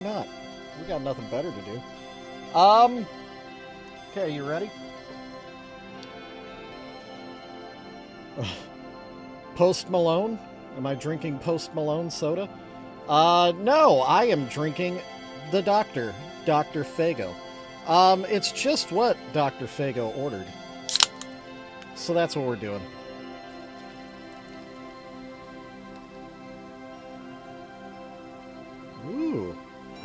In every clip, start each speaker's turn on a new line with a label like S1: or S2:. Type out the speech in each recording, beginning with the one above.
S1: Not. We got nothing better to do. Okay, you ready? Post Malone? Am I drinking Post Malone soda? No, I am drinking the Dr. Fago. It's just what Dr. Fago ordered. So that's what we're doing. Ooh,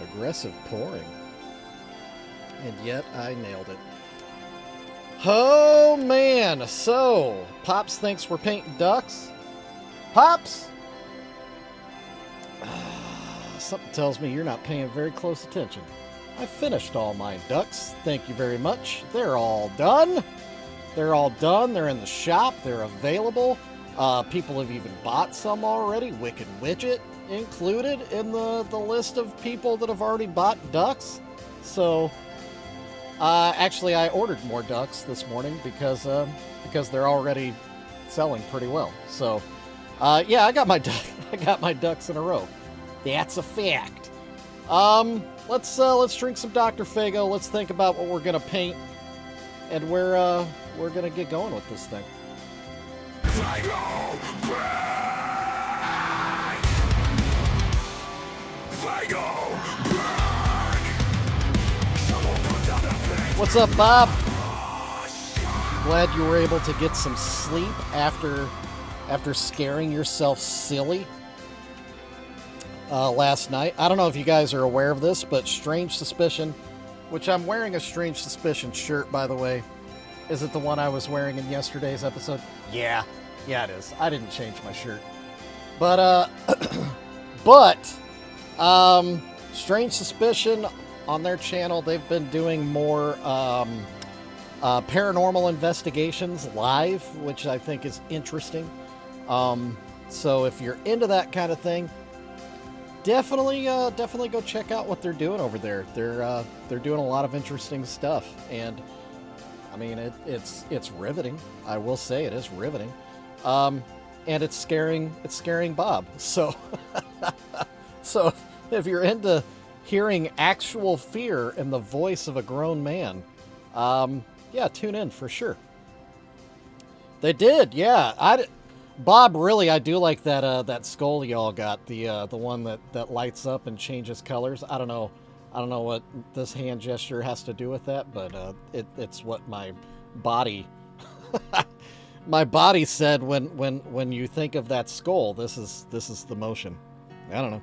S1: aggressive pouring. And yet I nailed it. Oh, man. So, Pops thinks we're painting ducks. Pops! Something tells me you're not paying very close attention. I finished all my ducks. Thank you very much. They're all done. They're all done. They're in the shop. They're available. People have even bought some already. Wicked Widget included in the list of people that have already bought ducks. So, actually, I ordered more ducks this morning because they're already selling pretty well. So, yeah, I got my ducks in a row. That's a fact. Let's drink some Dr. Fago. Let's think about what we're gonna paint, and we're gonna get going with this thing. Fago, back! Fago, back! What's up, Bob? Glad you were able to get some sleep after scaring yourself silly last night. I don't know if you guys are aware of this, but Strange Suspicion, which I'm wearing a Strange Suspicion shirt, by the way. Is it the one I was wearing in yesterday's episode? Yeah, it is. I didn't change my shirt. But, Strange Suspicion on their channel, they've been doing more paranormal investigations live, which I think is interesting. So if you're into that kind of thing, definitely go check out what they're doing over there. They're doing a lot of interesting stuff, and I mean it's riveting. I will say it is riveting, and it's scaring Bob. So so if you're into hearing actual fear in the voice of a grown man, yeah, tune in for sure. They did, yeah. Bob, really, I do like that skull y'all got, the one that lights up and changes colors. I don't know what this hand gesture has to do with that, but it's what my body said when you think of that skull. This is the motion. I don't know.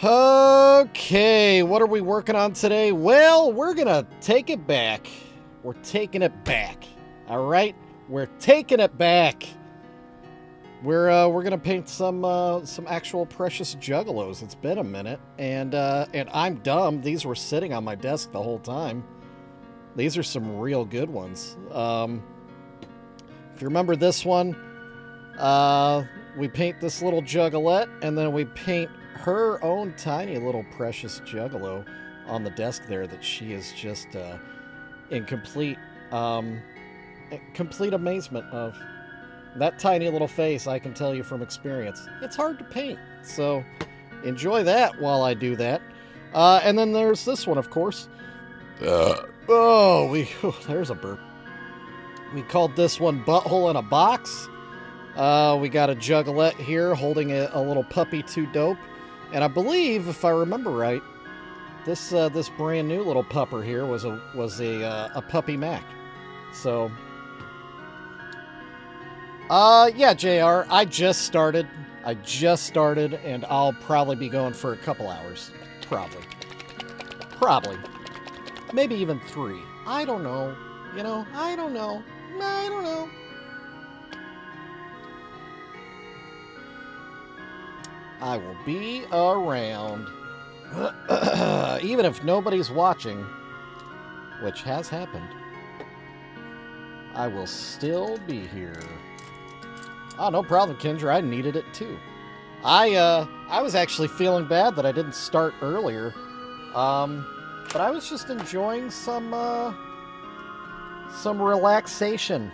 S1: Okay, what are we working on today? Well, we're gonna take it back. We're taking it back. All right. We're taking it back. We're gonna paint some actual precious Juggalos. It's been a minute, and I'm dumb. These were sitting on my desk the whole time. These are some real good ones. If you remember this one, we paint this little Juggalette, and then we paint her own tiny little precious Juggalo on the desk there. That she is just in complete amazement of. That tiny little face, I can tell you from experience, it's hard to paint. So enjoy that while I do that. And then there's this one, of course. There's a burp. We called this one Butthole in a Box. We got a Juggalette here holding a little puppy Too Dope. And I believe, if I remember right, this brand new little pupper here was a Puppy Mac. So... yeah, JR, I just started, and I'll probably be going for a couple hours. Probably. Maybe even 3. I don't know. I don't know. I will be around. Even if nobody's watching, which has happened, I will still be here. Oh, no problem, Kendra. I needed it too. I was actually feeling bad that I didn't start earlier. But I was just enjoying some relaxation.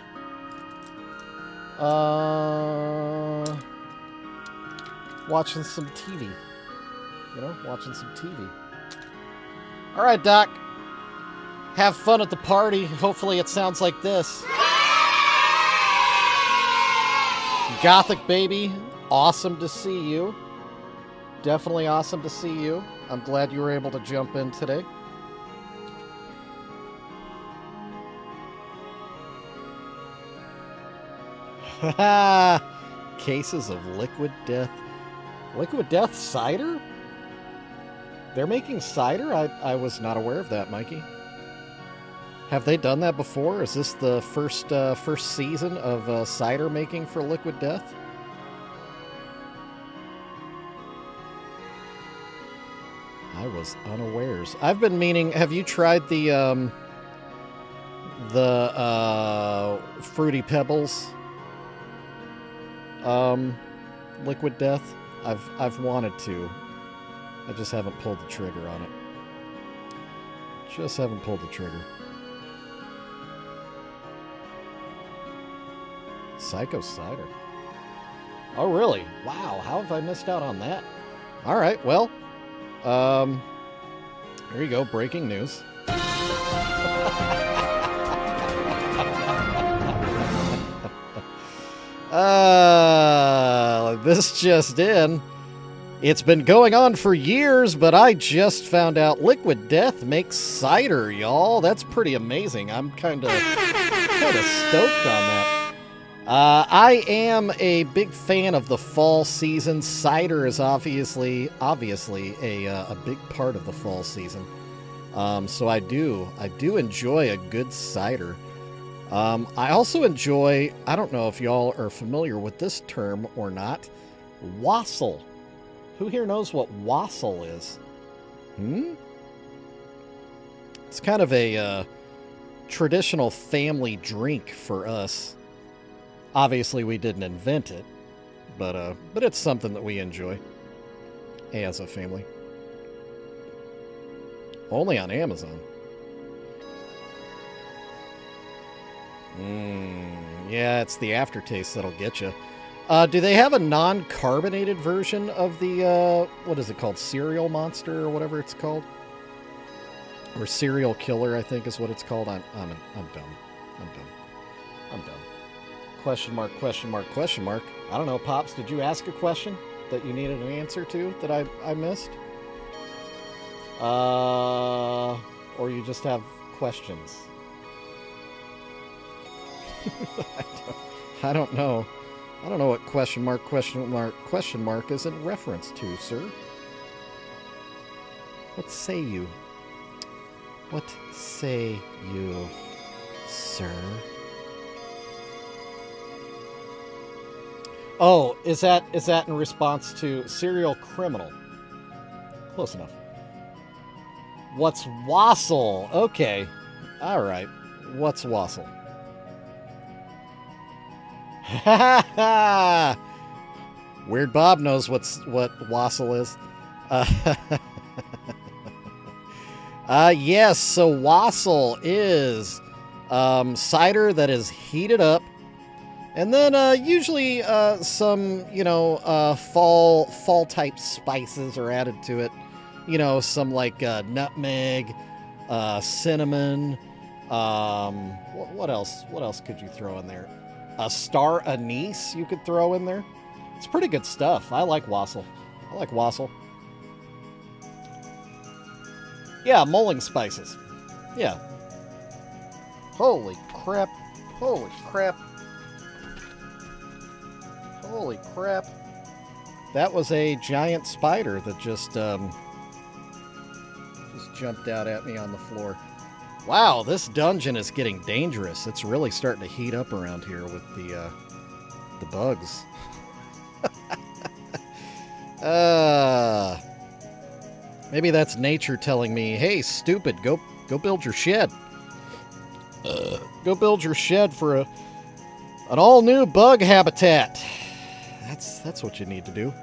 S1: Watching some TV. you know, watching some TV. All right, Doc. Have fun at the party. Hopefully it sounds like this. Gothic baby, awesome to see you. Definitely awesome to see you. I'm glad you were able to jump in today. Cases of Liquid Death. Liquid Death cider? They're making cider? I was not aware of that, Mikey. Have they done that before? Is this the first season of cider making for Liquid Death? I was unawares. I've been meaning. Have you tried the Fruity Pebbles Liquid Death? I've wanted to. I just haven't pulled the trigger on it. Just haven't pulled the trigger. Psycho Cider. Oh, really? Wow, how have I missed out on that? All right, well, there you go, breaking news. This just in. It's been going on for years, but I just found out Liquid Death makes cider, y'all. That's pretty amazing. I'm kind of stoked on that. I am a big fan of the fall season. Cider is obviously a big part of the fall season. So I do enjoy a good cider. I also enjoy, I don't know if y'all are familiar with this term or not, wassail. Who here knows what wassail is? It's kind of a traditional family drink for us. Obviously, we didn't invent it, but it's something that we enjoy as a family. Only on Amazon. Yeah, it's the aftertaste that'll get you. Do they have a non-carbonated version of the, what is it called? Cereal Monster or whatever it's called? Or Cereal Killer, I think is what it's called. I'm dumb. I'm dumb. Question mark, question mark, question mark. I don't know, Pops, did you ask a question that you needed an answer to that I missed? Or you just have questions? I don't know. I don't know what question mark is in reference to, sir. What say you? What say you, sir? Oh, is that in response to serial criminal? Close enough. What's wassail? Okay. All right. What's wassail? Weird Bob knows what wassail is. Yes, so wassail is cider that is heated up, and then usually some fall type spices are added to it. You know, some like nutmeg, cinnamon. What else? What else could you throw in there? A star anise you could throw in there. It's pretty good stuff. I like wassail. Yeah, mulling spices. Yeah. Holy crap. That was a giant spider that just jumped out at me on the floor. Wow, this dungeon is getting dangerous. It's really starting to heat up around here with the bugs. Maybe that's nature telling me, "Hey, stupid, go build your shed. Go build your shed for an all-new bug habitat." That's what you need to do.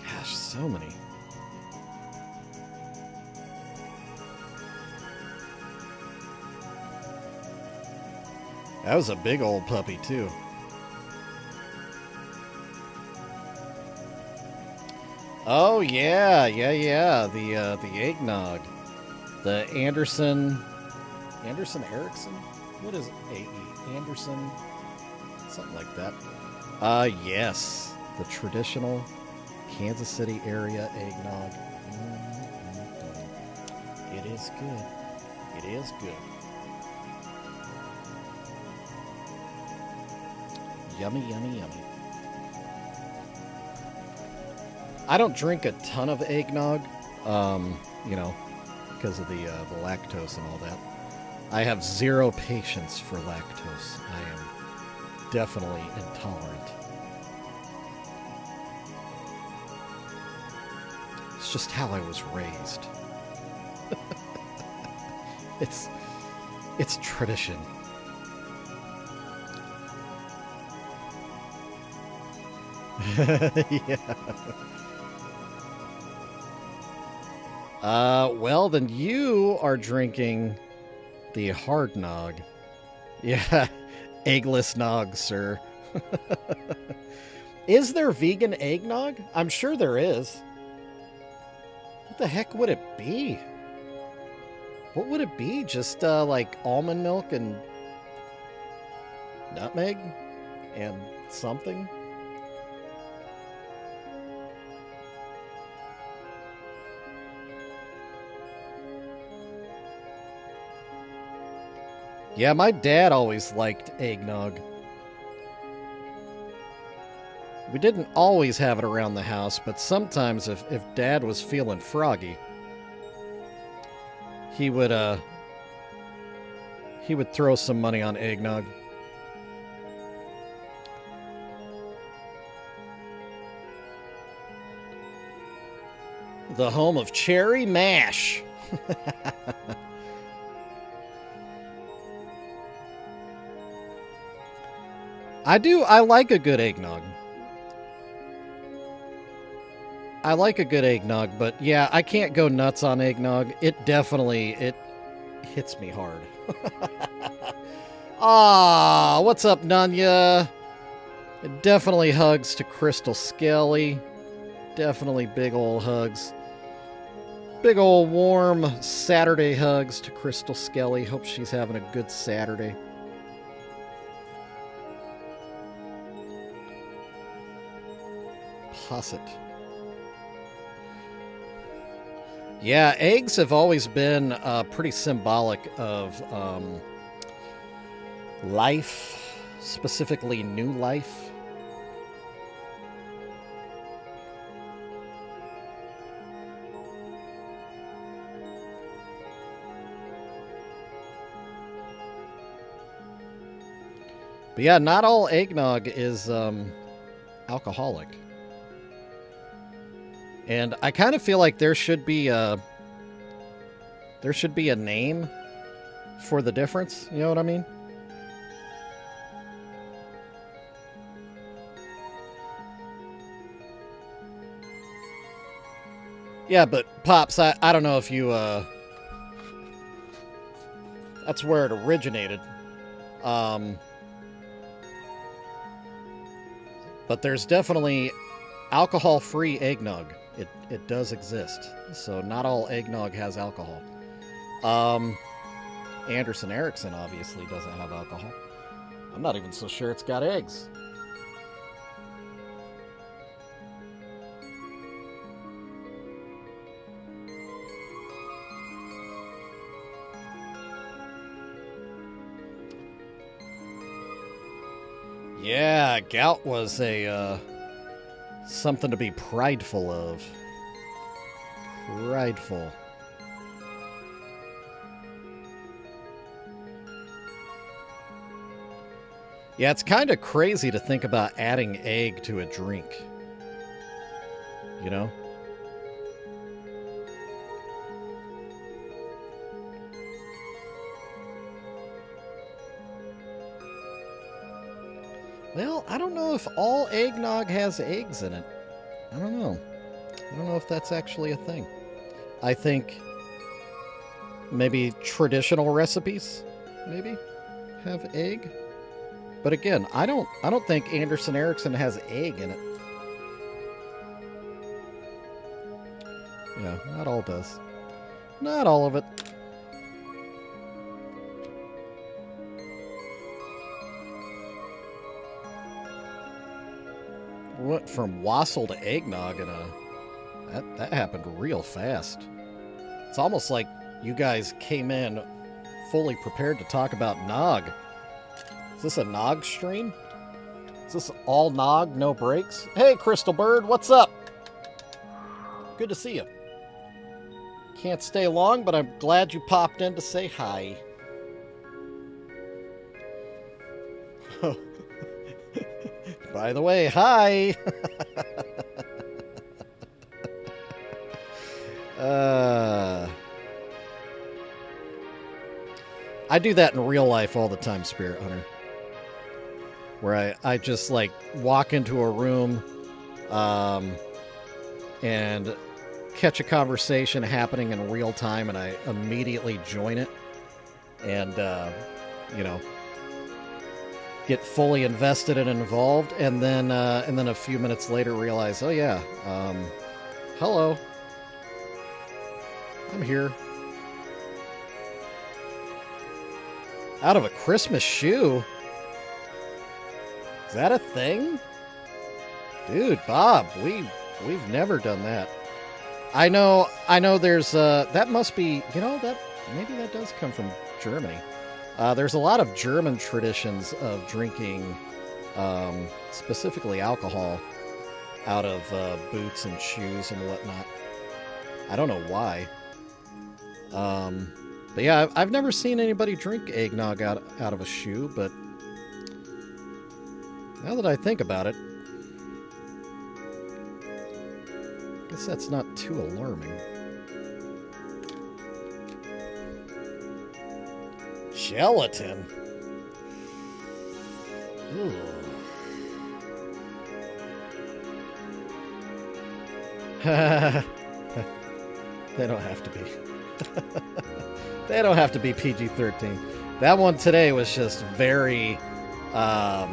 S1: Gosh, so many. That was a big old puppy, too. Oh yeah, yeah, yeah. The eggnog, the Anderson Erickson. What is it? AE Anderson, something like that. Yes, the traditional Kansas City area eggnog. Mm-hmm. It is good. It is good. Yummy, yummy, yummy. I don't drink a ton of eggnog, you know, because of the lactose and all that. I have zero patience for lactose. I am definitely intolerant. It's just how I was raised. It's tradition. Yeah. Well, then you are drinking the hard nog. Yeah, eggless nog, sir. Is there vegan eggnog? I'm sure there is. What the heck would it be? What would it be? Just like almond milk and nutmeg and something? Yeah, my dad always liked eggnog. We didn't always have it around the house, but sometimes if Dad was feeling froggy, he would throw some money on eggnog. The home of cherry mash. I like a good eggnog. I like a good eggnog, but yeah, I can't go nuts on eggnog. It hits me hard. Ah, what's up, Nunya? Definitely hugs to Crystal Skelly. Definitely big ol' hugs. Big ol' warm Saturday hugs to Crystal Skelly. Hope she's having a good Saturday. Posset. Yeah, eggs have always been pretty symbolic of life, specifically new life. But yeah, not all eggnog is alcoholic. And I kind of feel like there should be a name for the difference. You know what I mean? Yeah, but Pops, I don't know if you that's where it originated. But there's definitely alcohol-free eggnog. It does exist. So not all eggnog has alcohol. Anderson Erickson obviously doesn't have alcohol. I'm not even so sure it's got eggs. Yeah, gout was a something to be prideful of. Prideful. Yeah, it's kind of crazy to think about adding egg to a drink. You know? Well, I don't know if all eggnog has eggs in it. I don't know. I don't know if that's actually a thing. I think maybe traditional recipes maybe have egg. But again, I don't think Anderson Erickson has egg in it. Yeah, not all does. Not all of it. Went from wassail to eggnog in that happened real fast. It's almost like you guys came in fully prepared to talk about nog. Is this a nog stream? Is this all nog, no breaks? Hey, Crystal Bird, what's up? Good to see you. Can't stay long, but I'm glad you popped in to say hi. By the way, hi! I do that in real life all the time, Spirit Hunter. Where I just, like, walk into a room and catch a conversation happening in real time, and I immediately join it. And, you know, get fully invested and involved, and then a few minutes later realize, oh yeah, hello, I'm here. Out of a Christmas shoe? Is that a thing? Dude, Bob, we've never done that. I know there's that must be, you know, that maybe that does come from Germany. There's a lot of German traditions of drinking, specifically alcohol, out of boots and shoes and whatnot. I don't know why. But yeah, I've never seen anybody drink eggnog out of a shoe, but now that I think about it, I guess that's not too alarming. Gelatin? Ooh. They don't have to be. They don't have to be PG-13. That one today was just very, I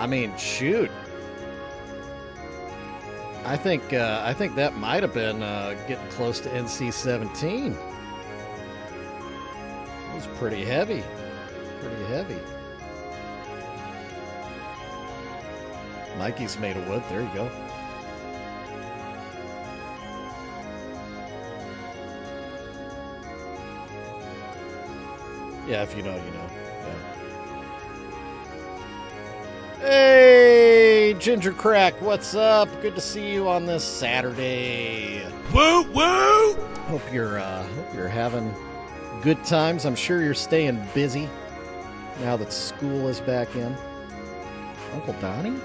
S1: mean, shoot. I think that might have been getting close to NC-17. It was pretty heavy. Pretty heavy. Mikey's made of wood. There you go. Yeah, if you know, you know. Yeah. Hey, Ginger Crack, what's up? Good to see you on this Saturday.
S2: Woo woo!
S1: Hope you're having good times. I'm sure you're staying busy now that school is back in. Uncle Donnie?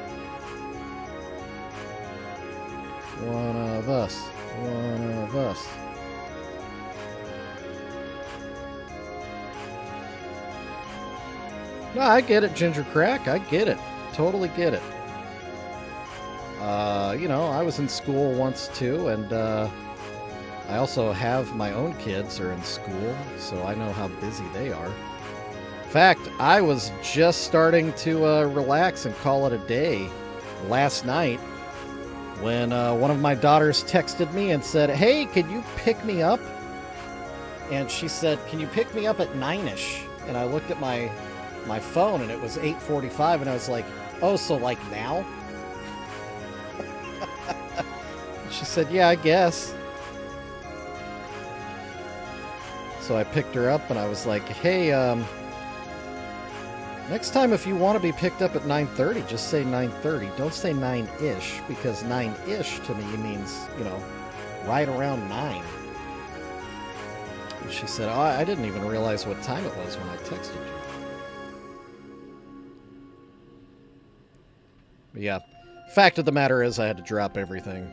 S1: One of us. One of us. No, I get it, Ginger Crack. I get it. Totally get it. You know, I was in school once too, and I also have my own kids are in school, so I know how busy they are. In fact, I was just starting to relax and call it a day last night when one of my daughters texted me and said, "Hey, can you pick me up?" And she said, "Can you pick me up at 9-ish?" And I looked at my phone and it was 8:45, and I was like, "Oh, so like now?" She said, "Yeah, I guess." So I picked her up and I was like, "Hey, next time if you want to be picked up at 9:30, just say 9:30. Don't say 9-ish, because 9-ish to me means, you know, right around 9. And she said, "Oh, I didn't even realize what time it was when I texted you." But yeah, fact of the matter is I had to drop everything.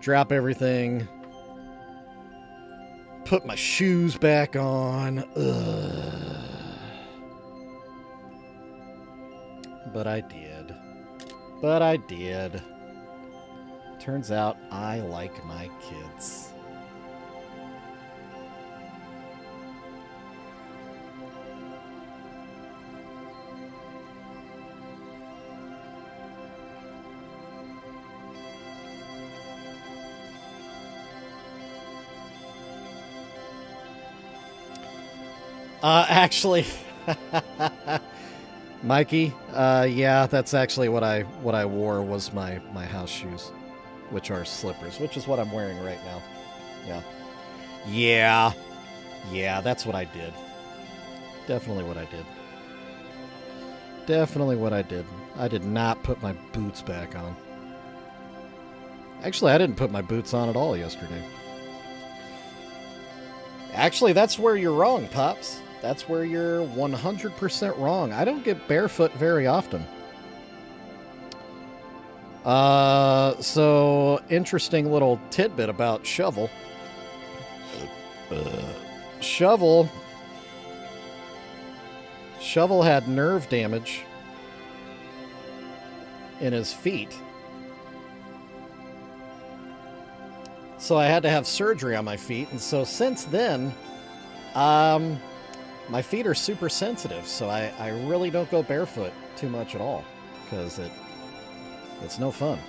S1: Drop everything. Put my shoes back on. Ugh. But I did. But I did. Turns out I like my kids. Actually, Mikey, yeah, that's actually what I wore was my house shoes, which are slippers, which is what I'm wearing right now. Yeah. Yeah. Yeah, that's what I did. Definitely what I did. Definitely what I did. I did not put my boots back on. Actually, I didn't put my boots on at all yesterday. Actually, that's where you're wrong, Pops. That's where you're 100% wrong. I don't get barefoot very often. So, interesting little tidbit about Shovel. Shovel had nerve damage in his feet. So I had to have surgery on my feet, and so since then, my feet are super sensitive, so I really don't go barefoot too much at all, because it's no fun.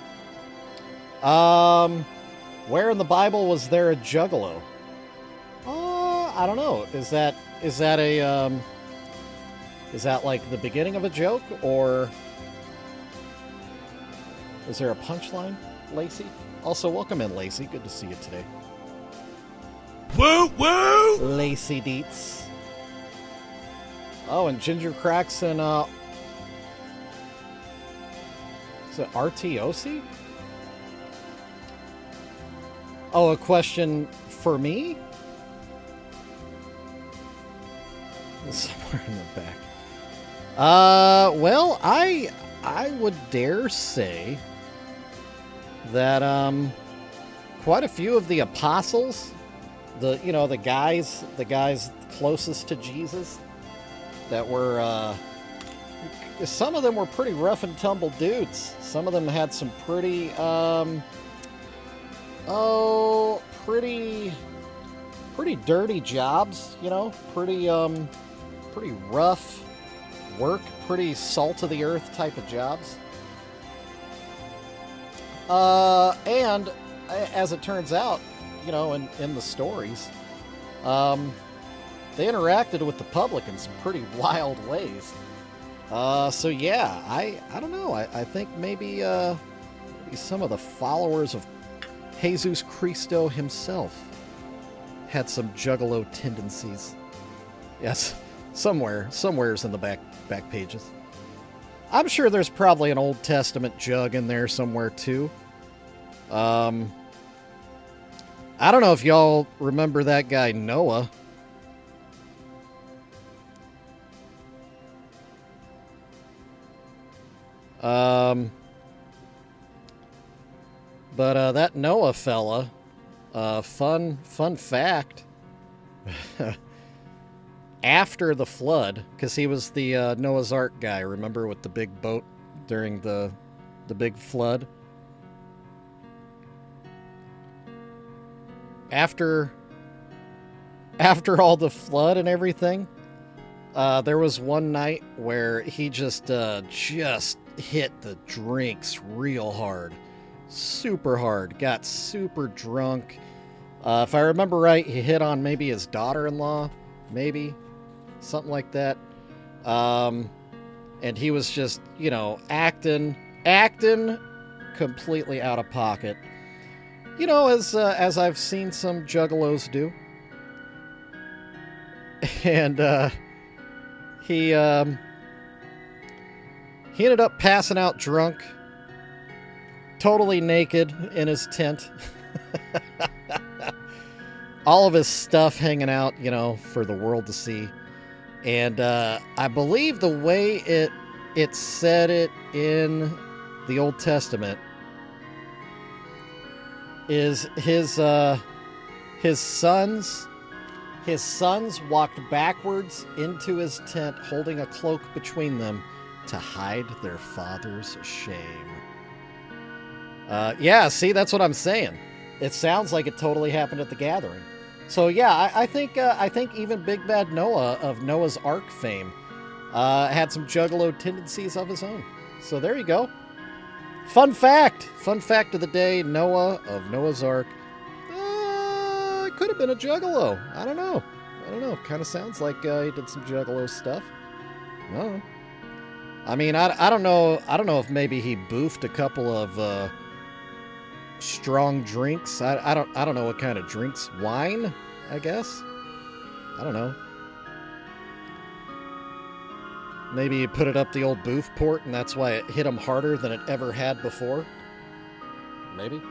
S1: Where in the Bible was there a Juggalo? I don't know. Is that like the beginning of a joke, or is there a punchline, Lacey? Also, welcome in, Lacey. Good to see you today.
S2: Woo woo!
S1: Lacey Deets. Oh, and Ginger Cracks and is it RTOC? Oh, a question for me? Somewhere in the back. Well, I would dare say that quite a few of the apostles, the guys closest to Jesus, that were some of them were pretty rough and tumble dudes. Some of them had some pretty pretty dirty jobs, pretty rough work, pretty salt of the earth type of jobs. And as it turns out, in the stories, they interacted with the public in some pretty wild ways. So yeah, I don't know. I think maybe some of the followers of Jesus Christo himself had some Juggalo tendencies. Yes, somewhere's in the back pages. I'm sure there's probably an Old Testament jug in there somewhere too. I don't know if y'all remember that guy Noah. But that Noah fella, fun fact, after the flood, because he was the Noah's Ark guy, remember, with the big boat during the big flood? After all the flood and everything, there was one night where he just hit the drinks real hard. Super hard. Got super drunk. If I remember right, he hit on maybe his daughter-in-law. Maybe. Something like that. And he was just, acting completely out of pocket. As I've seen some juggalos do. And he ended up passing out drunk, totally naked in his tent. All of his stuff hanging out, for the world to see. And I believe the way it said it in the Old Testament is his sons walked backwards into his tent holding a cloak between them to hide their father's shame. Yeah, see, that's what I'm saying. It sounds like it totally happened at the gathering. So yeah, I think even Big Bad Noah of Noah's Ark fame had some Juggalo tendencies of his own. So there you go. Fun fact of the day: Noah of Noah's Ark could have been a Juggalo. I don't know. I don't know. Kind of sounds like he did some Juggalo stuff. I don't know. I mean, I don't know. I don't know if maybe he boofed a couple of strong drinks. I don't know what kind of drinks. Wine, I guess. I don't know. Maybe he put it up the old boof port, and that's why it hit him harder than it ever had before. Maybe.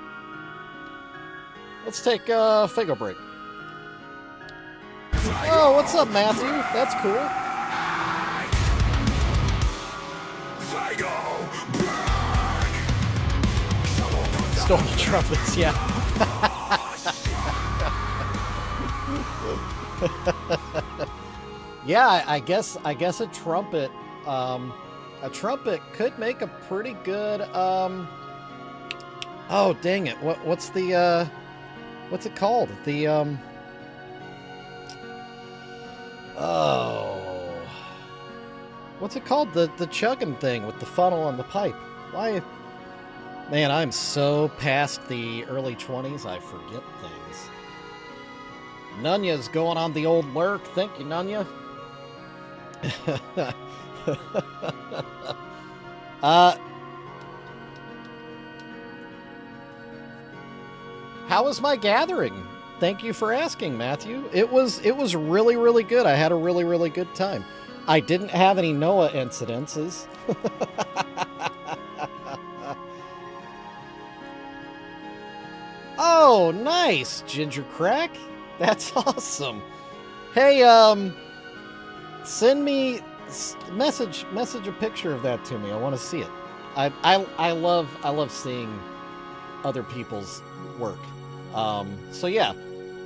S1: Let's take a Fago break. Oh, what's up, Matthew? That's cool. Stole the trumpets, yeah. Yeah, I guess a trumpet could make a pretty good oh, dang it. What's the what's it called? The oh, what's it called? The chugging thing with the funnel and the pipe. Why? Man, I'm so past the early 20s, I forget things. Nunya's going on the old lurk. Thank you, Nunya. How was my gathering? Thank you for asking, Matthew. It was really, really good. I had a really, really good time. I didn't have any Noah incidences. Oh, nice, Ginger Crack. That's awesome. Hey, send me message a picture of that to me. I want to see it. I love seeing other people's work. So yeah,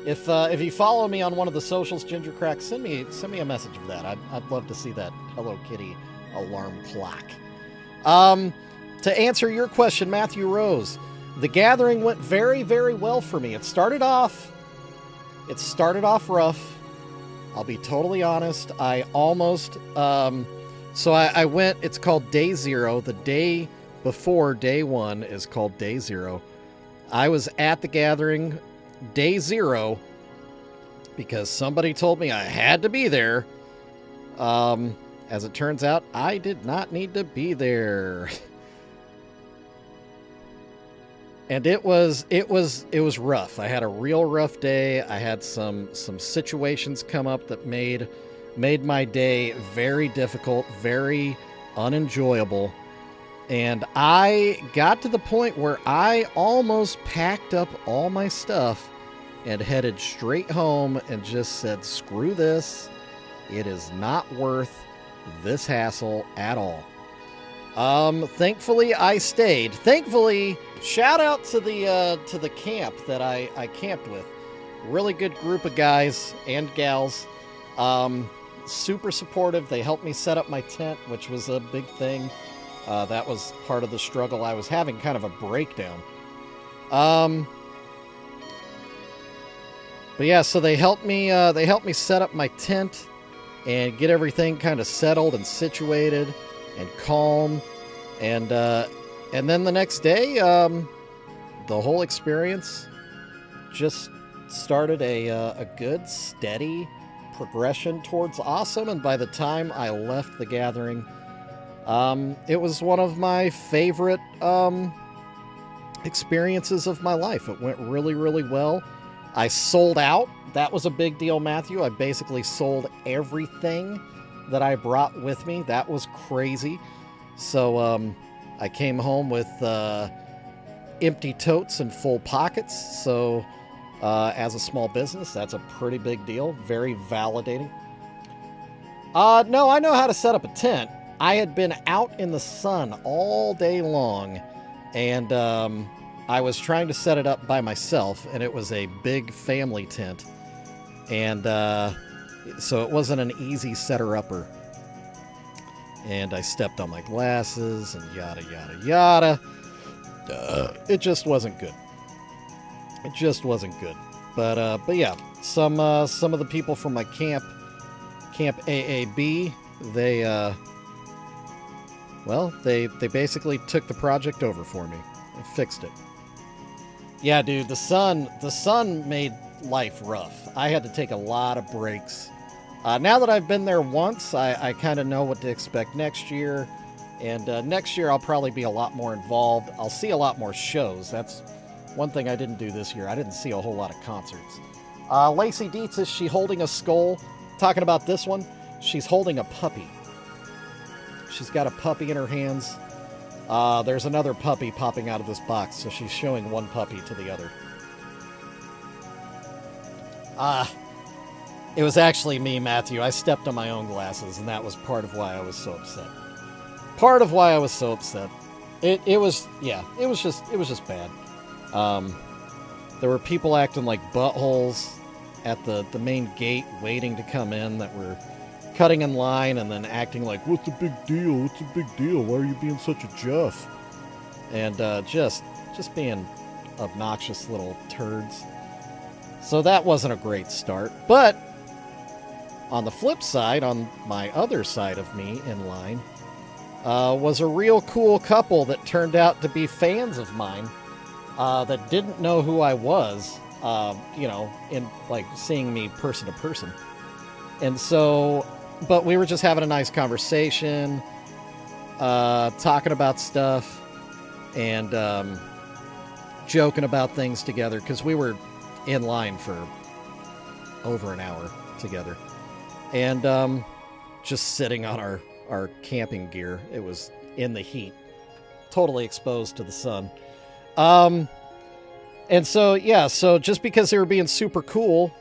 S1: if you follow me on one of the socials, Ginger Crack, send me a message of that. I'd love to see that Hello Kitty alarm clock. To answer your question, Matthew Rose, the gathering went very, very well for me. It started off rough. I'll be totally honest. I almost, so I went, it's called day 0. The day before day 1 is called day 0. I was at the gathering day 0 because somebody told me I had to be there. As it turns out, I did not need to be there. And it was rough. I had a real rough day. I had some situations come up that made my day very difficult, very unenjoyable. And I got to the point where I almost packed up all my stuff and headed straight home and just said, screw this. It is not worth this hassle at all. Thankfully I stayed. Thankfully, shout out to the camp that I camped with. Really good group of guys and gals. Super supportive. They helped me set up my tent, which was a big thing. That was part of the struggle. I was having kind of a breakdown. But yeah, so they helped me set up my tent and get everything kind of settled and situated and calm. And then the next day, the whole experience just started a good, steady progression towards awesome. And by the time I left the gathering, it was one of my favorite experiences of my life. It went really, really well. I sold out. That was a big deal, Matthew. I basically sold everything that I brought with me. That was crazy. So I came home with empty totes and full pockets. So as a small business, that's a pretty big deal. Very validating. No, I know how to set up a tent. I had been out in the sun all day long, and I was trying to set it up by myself, and it was a big family tent. And so it wasn't an easy setter-upper. And I stepped on my glasses and yada, yada, yada. It just wasn't good. It just wasn't good. But yeah, some of the people from my Camp AAB, they basically took the project over for me and fixed it. Yeah, dude, the sun made life rough. I had to take a lot of breaks. Now that I've been there once, I kind of know what to expect next year. And next year, I'll probably be a lot more involved. I'll see a lot more shows. That's one thing I didn't do this year. I didn't see a whole lot of concerts. Lacey Dietz, is she holding a skull? Talking about this one, she's holding a puppy. She's got a puppy in her hands. There's another puppy popping out of this box, so she's showing one puppy to the other. It was actually me, Matthew. I stepped on my own glasses, and that was part of why I was so upset. Part of why I was so upset. It was just bad. There were people acting like buttholes at the main gate waiting to come in that were cutting in line and then acting like, what's the big deal? What's the big deal? Why are you being such a Jeff? And just being obnoxious little turds. So that wasn't a great start. But on the flip side, on my other side of me in line, was a real cool couple that turned out to be fans of mine that didn't know who I was, in like seeing me person to person. And so, but we were just having a nice conversation, talking about stuff and joking about things together because we were in line for over an hour together. And just sitting on our camping gear. It was in the heat, totally exposed to the sun. And so, yeah, so just because they were being super cool,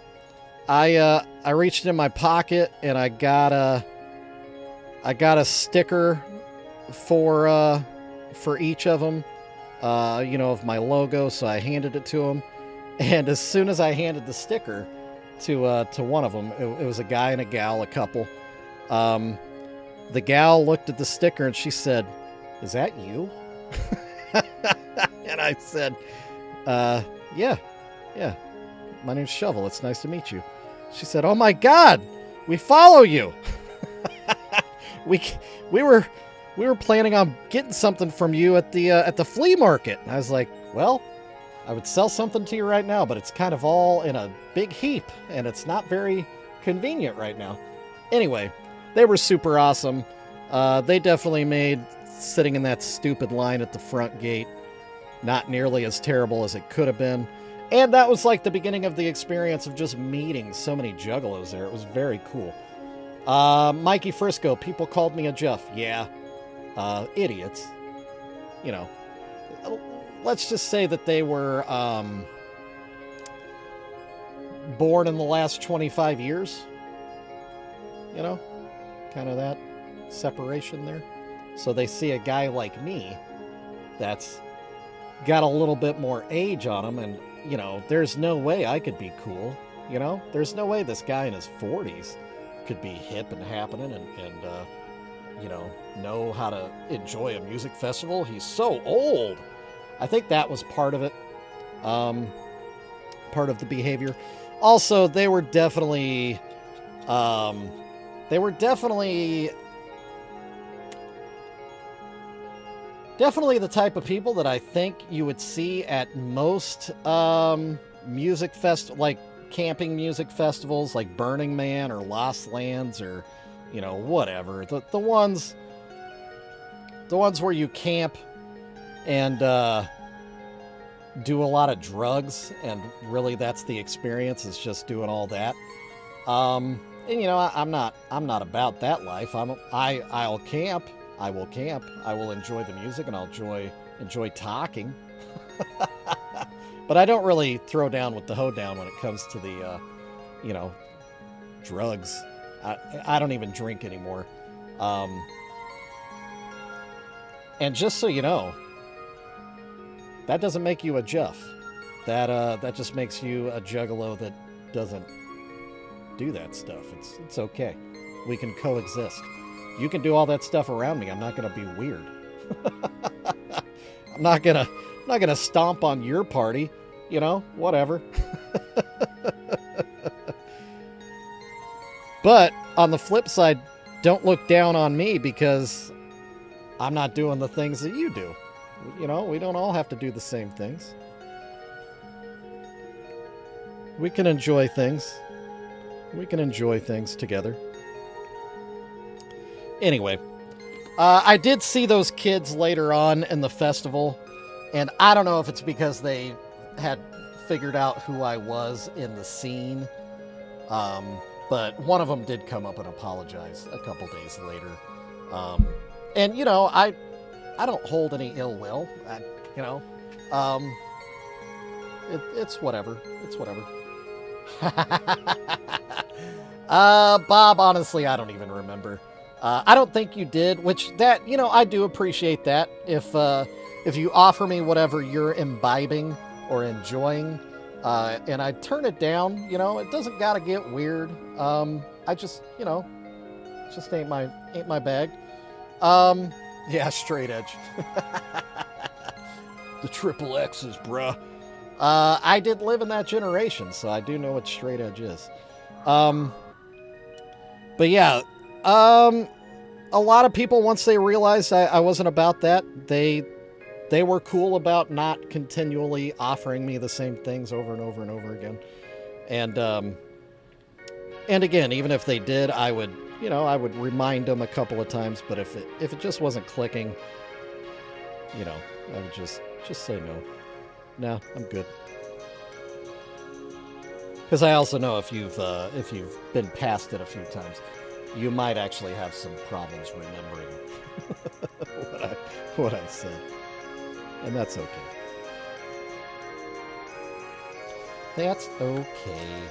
S1: I reached in my pocket and I got a sticker for each of them, of my logo. So I handed it to them. And as soon as I handed the sticker to one of them, it was a guy and a gal, a couple. The gal looked at the sticker and she said, "Is that you?" And I said, yeah. My name's Shovel. It's nice to meet you." She said, "Oh my God, we follow you." we were planning on getting something from you at the flea market. And I was like, "Well, I would sell something to you right now, but it's kind of all in a big heap and it's not very convenient right now." Anyway, they were super awesome. They definitely made sitting in that stupid line at the front gate not nearly as terrible as it could have been. And that was like the beginning of the experience of just meeting so many juggalos there. It was very cool. Mikey Frisco, people called me a Jeff. Yeah. Idiots. Let's just say that they were born in the last 25 years. Kind of that separation there. So they see a guy like me that's got a little bit more age on him, and there's no way I could be cool. There's no way this guy in his 40s could be hip and happening and know how to enjoy a music festival. He's so old. I think that was part of it. Part of the behavior. Also, they were definitely definitely the type of people that I think you would see at most music like camping music festivals like Burning Man or Lost Lands or whatever. The ones where you camp and do a lot of drugs, and really that's the experience, is just doing all that. And I'm not about that life. I'll camp. I will camp. I will enjoy the music, and I'll enjoy talking. But I don't really throw down with the hoedown when it comes to the, drugs. I don't even drink anymore. And just so you know, that doesn't make you a Jeff. That just makes you a Juggalo that doesn't do that stuff. It's okay. We can coexist. You can do all that stuff around me. I'm not going to be weird. I'm not gonna stomp on your party. Whatever. But on the flip side, don't look down on me because I'm not doing the things that you do. We don't all have to do the same things. We can enjoy things. We can enjoy things together. Anyway, I did see those kids later on in the festival, and I don't know if it's because they had figured out who I was in the scene, but one of them did come up and apologize a couple days later. And, you know, I don't hold any ill will. It's whatever. It's whatever. Bob, honestly, I don't even remember. I don't think you did, which that, you know, I do appreciate that. If you offer me whatever you're imbibing or enjoying, and I turn it down, you know, it doesn't gotta get weird. I just, you know, just ain't my bag. Yeah, straight edge. The triple X's, bruh. I did live in that generation, so I do know what straight edge is. But yeah, a lot of people, once they realized I wasn't about that, they were cool about not continually offering me the same things over and over and over again. And again, even if they did, I would remind them a couple of times, but if it just wasn't clicking, you know, I would just say no. No, I'm good. Because I also know if you've been past it a few times, you might actually have some problems remembering what I said, and that's okay. That's okay.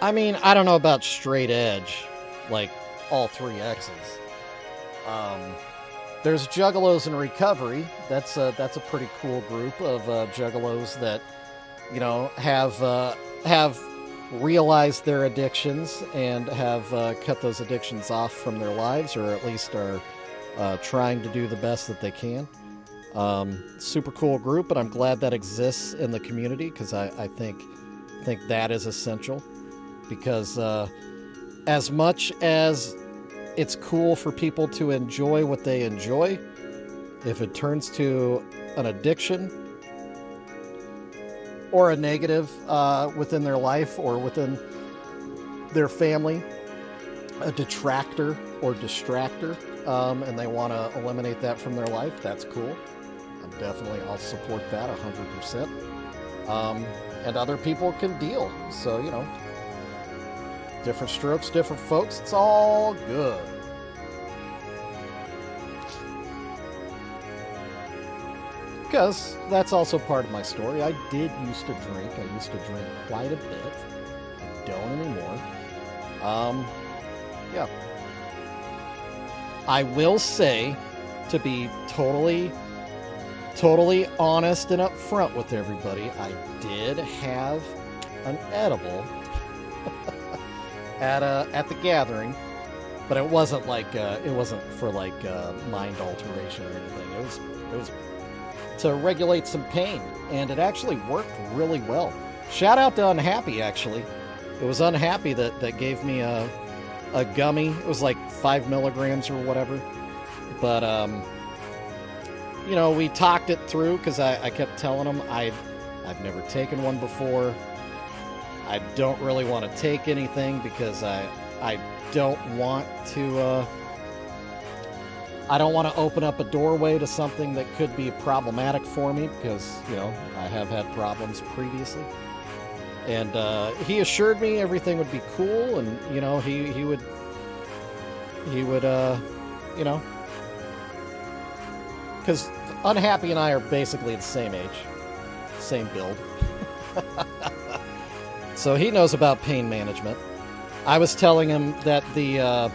S1: I mean, I don't know about straight edge, like all three X's. There's Juggalos in Recovery. That's a pretty cool group of Juggalos that, you know, have realized their addictions and have cut those addictions off from their lives, or at least are trying to do the best that they can. Super cool group, but I'm glad that exists in the community, because I think that is essential. Because as much as it's cool for people to enjoy what they enjoy, if it turns to an addiction or a negative within their life or within their family, a detractor or distractor, and they want to eliminate that from their life, that's cool. I'll support that 100%. And other people can deal. So, you know, different strokes, different folks. It's all good. Because that's also part of my story. I did used to drink. I used to drink quite a bit. I don't anymore. Yeah. I will say, to be totally honest and upfront with everybody, I did have an edible at the gathering, but it wasn't like it wasn't for like mind alteration or anything. It was to regulate some pain, and it actually worked really well. Shout out to Unhappy, actually. It was Unhappy that gave me a gummy. It was like 5 milligrams or whatever, but you know, we talked it through, because I kept telling him I've never taken one before. I don't really want to take anything because I don't want to open up a doorway to something that could be problematic for me, because, you know, I have had problems previously. And he assured me everything would be cool, and, you know, he would you know, because Unhappy and I are basically the same age, same build. So he knows about pain management. I was telling him that the,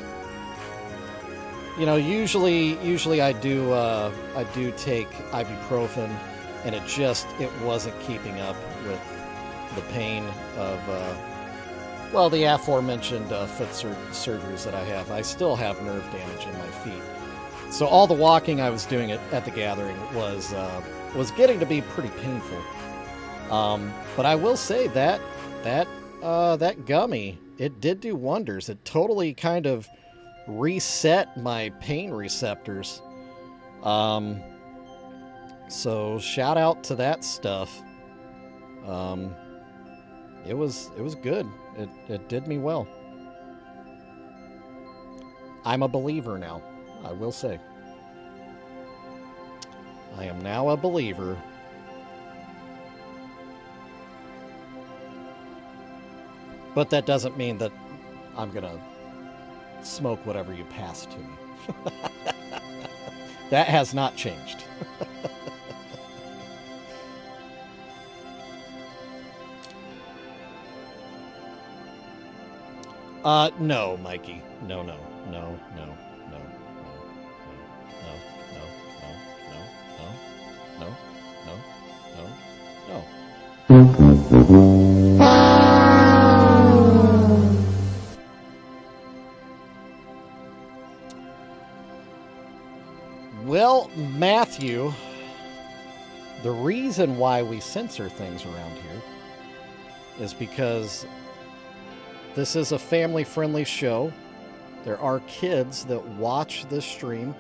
S1: you know, usually I do take ibuprofen, and it wasn't keeping up with the pain of, well, the aforementioned foot surgeries that I have. I still have nerve damage in my feet. So all the walking I was doing at the gathering was getting to be pretty painful. But I will say that that gummy, it did do wonders. It totally kind of reset my pain receptors. So shout out to that stuff. It was good. It did me well. I'm a believer now, I will say. I am now a believer. But that doesn't mean that I'm going to smoke whatever you pass to me. That has not changed. No, Mikey. No, no, no, no, no, no, no, no, no, no, no, no, no, no. Well, Matthew, the reason why we censor things around here is because this is a family-friendly show. There are kids that watch this stream.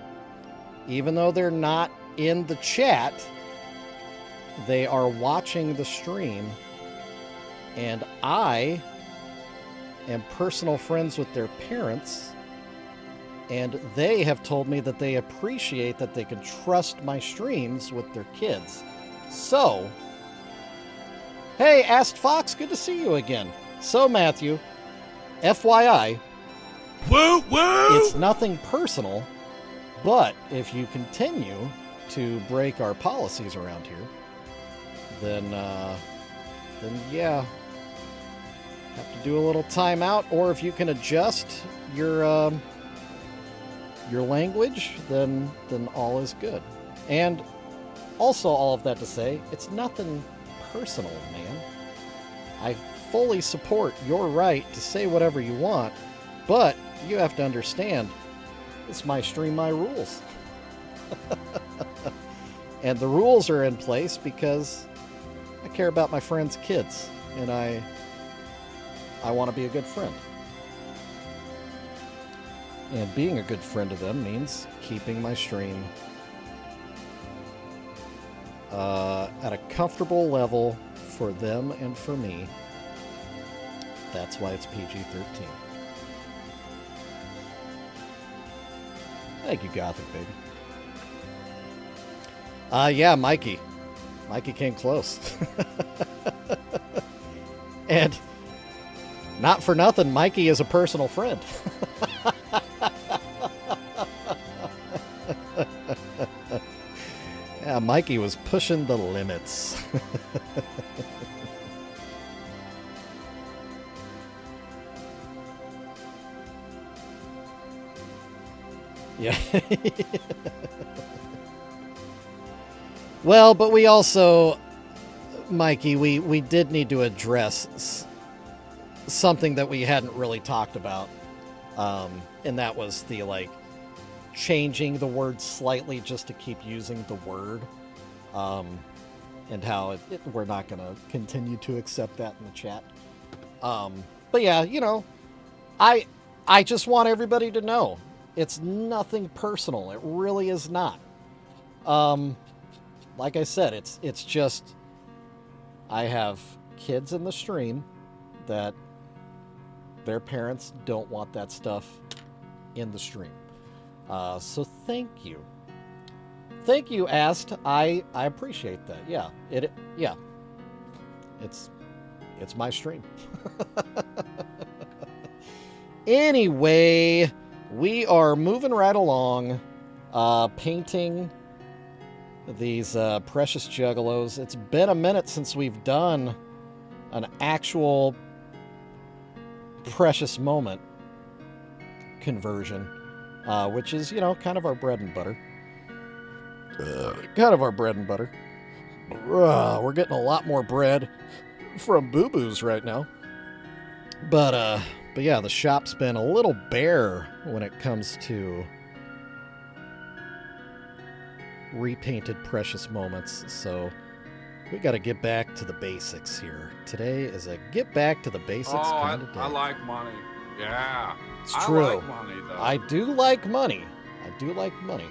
S1: Even though they're not in the chat, they are watching the stream. And I am personal friends with their parents. And they have told me that they appreciate that they can trust my streams with their kids. So, hey, Asked Fox, good to see you again. So, Matthew, FYI,
S2: woo, woo!
S1: It's nothing personal, but if you continue to break our policies around here, then yeah, have to do a little timeout. Or if you can adjust your language, then all is good. And also, all of that to say, it's nothing personal, man. I fully support your right to say whatever you want, but you have to understand, it's my stream, my rules. And the rules are in place because I care about my friends' kids, and I want to be a good friend. And being a good friend to them means keeping my stream at a comfortable level for them and for me. That's why it's PG-13. Thank you, Gothic baby. Yeah, Mikey. Mikey came close. And not for nothing, Mikey is a personal friend. Yeah, Mikey was pushing the limits. Yeah. Well, but we also, Mikey, we did need to address something that we hadn't really talked about. And that was the, like, changing the word slightly just to keep using the word. And how we're not going to continue to accept that in the chat. But yeah, you know, I just want everybody to know it's nothing personal. It really is not. Like I said, it's just I have kids in the stream that their parents don't want that stuff in the stream. So thank you. Thank you, Ast. I appreciate that. Yeah. It's my stream. Anyway, we are moving right along, painting these precious juggalos. It's been a minute since we've done an actual precious moment conversion, which is, you know, kind of our bread and butter. We're getting a lot more bread from Boo Boos right now. But yeah, the shop's been a little bare when it comes to repainted precious moments. So We got to get back to the basics here. Today is a get back to the basics kind of day.
S2: I like money. Yeah.
S1: It's true.
S2: I like money, though.
S1: I do like money. I do like money.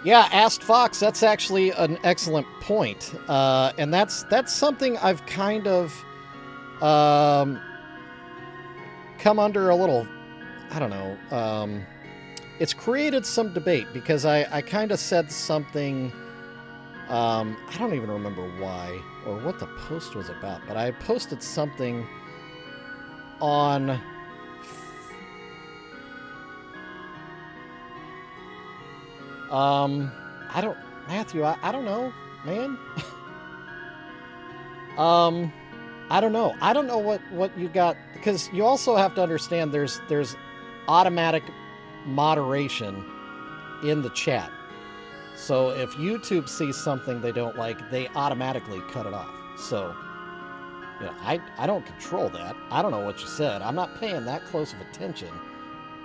S1: Yeah, asked Fox. That's actually an excellent point, and that's something I've kind of come under a little. I don't know. It's created some debate because I kind of said something. I don't even remember why or what the post was about, but I posted something on. I don't, Matthew, I don't know, man. I don't know. I don't know what you got, because you also have to understand there's automatic moderation in the chat. So if YouTube sees something they don't like, they automatically cut it off. So, you know, I don't control that. I don't know what you said. I'm not paying that close of attention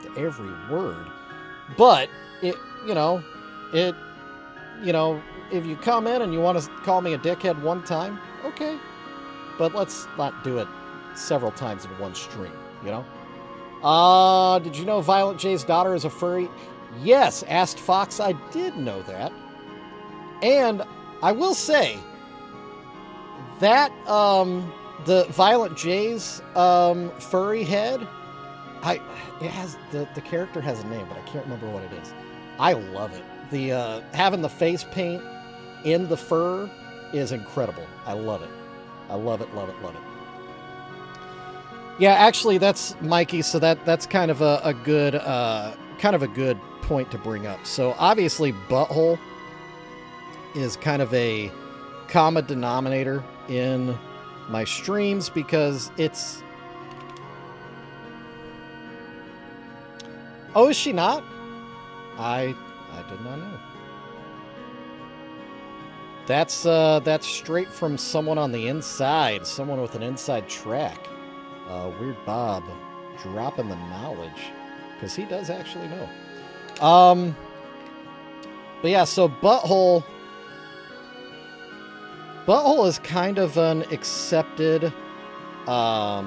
S1: to every word. But if you come in and you want to call me a dickhead one time, okay. But let's not do it several times in one stream, you know? Did you know Violent J's daughter is a furry? Yes, asked Fox, I did know that. And I will say that the Violent J's furry head, the character has a name, but I can't remember what it is. I love it. The having the face paint in the fur is incredible. I love it. I love it, love it, love it. Yeah, actually, that's Mikey. So that's kind of a good point to bring up. So obviously, butthole is kind of a common denominator in my streams because it's. Oh, is she not? I did not know. That's straight from someone on the inside, someone with an inside track. Weird Bob dropping the knowledge because he does actually know. But yeah, so butthole is kind of an accepted. I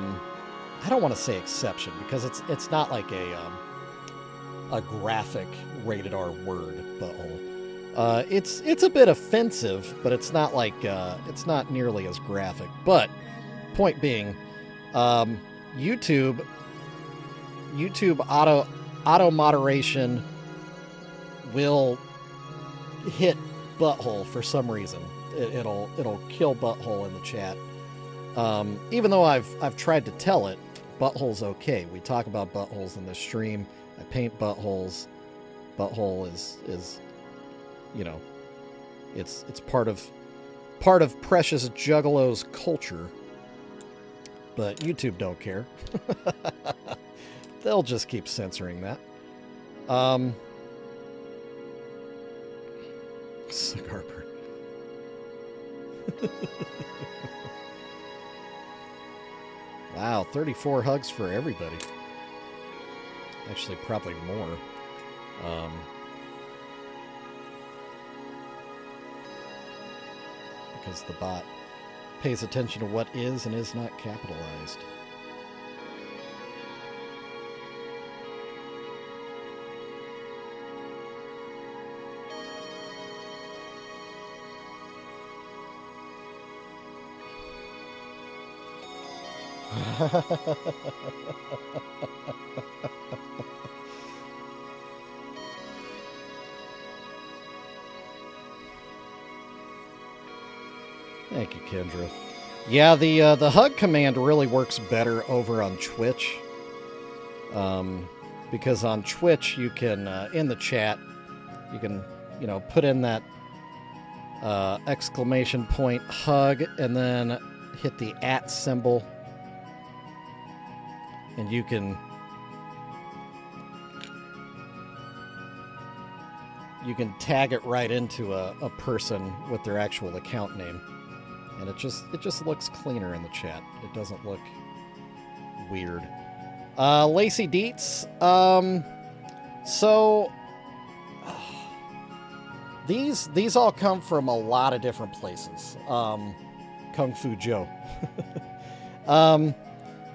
S1: don't want to say exception because it's not like a graphic rated R word, butthole. It's a bit offensive, but it's not like it's not nearly as graphic. But point being, YouTube auto moderation will hit butthole for some reason. It'll kill butthole in the chat. Even though I've tried to tell it, butthole's okay. We talk about buttholes in this stream. I paint buttholes. Butthole is you know, it's part of Precious Juggalo's culture. But YouTube don't care. They'll just keep censoring that. Cigar burn. Wow, 34 hugs for everybody. Actually, probably more. Because the bot pays attention to what is and is not capitalized. Thank you, Kendra. Yeah, the hug command really works better over on Twitch. Because on Twitch you can in the chat you can put in that exclamation point hug and then hit the @ symbol, and you can tag it right into a person with their actual account name. And it just looks cleaner in the chat. It doesn't look weird. Lacey Dietz. So these all come from a lot of different places. Kung Fu Joe.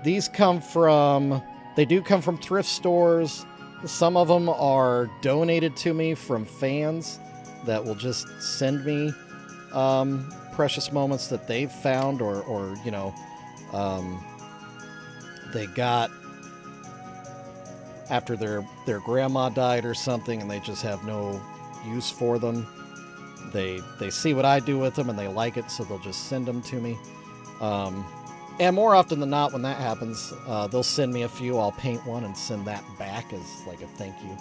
S1: These come from, they do come from thrift stores. Some of them are donated to me from fans that will just send me precious moments that they've found or you know, they got after their grandma died or something and they just have no use for them. They see what I do with them and they like it, so they'll just send them to me. And more often than not, when that happens, they'll send me a few. I'll paint one and send that back as like a thank you.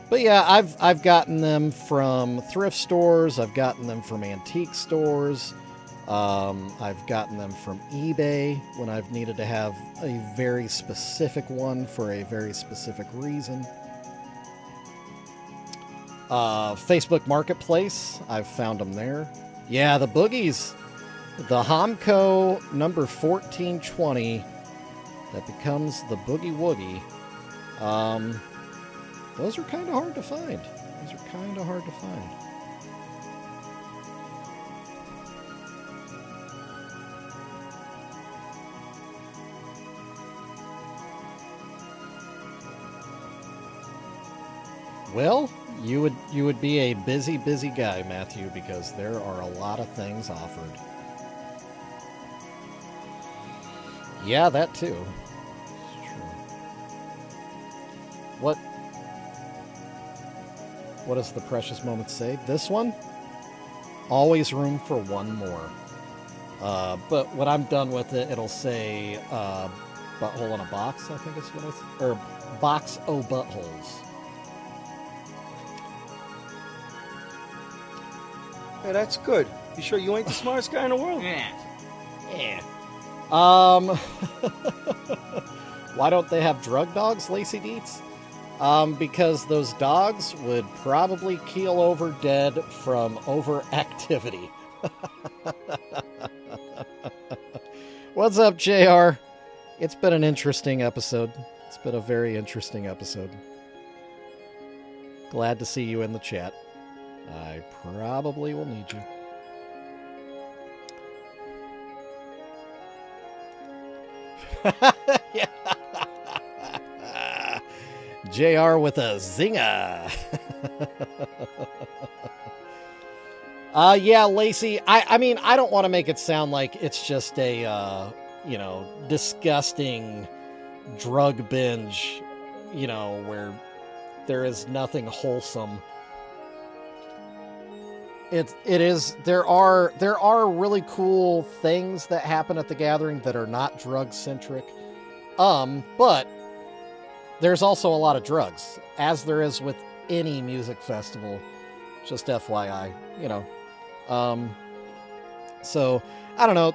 S1: But yeah, I've gotten them from thrift stores. I've gotten them from antique stores. I've gotten them from eBay when I've needed to have a very specific one for a very specific reason. Facebook Marketplace, I've found them there. Yeah, the boogies. The Homco number 1420 that becomes the Boogie Woogie. Those are kind of hard to find. Well, you would be a busy guy, Matthew, because there are a lot of things offered. Yeah, that too. It's true. What does the precious moment say? This one? Always room for one more. But when I'm done with it, it'll say butthole in a box, I think is what or box o' buttholes.
S3: Yeah, that's good. You sure you ain't the smartest guy in the world?
S2: Yeah.
S1: Yeah. Why don't they have drug dogs, Lacey Deets? Because those dogs would probably keel over dead from overactivity. What's up, JR? It's been an interesting episode. It's been a very interesting episode. Glad to see you in the chat. I probably will need you. Yeah. JR with a zinger. Yeah, Lacey, I mean, I don't want to make it sound like it's just a, disgusting drug binge, where there is nothing wholesome. It is, there are really cool things that happen at the gathering that are not drug centric. But there's also a lot of drugs, as there is with any music festival. Just FYI, So, I don't know.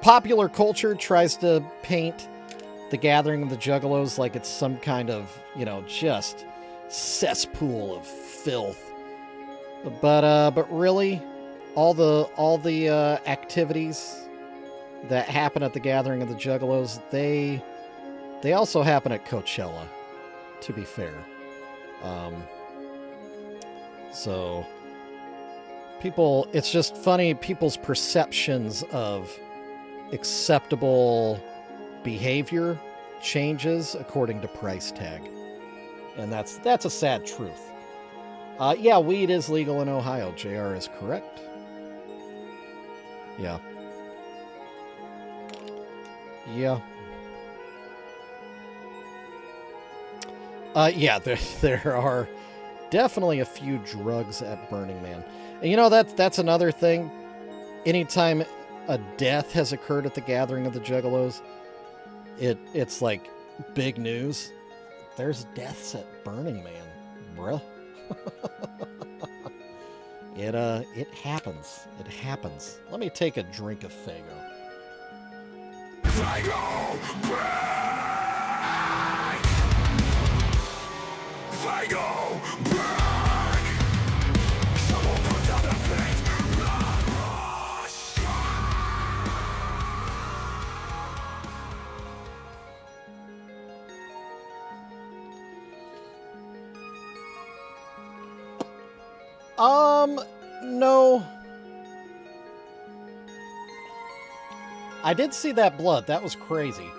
S1: Popular culture tries to paint the gathering of the Juggalos like it's some kind of, just cesspool of filth. But really, all the activities that happen at the gathering of the Juggalos, they also happen at Coachella, to be fair. So people, it's just funny, people's perceptions of acceptable behavior changes according to price tag. And that's a sad truth. Yeah, weed is legal in Ohio. JR is correct. Yeah. Yeah. Yeah, there are definitely a few drugs at Burning Man. And that's another thing. Anytime a death has occurred at the gathering of the Juggalos, it's like big news. There's deaths at Burning Man, bruh. It happens. It happens. Let me take a drink of Faygo. Faygo! Faygo! Someone put down the fate. No. I did see that blood. That was crazy.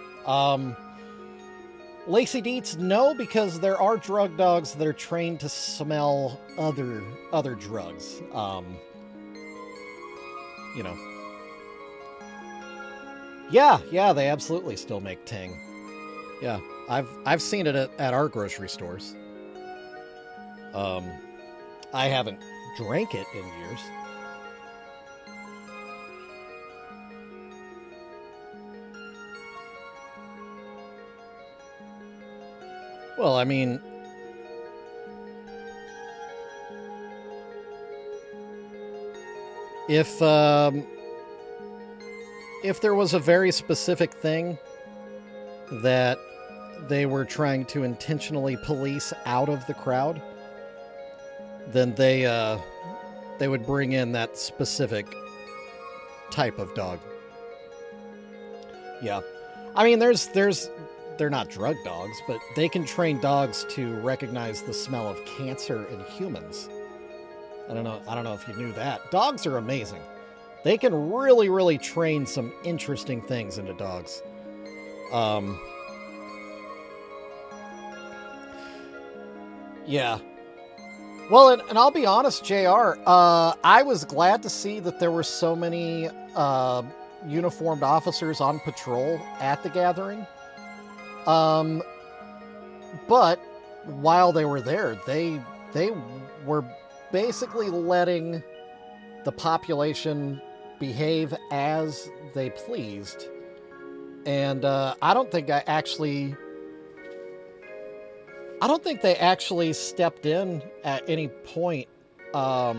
S1: Lacey Deets, no, because there are drug dogs that are trained to smell other drugs. You know. Yeah, they absolutely still make Ting. Yeah, I've seen it at our grocery stores. I haven't drank it in years. Well, I mean, if there was a very specific thing that they were trying to intentionally police out of the crowd, then they would bring in that specific type of dog. Yeah. I mean, they're not drug dogs, but they can train dogs to recognize the smell of cancer in humans. I don't know if you knew that. Dogs are amazing. They can really, really train some interesting things into dogs. Yeah. Well, and I'll be honest, JR, I was glad to see that there were so many uniformed officers on patrol at the gathering. But while they were there, they were basically letting the population behave as they pleased. And I don't think they actually stepped in at any point. I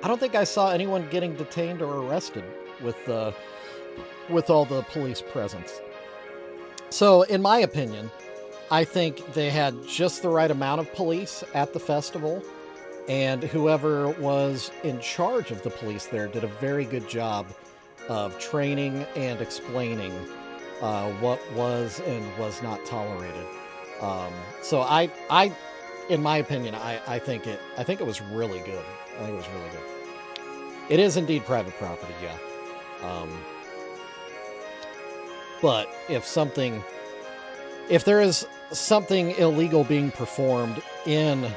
S1: don't think I saw anyone getting detained or arrested with all the police presence. So, in my opinion, I think they had just the right amount of police at the festival, and whoever was in charge of the police there did a very good job of training and explaining what was and was not tolerated. So I, in my opinion, I think it was really good. I think it was really good. It is indeed private property, yeah. But if there is something illegal being performed in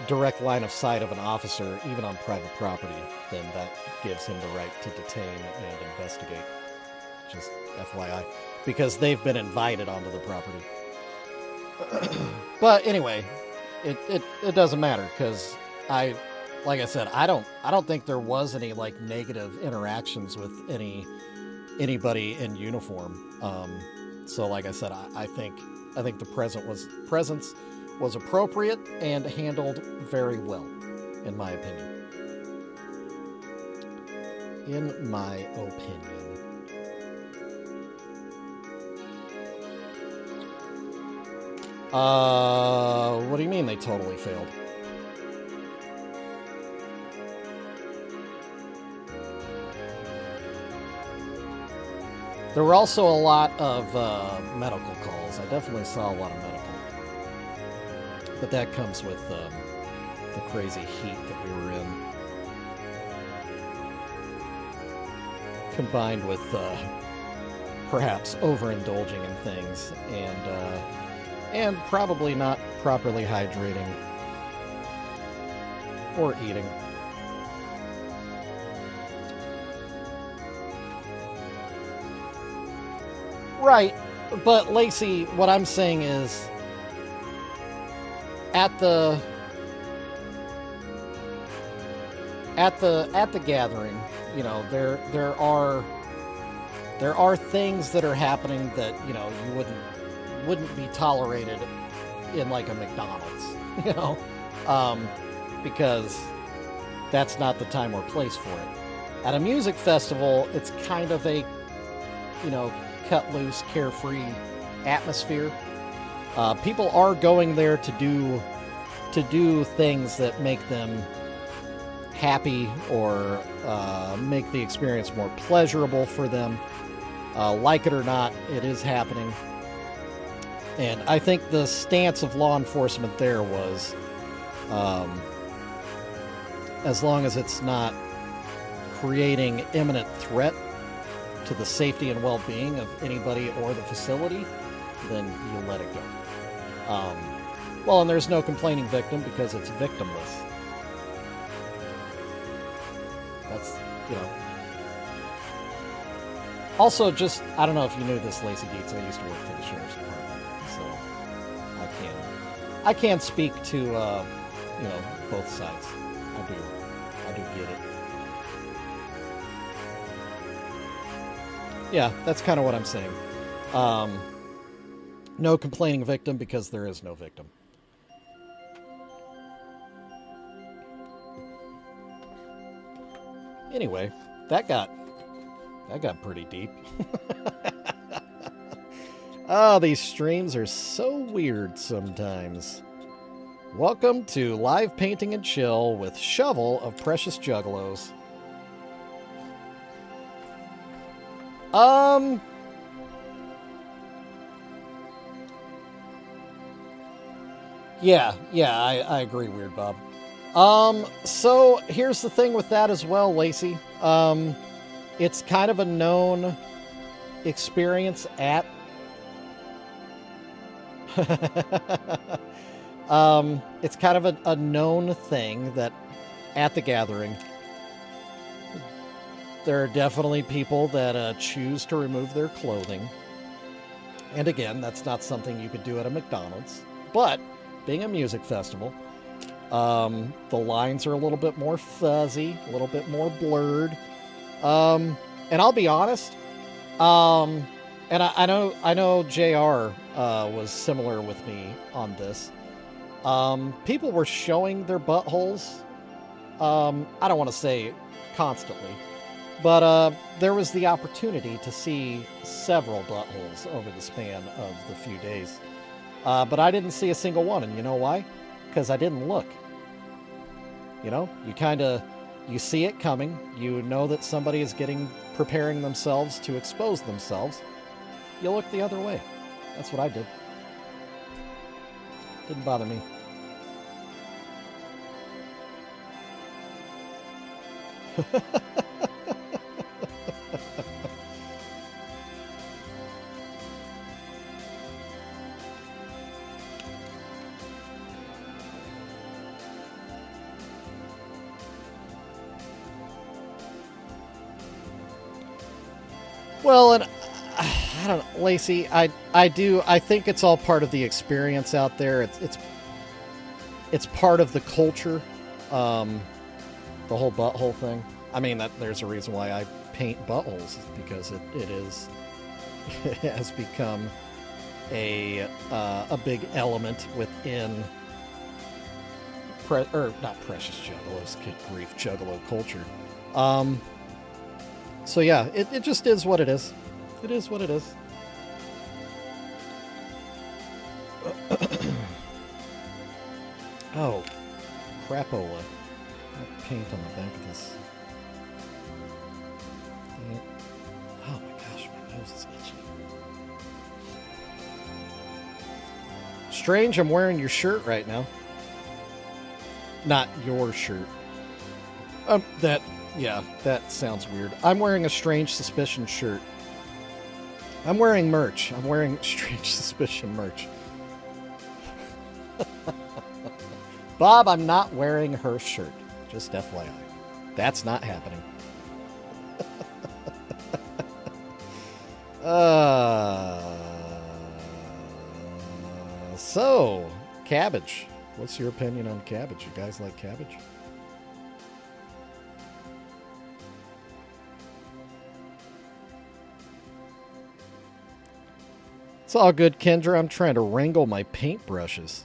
S1: direct line of sight of an officer, even on private property, then that gives him the right to detain and investigate. Just FYI. Because they've been invited onto the property. But anyway, it doesn't matter, because like I said, I don't think there was any like negative interactions with anybody in uniform. So like I said, I think the presence was appropriate and handled very well, in my opinion. In my opinion. What do you mean they totally failed? There were also a lot of medical calls. I definitely saw a lot of medical. But that comes with the crazy heat that we were in. Combined with perhaps overindulging in things and probably not properly hydrating or eating. Right, but Lacey, what I'm saying is, at the gathering, you know, there are things that are happening that, you know, you wouldn't be tolerated in like a McDonald's, you know, because that's not the time or place for it. At a music festival, it's kind of a, you know, cut loose, carefree atmosphere. People are going there to do things that make them happy or make the experience more pleasurable for them. Like it or not, it is happening. And I think the stance of law enforcement there was as long as it's not creating imminent threat to the safety and well-being of anybody or the facility, then you let it go. Well, and there's no complaining victim because it's victimless. That's, you know. Also, just, I don't know if you knew this, Lacey Dietz, I used to work for the Sheriff's Department, so I can speak to, you know, both sides. I do get it. Yeah, that's kind of what I'm saying. No complaining victim because there is no victim. Anyway, that got pretty deep. Oh, these streams are so weird sometimes. Welcome to Live Painting and Chill with Shovel of Precious Juggalos. Yeah, I agree, Weird Bob. So here's the thing with that as well, Lacey. It's kind of a known experience at it's kind of a known thing that at the gathering there are definitely people that choose to remove their clothing. And again, that's not something you could do at a McDonald's, but being a music festival, the lines are a little bit more fuzzy, a little bit more blurred. And I'll be honest, and I know JR was similar with me on this. People were showing their buttholes. I don't want to say constantly, but there was the opportunity to see several buttholes over the span of the few days. But I didn't see a single one, and you know why? Because I didn't look. You know, you see it coming. You know that somebody is preparing themselves to expose themselves. You look the other way. That's what I did. Didn't bother me. Well, and I don't know, Lacey, I think it's all part of the experience out there. It's part of the culture, the whole butthole thing. I mean, there's a reason why I paint buttholes, because it has become a big element within not Precious Juggalos, good grief, Juggalo culture. So yeah, it just is what it is. It is what it is. Oh, crapola. Paint on the back of this. Oh my gosh, my nose is itchy. Strange, I'm wearing your shirt right now. Not your shirt. That sounds weird. I'm wearing a Strange Suspicion shirt. I'm wearing merch. I'm wearing Strange Suspicion merch. Bob, I'm not wearing her shirt. Just FYI. That's not happening. So, cabbage. What's your opinion on cabbage? You guys like cabbage? It's all good, Kendra. I'm trying to wrangle my paintbrushes.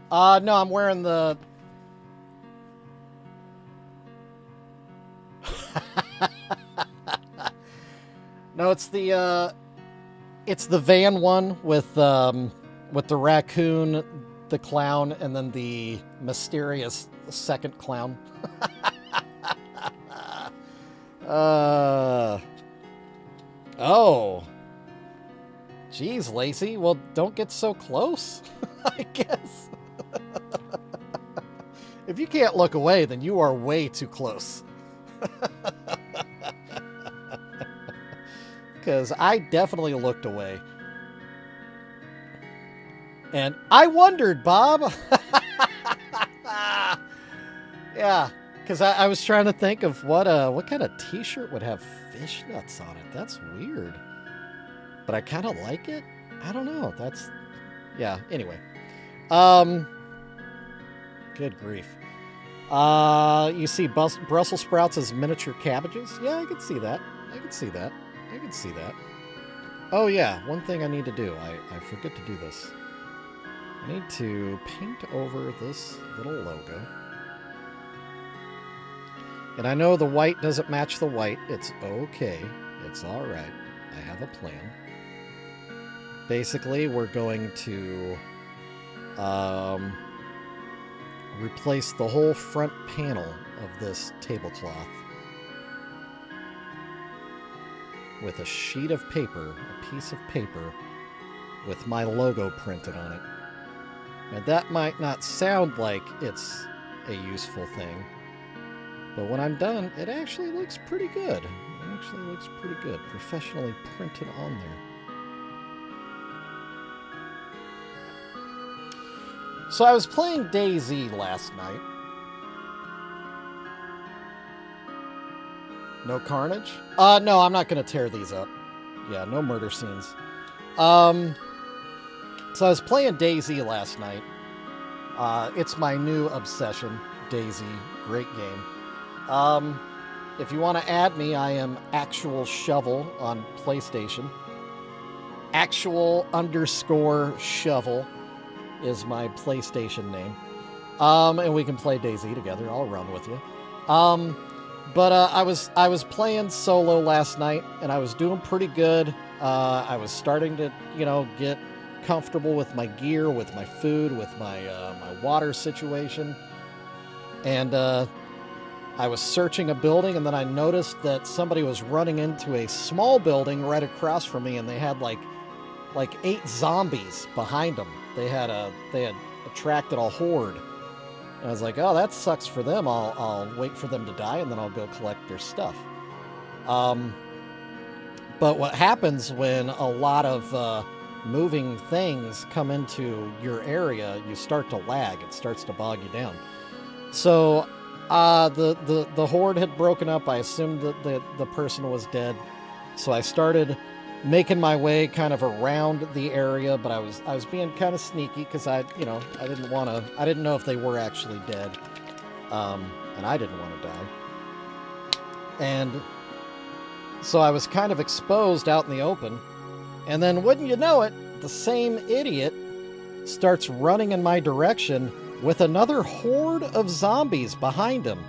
S1: No, I'm wearing the... No, it's the van one with the raccoon, the clown, and then the mysterious second clown. Oh. Jeez, Lacey. Well, don't get so close, I guess. If you can't look away, then you are way too close. Because I definitely looked away. And I wondered, Bob. Yeah, because I was trying to think of what kind of t-shirt would have fishnets on it. That's weird. But I kind of like it. I don't know. That's... Yeah, anyway. Good grief. You see Brussels sprouts as miniature cabbages? Yeah, I could see that. I could see that. I could see that. Oh, yeah. One thing I need to do. I forget to do this. I need to paint over this little logo. And I know the white doesn't match the white. It's okay. It's all right. I have a plan. Basically, we're going to replace the whole front panel of this tablecloth with a sheet of paper, a piece of paper with my logo printed on it. And that might not sound like it's a useful thing, but when I'm done, it actually looks pretty good. It actually looks pretty good, professionally printed on there. So I was playing DayZ last night. No carnage? No, I'm not going to tear these up. Yeah, no murder scenes. So I was playing DayZ last night. It's my new obsession, DayZ. Great game. If you want to add me, I am Actual Shovel on PlayStation. Actual_shovel is my PlayStation name. And we can play DayZ together. I'll run with you. But I was playing solo last night, and I was doing pretty good. I was starting to, get comfortable with my gear, with my food, with my water situation. And I was searching a building, and then I noticed that somebody was running into a small building right across from me, and they had like 8 zombies behind them. They had attracted a horde. And I was like, oh, that sucks for them. I'll wait for them to die, and then I'll go collect their stuff. But what happens when a lot of moving things come into your area, you start to lag. It starts to bog you down. So the horde had broken up. I assumed that the person was dead. So I started making my way kind of around the area, but I was being kind of sneaky because I didn't know if they were actually dead, and I didn't want to die, and so I was kind of exposed out in the open, and then wouldn't you know it, the same idiot starts running in my direction with another horde of zombies behind him,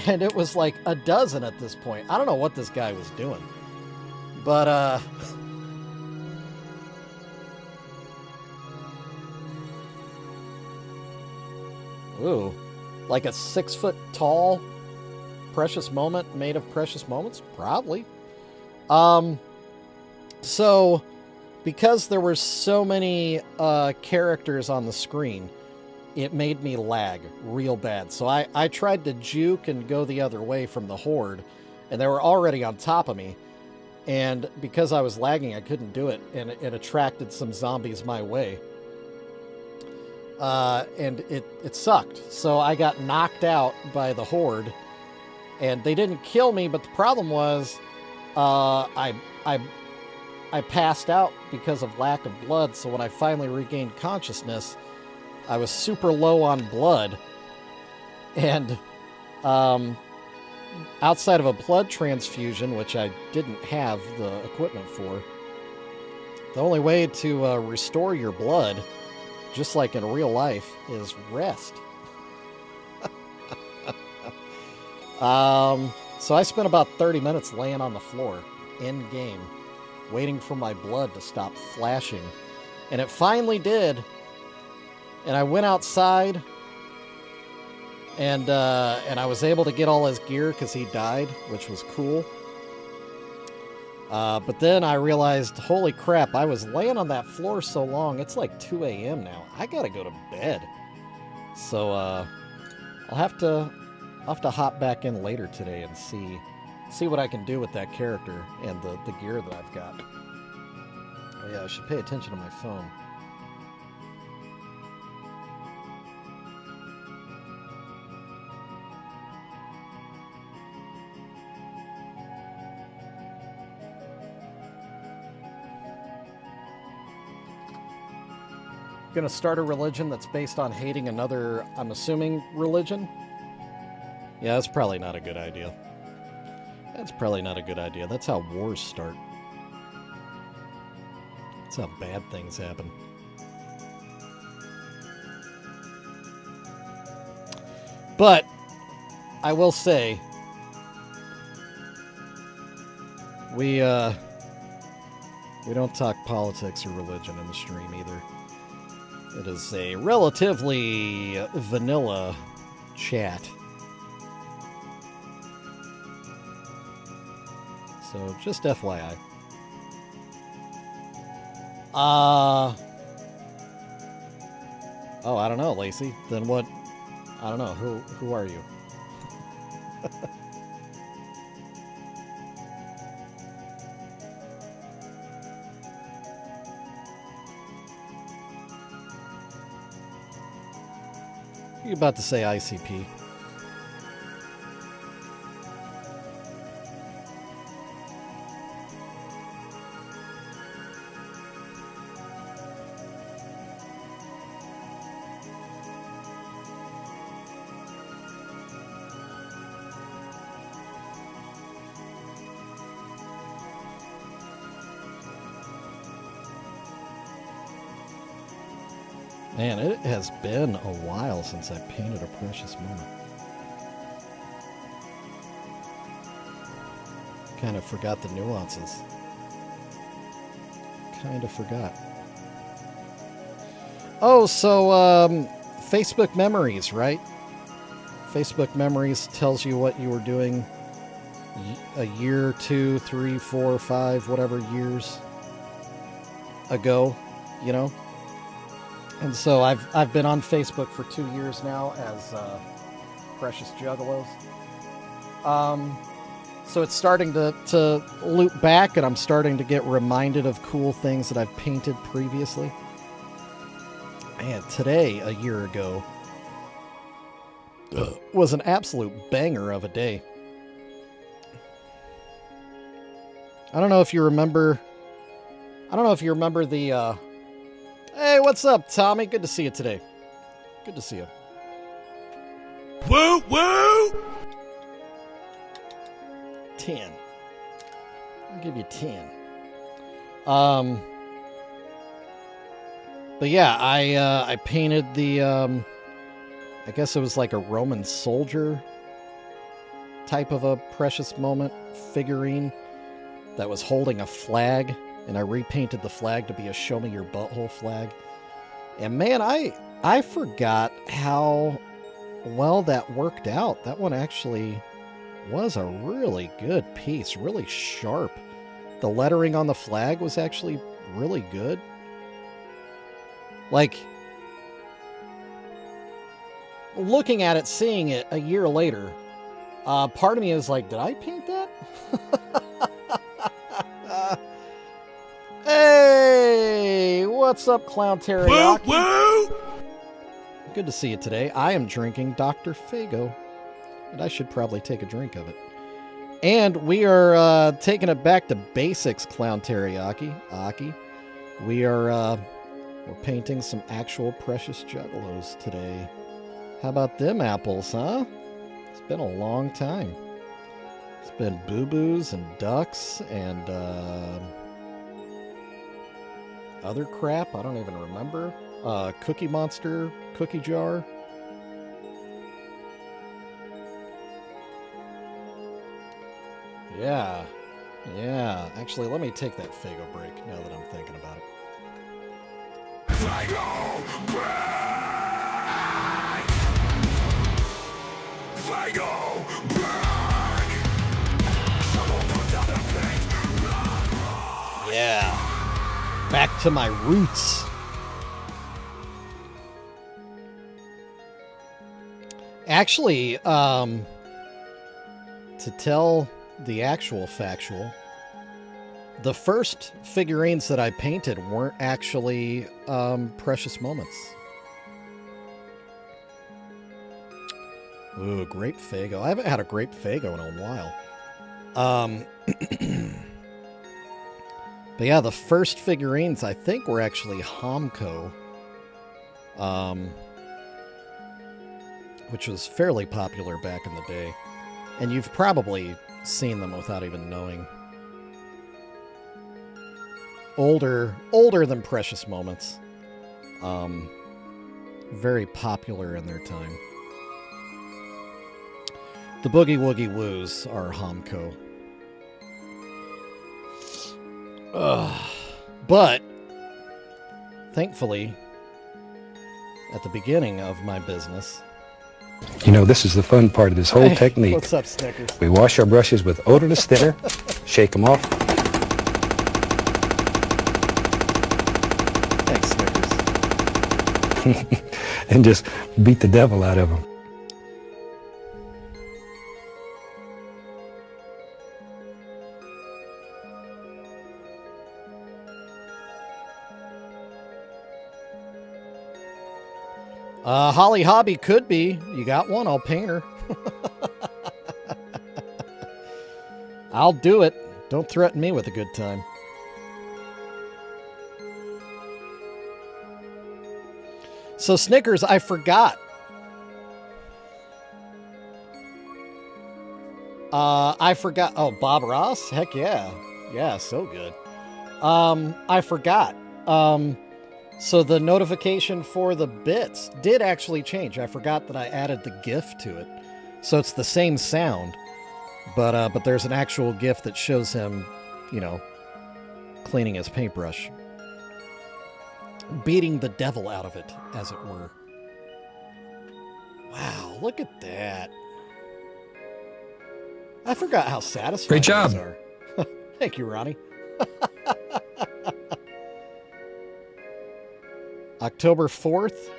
S1: and it was like a dozen at this point. I don't know what this guy was doing. But, ooh, like a 6-foot-tall precious moment made of precious moments? Probably. So, because there were so many characters on the screen, it made me lag real bad. So I tried to juke and go the other way from the horde, and they were already on top of me. And because I was lagging, I couldn't do it, and it attracted some zombies my way. And it sucked. So I got knocked out by the horde, and they didn't kill me, but the problem was I passed out because of lack of blood, so when I finally regained consciousness, I was super low on blood, and outside of a blood transfusion, which I didn't have the equipment for, the only way to restore your blood, just like in real life, is rest. So I spent about 30 minutes laying on the floor, in game, waiting for my blood to stop flashing. And it finally did. And I went outside, and I was able to get all his gear because he died, which was cool. But then I realized, holy crap, I was laying on that floor so long. It's like 2 a.m. now. I gotta go to bed. So I'll have to hop back in later today and see what I can do with that character and the gear that I've got. Oh, yeah, I should pay attention to my phone. Gonna start a religion that's based on hating another, I'm assuming, religion? Yeah, that's probably not a good idea. That's probably not a good idea. That's how wars start. That's how bad things happen. But I will say, we don't talk politics or religion in the stream either. It is a relatively vanilla chat. So, just FYI. Oh, I don't know, Lacey. Then what? I don't know. Who are you? You're about to say ICP. Man, it has been a while since I painted a precious moment. Kind of forgot the nuances. Kind of forgot. Oh, so, Facebook Memories, right? Facebook Memories tells you what you were doing a year, 2, 3, 4, 5, whatever years ago, you know? And so I've been on Facebook for 2 years now as Precious Juggalos. So it's starting to loop back, and I'm starting to get reminded of cool things that I've painted previously. Man, today, a year ago, was an absolute banger of a day. I don't know if you remember the... Hey, what's up, Tommy? Good to see you today. Good to see you.
S4: Woo, woo!
S1: 10. I'll give you 10. But yeah, I painted the, I guess it was like a Roman soldier type of a precious moment figurine that was holding a flag. And I repainted the flag to be a show me your butthole flag. And man, I forgot how well that worked out. That one actually was a really good piece, really sharp. The lettering on the flag was actually really good. Like, looking at it, seeing it a year later, part of me is like, did I paint that? Hey, what's up, Clown Teriyaki?
S4: Woo, woo!
S1: Good to see you today. I am drinking Dr. Fago, and I should probably take a drink of it. And we are taking it back to basics, Clown Teriyaki. Aki. We're painting some actual precious juggalos today. How about them apples, huh? It's been a long time. It's been boo-boos and ducks and other crap. I don't even remember. Cookie Monster, cookie jar. Yeah. Yeah. Actually, let me take that Fago break now that I'm thinking about it.
S4: Fago back! Fago back! Someone put down the paint!
S1: to my roots. Actually, to tell the actual factual, the first figurines that I painted weren't actually Precious Moments. Ooh, Grape Fago. I haven't had a Grape Fago in a while. But yeah, the first figurines I think were actually Homco, which was fairly popular back in the day. And you've probably seen them without even knowing. Older than Precious Moments. Very popular in their time. The Boogie Woogie Woos are Homco. But, thankfully, at the beginning of my business...
S5: You know, this is the fun part of this whole technique.
S1: What's up, Snickers?
S5: We wash our brushes with odorless thinner, shake them off.
S1: Thanks, Snickers.
S5: And just beat the devil out of them.
S1: Holly Hobby could be. You got one, I'll paint her. I'll do it. Don't threaten me with a good time. So, Snickers, I forgot. Oh, Bob Ross? Heck yeah. Yeah, so good. I forgot. So the notification for the bits did actually change. I forgot that I added the GIF to it. So it's the same sound, but there's an actual GIF that shows him, cleaning his paintbrush. Beating the devil out of it, as it were. Wow, look at that. I forgot how satisfying
S5: Great job.
S1: these are. Thank you, Ronnie. October 4th.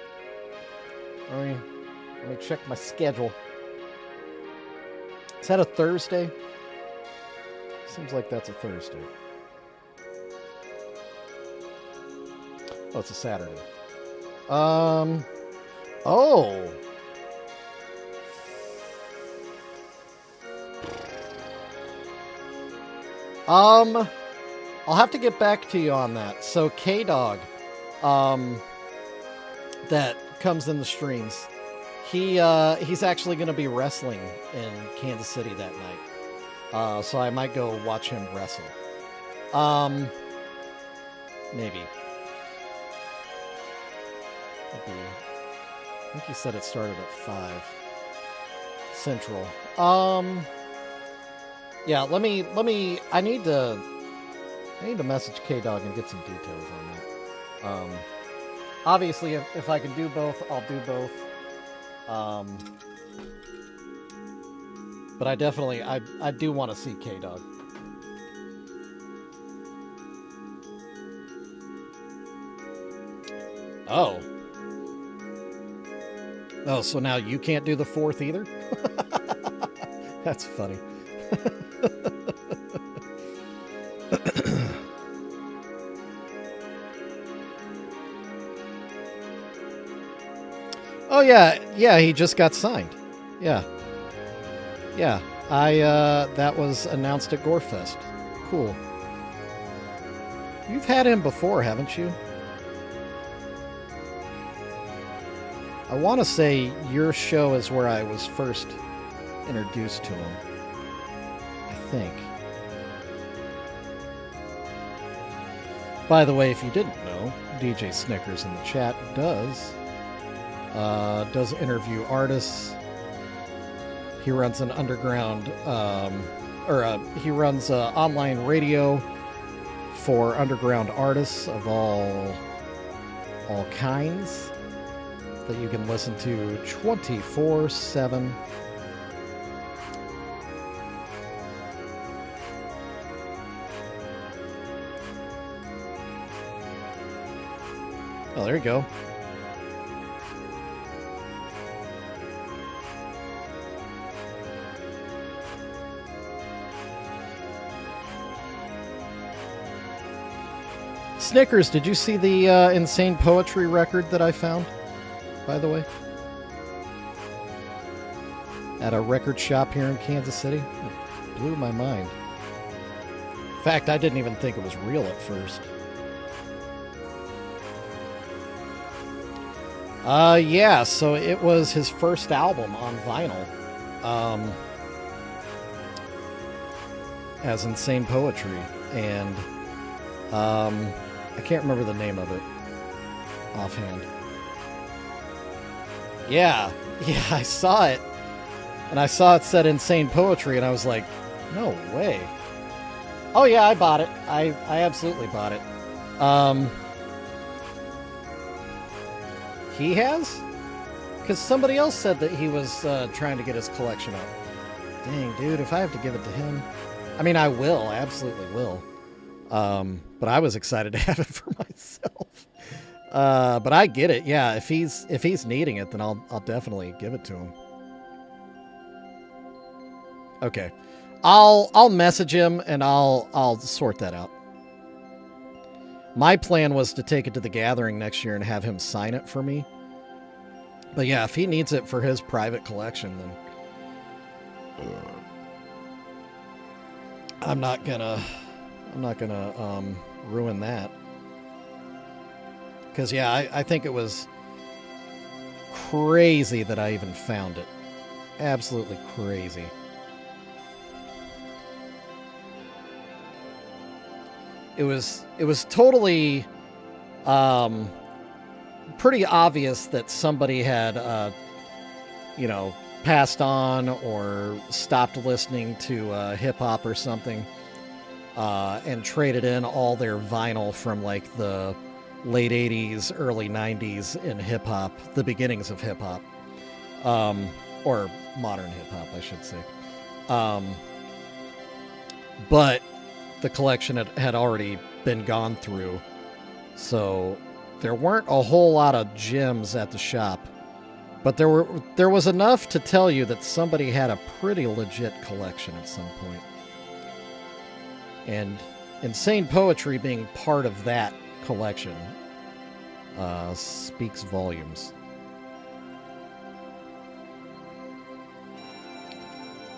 S1: Let me check my schedule. Is that a Thursday? Seems like that's a Thursday. Oh, it's a Saturday. Oh. I'll have to get back to you on that. So K-Dog, that comes in the streams. He's actually going to be wrestling in Kansas City that night. So I might go watch him wrestle. Maybe. I think he said it started at 5 Central. Yeah, let me I need to message K-Dog and get some details on that. Obviously, if I can do both, I'll do both. But I definitely, I do want to see K-Dog. Oh. Oh, so now you can't do the 4th either? That's funny. Oh yeah, he just got signed. Yeah. That was announced at Gorefest. Cool. You've had him before, haven't you? I want to say your show is where I was first introduced to him. I think. By the way, if you didn't know, DJ Snickers in the chat does interview artists. He runs an underground, he runs online radio for underground artists of all kinds that you can listen to 24/7. Oh, there you go. Snickers, did you see the insane poetry record that I found, by the way? At a record shop here in Kansas City? It blew my mind. In fact, I didn't even think it was real at first. Yeah, so it was his first album on vinyl. As Insane Poetry. And, I can't remember the name of it offhand. Yeah, I saw it. And I saw it said Insane Poetry, and I was like, no way. Oh yeah, I bought it. I absolutely bought it. He has? Because somebody else said that he was trying to get his collection up. Dang, dude, if I have to give it to him. I mean, I will. I absolutely will. But I was excited to have it for myself. But I get it. Yeah, if he's needing it, then I'll definitely give it to him. Okay. I'll message him and I'll sort that out. My plan was to take it to the gathering next year and have him sign it for me. But yeah, if he needs it for his private collection, then I'm not gonna ruin that. Because yeah, I think it was crazy that I even found it. Absolutely crazy. It was totally pretty obvious that somebody had passed on or stopped listening to hip hop or something, and traded in all their vinyl from like the late 80s, early 90s in hip hop, the beginnings of hip hop, or modern hip hop, I should say. But the collection had already been gone through, so there weren't a whole lot of gems at the shop, but there was enough to tell you that somebody had a pretty legit collection at some point. And Insane Poetry being part of that collection speaks volumes.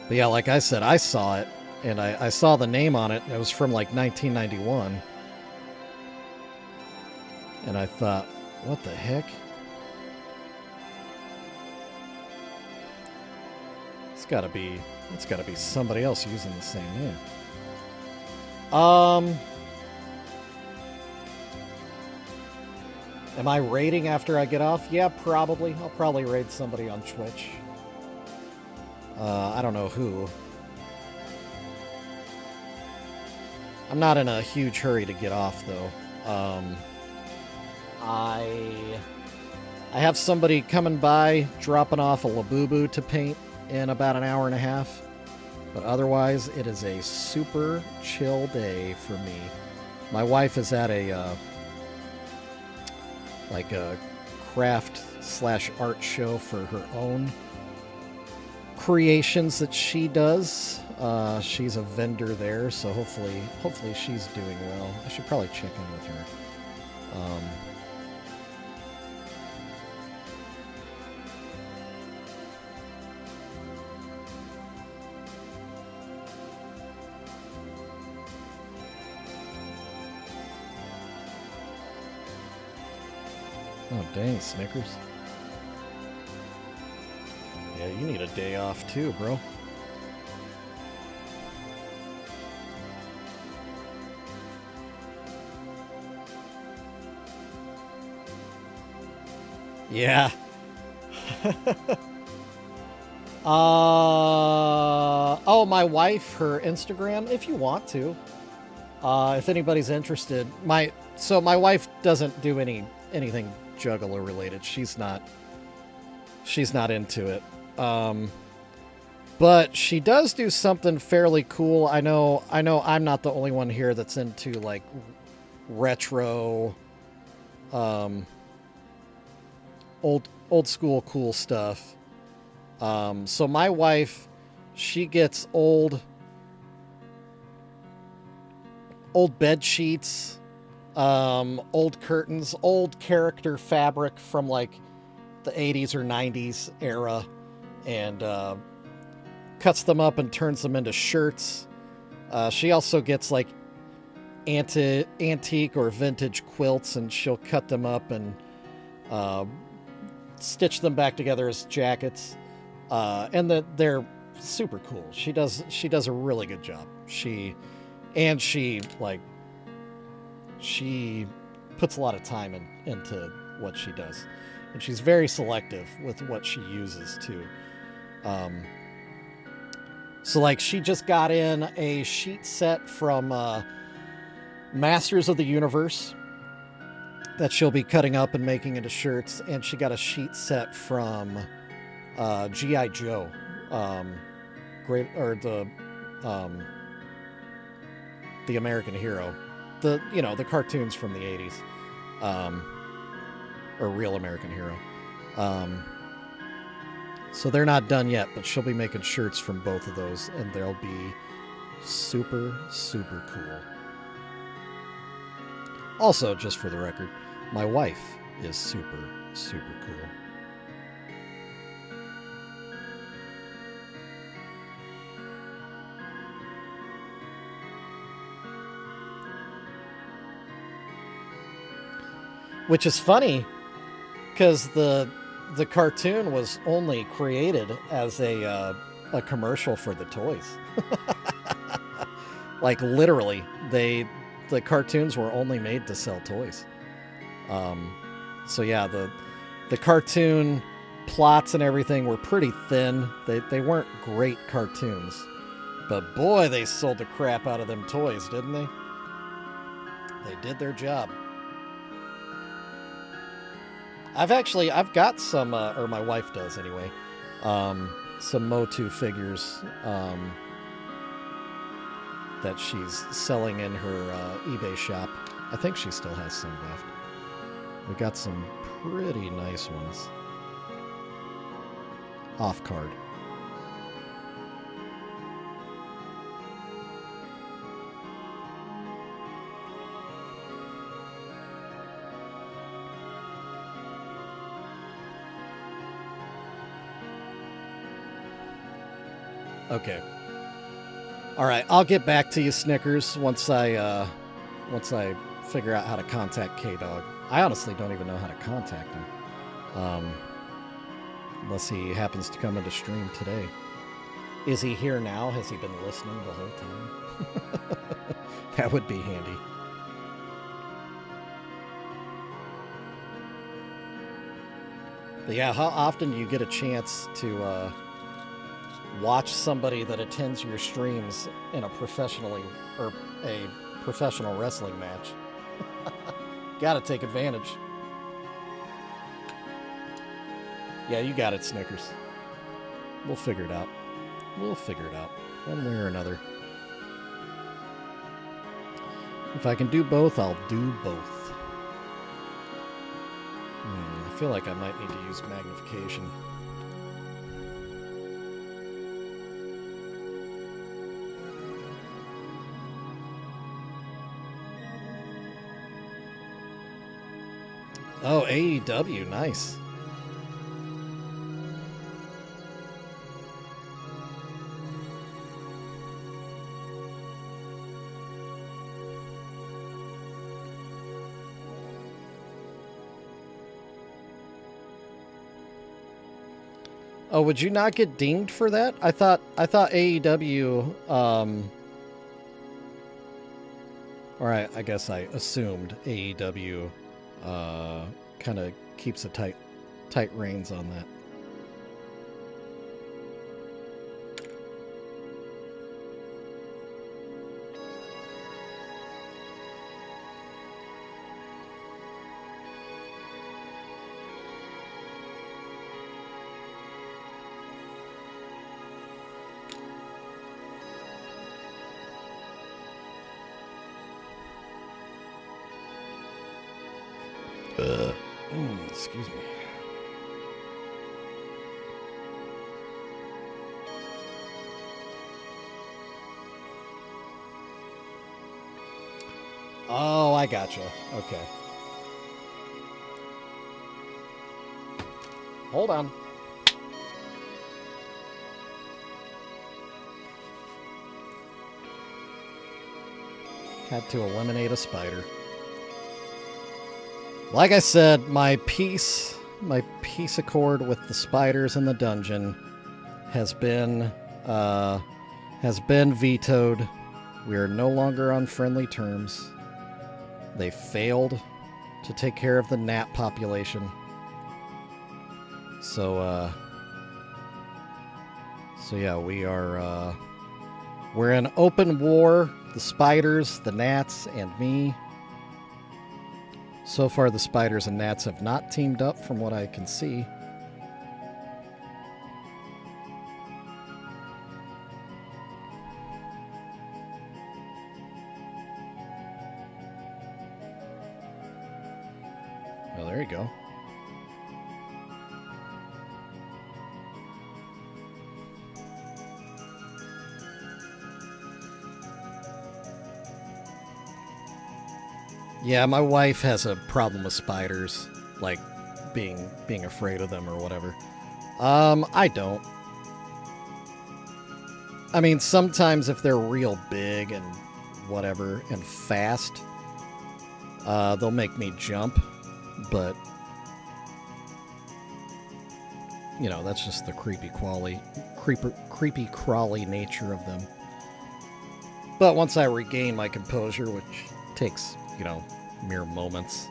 S1: But yeah, like I said, I saw it, and I saw the name on it, and it was from like 1991. And I thought, what the heck? It's gotta be somebody else using the same name. Am I raiding after I get off? Yeah, probably. I'll probably raid somebody on Twitch. I don't know who. I'm not in a huge hurry to get off, though. I have somebody coming by, dropping off a Labubu to paint in about an hour and a half. But otherwise, it is a super chill day for me. My wife is at a craft/art show for her own creations that she does. She's a vendor there, so hopefully she's doing well. I should probably check in with her. Oh, dang, Snickers. Yeah, you need a day off too, bro. Yeah. Oh, my wife, her Instagram, if you want to. If anybody's interested. My wife doesn't do anything Juggalo related. She's not into it. But she does do something fairly cool. I know I'm not the only one here that's into like retro old school cool stuff. So my wife, she gets old bed sheets, old curtains, old character fabric from like the 80s or 90s era, and cuts them up and turns them into shirts. She also gets like antique or vintage quilts, and she'll cut them up and stitch them back together as jackets. And they're super cool. She does a really good job. She puts a lot of time into what she does, and she's very selective with what she uses too. So like she just got in a sheet set from Masters of the Universe that she'll be cutting up and making into shirts, and she got a sheet set from G.I. Joe, the American Hero, the cartoons from the 80s, or Real American Hero. So they're not done yet, but she'll be making shirts from both of those, and they'll be super, super cool. Also, just for the record, my wife is super, super cool. Which is funny, because the cartoon was only created as a commercial for the toys. Like literally, the cartoons were only made to sell toys. So yeah, the cartoon plots and everything were pretty thin. They weren't great cartoons, but boy, they sold the crap out of them toys, didn't they? They did their job. I've got some, or my wife does anyway, some Motu figures that she's selling in her eBay shop. I think she still has some left. We got some pretty nice ones. Off card. Okay. All right, I'll get back to you, Snickers, once I figure out how to contact K-Dog. I honestly don't even know how to contact him, unless he happens to come into stream today. Is he here now? Has he been listening the whole time? That would be handy. But yeah, how often do you get a chance to watch somebody that attends your streams in a professional wrestling match? Gotta take advantage. Yeah, you got it, Snickers. We'll figure it out. We'll figure it out, one way or another. If I can do both, I'll do both. I feel like I might need to use magnification. Oh, AEW, nice. Oh, would you not get dinged for that? I thought AEW, or I guess I assumed AEW kind of keeps a tight reins on that. Excuse me. Oh, I gotcha. Okay. Hold on. Had to eliminate a spider. Like I said, my peace accord with the spiders in the dungeon has been vetoed. We are no longer on friendly terms. They failed to take care of the gnat population. So yeah, we're in open war, the spiders, the gnats, and me. So far, the spiders and gnats have not teamed up from what I can see. Well, there you go. Yeah, my wife has a problem with spiders, like being afraid of them or whatever. I don't. I mean, sometimes if they're real big and whatever and fast, they'll make me jump, but you know, that's just the creepy crawly nature of them. But once I regain my composure, which takes, you know, mere moments,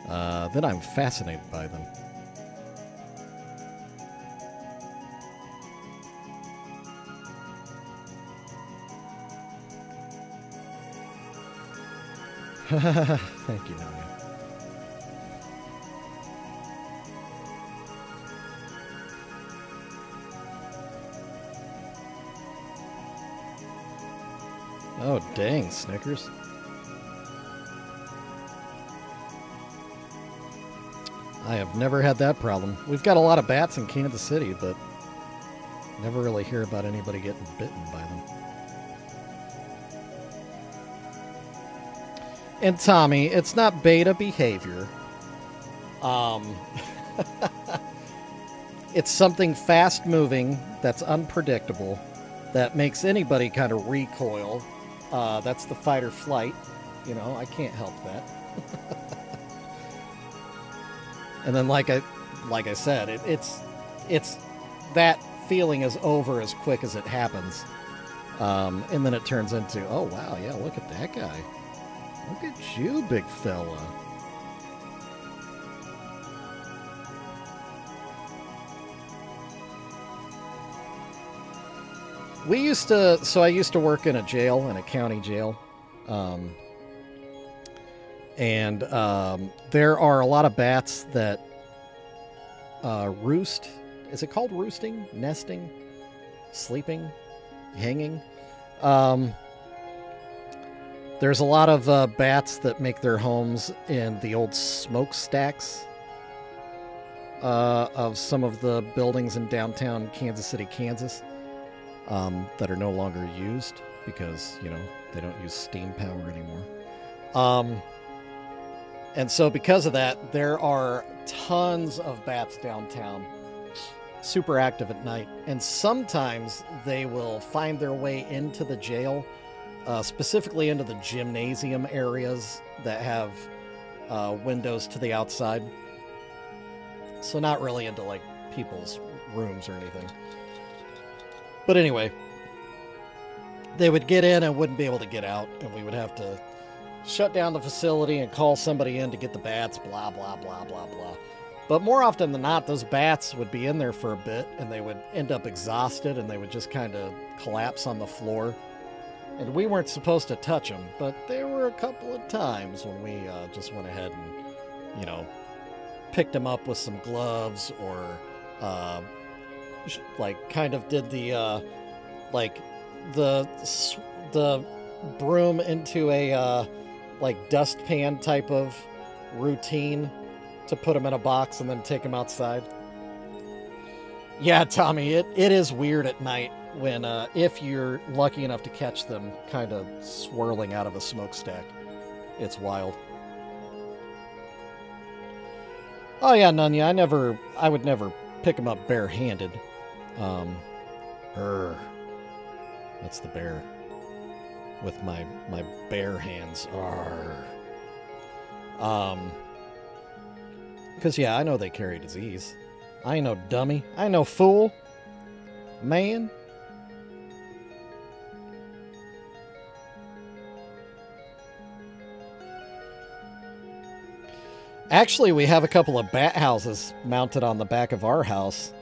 S1: then I'm fascinated by them. Thank you, Nanya. Oh, dang, Snickers. I have never had that problem. We've got a lot of bats in Kansas City, but never really hear about anybody getting bitten by them. And Tommy, it's not beta behavior. It's something fast-moving that's unpredictable that makes anybody kind of recoil. That's the fight or flight. You know, I can't help that. And then, like I said, it's that feeling is over as quick as it happens, and then it turns into, oh wow, yeah, look at that guy, look at you, big fella. I used to work in a jail, in a county jail, and there are a lot of bats that roost. Is it called roosting? Nesting? Sleeping? Hanging? There's a lot of bats that make their homes in the old smokestacks of some of the buildings in downtown Kansas City, Kansas, that are no longer used because, you know, they don't use steam power anymore. And so because of that, there are tons of bats downtown, super active at night. And sometimes they will find their way into the jail, specifically into the gymnasium areas that have windows to the outside. So not really into like people's rooms or anything. But anyway, they would get in and wouldn't be able to get out, and we would have to shut down the facility and call somebody in to get the bats, blah, blah, blah, blah, blah. But more often than not, those bats would be in there for a bit, and they would end up exhausted, and they would just kind of collapse on the floor. And we weren't supposed to touch them, but there were a couple of times when we just went ahead and, you know, picked them up with some gloves, or like kind of did the like the broom into a like dustpan type of routine to put them in a box and then take them outside. Yeah, Tommy, it is weird at night when if you're lucky enough to catch them kind of swirling out of a smokestack. It's wild. Oh yeah, Nunya, I would never pick them up barehanded. That's the bear. With my bare hands. Because, yeah, I know they carry disease. I ain't no dummy. I ain't no fool. Man. Actually, we have a couple of bat houses mounted on the back of our house.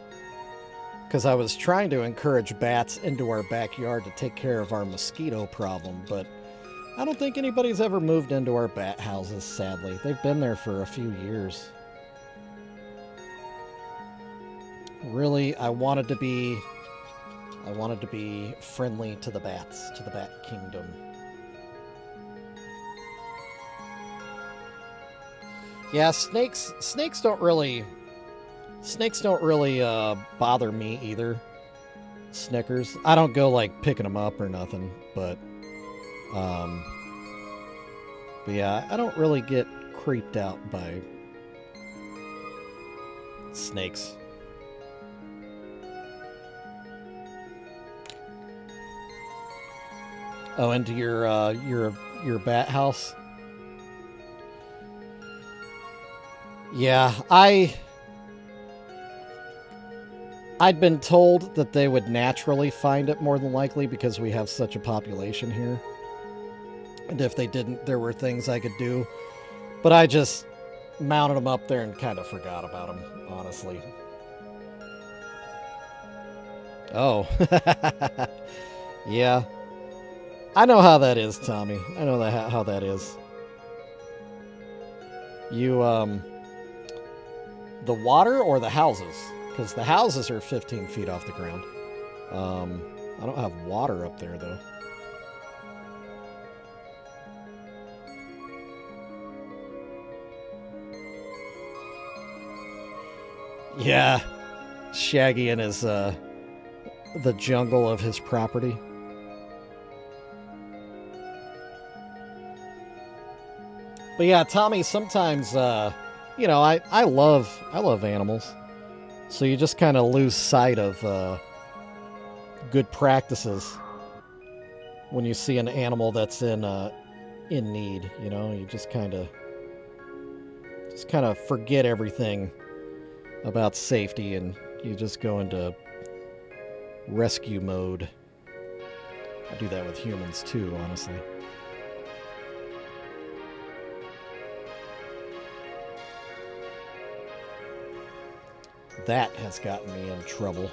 S1: Because I was trying to encourage bats into our backyard to take care of our mosquito problem, but I don't think anybody's ever moved into our bat houses, sadly. They've been there for a few years. Really, I wanted to be friendly to the bats, to the bat kingdom. Yeah, snakes don't really bother me either. Snickers. I don't go like picking them up or nothing, but yeah, I don't really get creeped out by snakes. Oh, into your bat house? Yeah, I'd been told that they would naturally find it more than likely because we have such a population here. And if they didn't, there were things I could do. But I just mounted them up there and kind of forgot about them, honestly. Oh. Yeah. I know how that is, Tommy. I know how that is. You, the water or the houses? Because the houses are 15 feet off the ground. I don't have water up there, though. Yeah. Shaggy in his, the jungle of his property. But yeah, Tommy, sometimes, you know, I love animals. So you just kind of lose sight of good practices when you see an animal that's in need. You know, you just kind of forget everything about safety, and you just go into rescue mode. I do that with humans too, honestly. That has gotten me in trouble.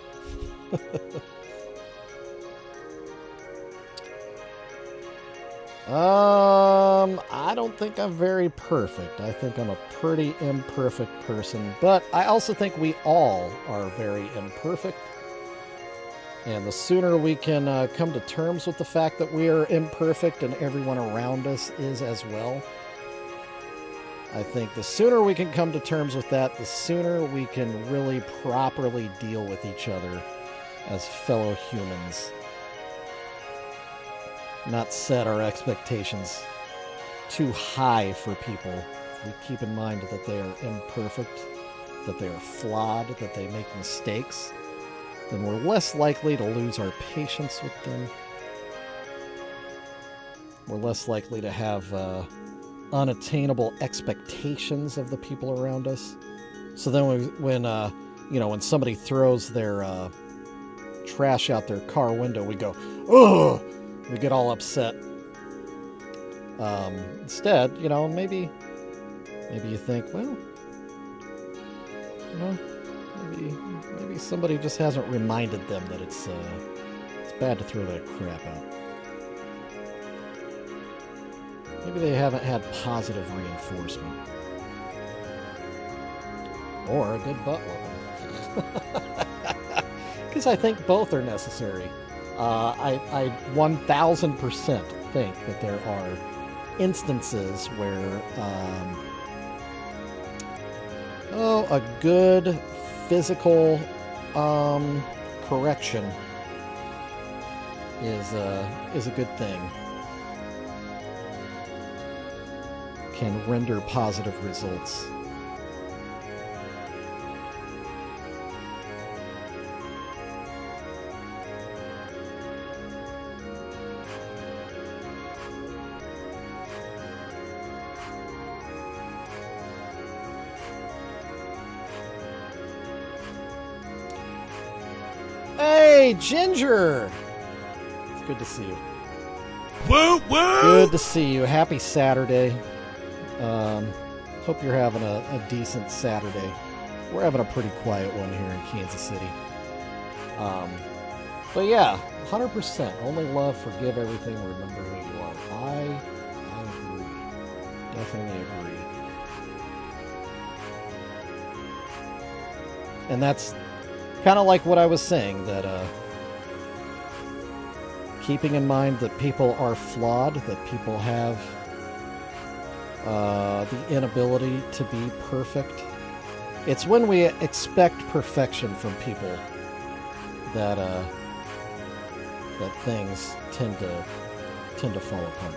S1: I don't think I'm very perfect. I think I'm a pretty imperfect person, but I also think we all are very imperfect. And the sooner we can come to terms with the fact that we are imperfect and everyone around us is as well, I think the sooner we can come to terms with that, the sooner we can really properly deal with each other as fellow humans. Not set our expectations too high for people. We keep in mind that they are imperfect, that they are flawed, that they make mistakes, then we're less likely to lose our patience with them. We're less likely to have unattainable expectations of the people around us. So then when somebody throws their trash out their car window, we go, ugh! We get all upset. Instead, maybe you think, well, maybe somebody just hasn't reminded them that it's bad to throw that crap out. Maybe they haven't had positive reinforcement. Or a good butt whooping. Because I think both are necessary. I 1000% think that there are instances where a good physical correction is a good thing. can render positive results. Hey, Ginger! It's good to see you.
S4: Woo woo!
S1: Good to see you. Happy Saturday. Hope you're having a decent Saturday. We're having a pretty quiet one here in Kansas City. But yeah, 100%. Only love, forgive everything, remember who you are. I agree. Definitely agree. And that's kind of like what I was saying, that keeping in mind that people are flawed, that people have the inability to be perfect. It's when we expect perfection from people that that things tend to fall apart.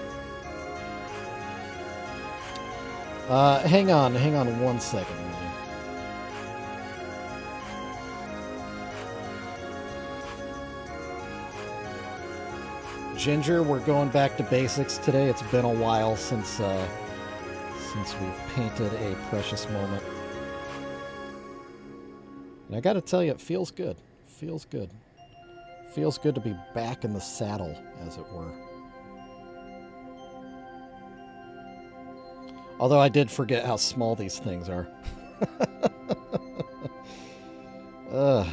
S1: Hang on 1 second. Ginger, we're going back to basics today. It's been a while since we've painted a precious moment. And I gotta tell you, it feels good. Feels good. Feels good to be back in the saddle, as it were. Although I did forget how small these things are. Ugh.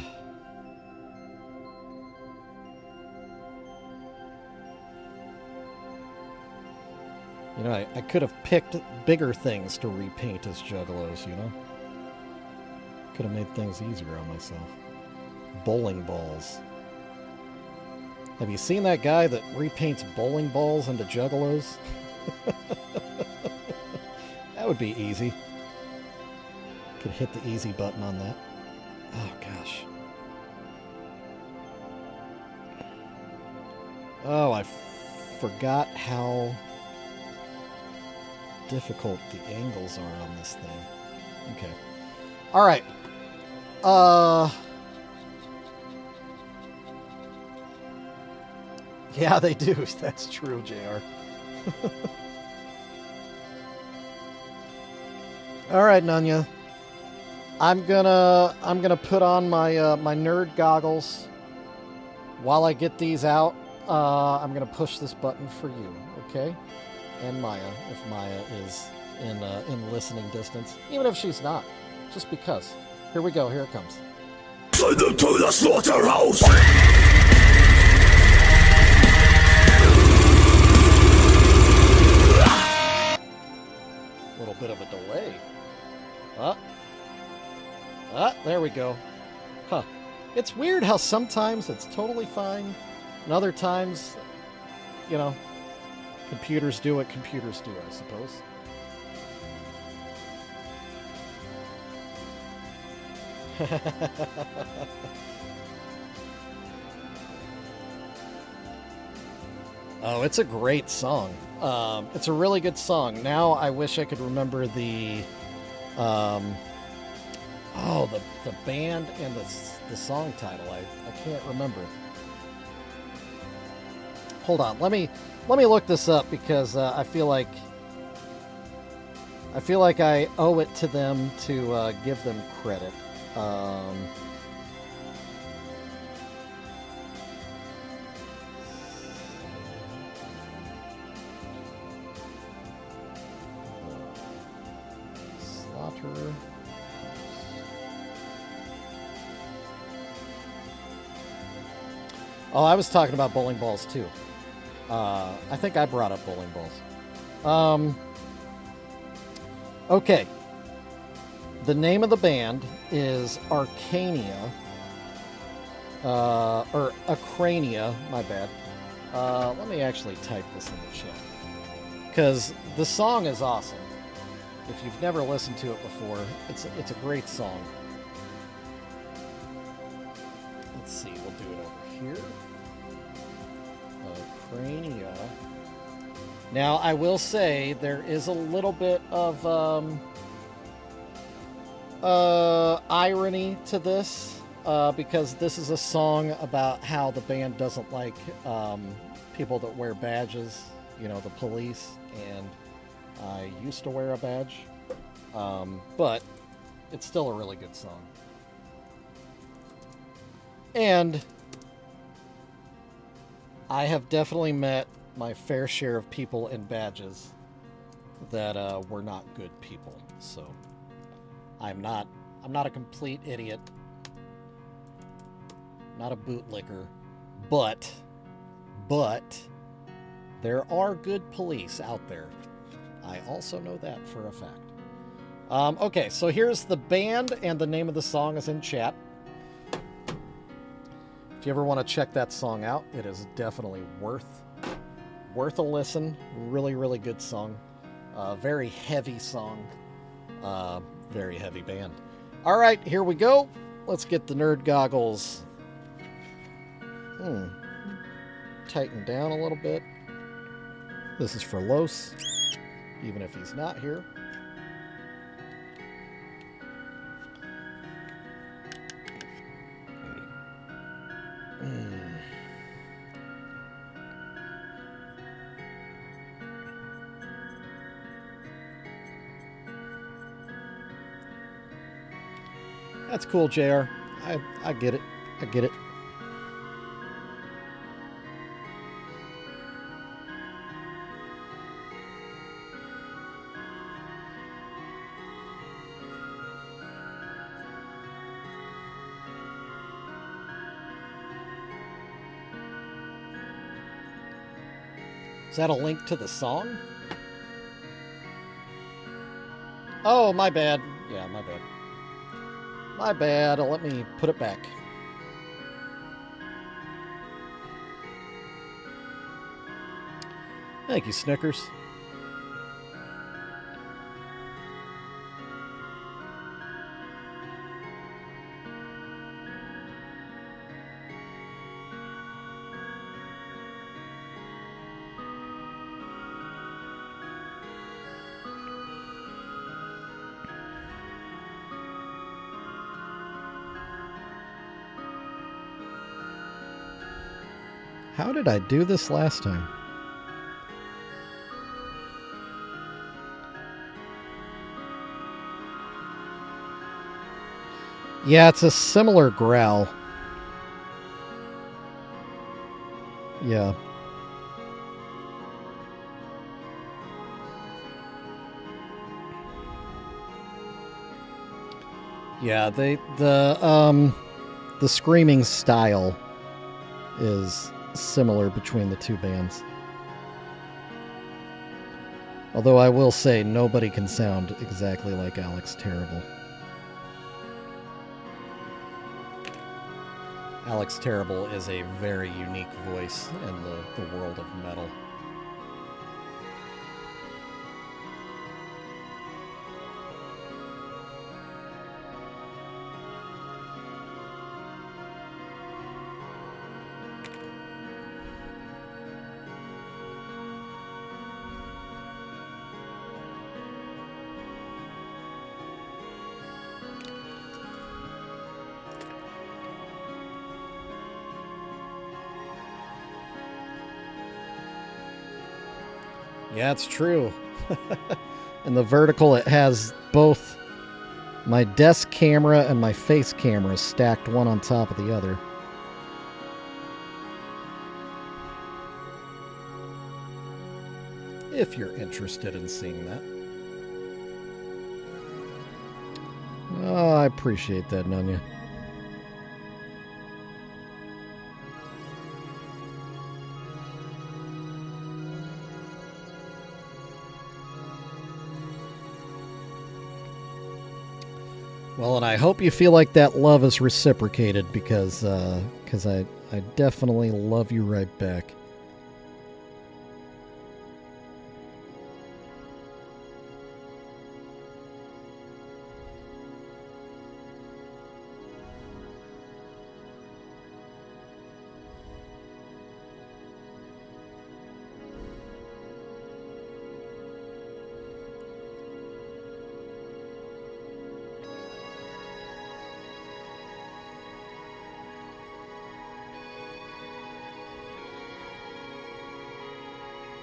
S1: You know, I could have picked bigger things to repaint as Juggalos, you know? Could have made things easier on myself. Bowling balls. Have you seen that guy that repaints bowling balls into Juggalos? That would be easy. Could hit the easy button on that. Oh, gosh. Oh, I forgot how difficult the angles are on this thing. Okay. All right. Yeah, they do. That's true, JR. All right, Nunya. I'm gonna put on my my nerd goggles. While I get these out, I'm gonna push this button for you, okay? And Maya, if Maya is in listening distance, even if she's not, just because. Here we go. Here it comes.
S4: Send them to the slaughterhouse!
S1: A little bit of a delay. There we go. Huh. It's weird how sometimes it's totally fine, and other times, you know, computers do what computers do, I suppose. Oh, it's a great song. It's a really good song. Now I wish I could remember the the band and the song title. I can't remember. Hold on. Let me look this up because I feel like I owe it to them to give them credit. Slaughter. Oh, I was talking about bowling balls too. I think I brought up bowling balls. Okay. The name of the band is Arcania. Or Acrania, my bad. Let me actually type this in the chat. Because the song is awesome. If you've never listened to it before, it's a great song. Let's see, we'll do it over here. Crania. Now, I will say there is a little bit of irony to this because this is a song about how the band doesn't like people that wear badges, you know, the police, and I used to wear a badge, but it's still a really good song. And I have definitely met my fair share of people in badges that were not good people. So I'm not a complete idiot, not a bootlicker, but there are good police out there. I also know that for a fact. Okay, so here's the band, and the name of the song is in chat. If you ever want to check that song out, it is definitely worth a listen. Really, really good song. Very heavy song. Very heavy band. All right, here we go. Let's get the nerd goggles tightened down a little bit. This is for Los, even if he's not here. That's cool, JR. I get it. I get it. Is that a link to the song? Oh, my bad. Yeah, my bad. My bad. Let me put it back. Thank you, Snickers. How did I do this last time? Yeah, it's a similar growl. Yeah. Yeah, the screaming style is similar between the two bands. Although I will say nobody can sound exactly like Alex Terrible. Alex Terrible is a very unique voice in the world of metal. Yeah, it's true. In the vertical, it has both my desk camera and my face camera stacked one on top of the other. If you're interested in seeing that. Oh, I appreciate that, Nunya. Well, and I hope you feel like that love is reciprocated because I definitely love you right back.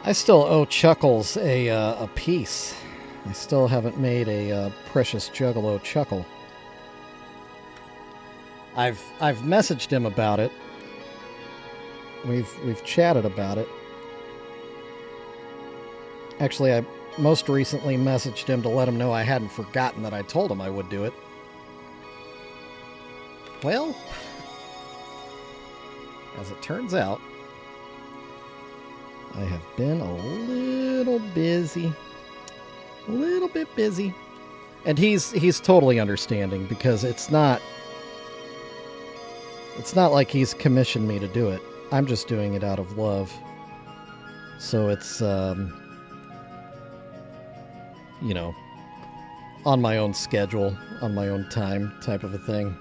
S1: I still owe Chuckles a piece. I still haven't made a precious Juggalo chuckle. I've messaged him about it. We've chatted about it. Actually, I most recently messaged him to let him know I hadn't forgotten that I told him I would do it. Well, as it turns out, I have been a little busy. A little bit busy. And he's totally understanding, because it's not like he's commissioned me to do it. I'm just doing it out of love. So it's you know, on my own schedule, on my own time type of a thing.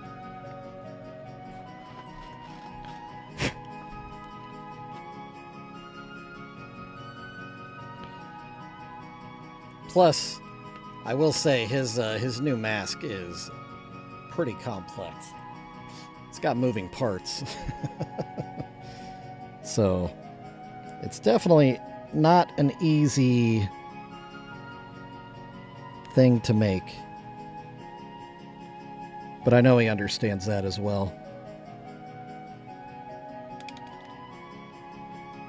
S1: Plus, I will say his new mask is pretty complex. It's got moving parts. So, it's definitely not an easy thing to make. But I know he understands that as well.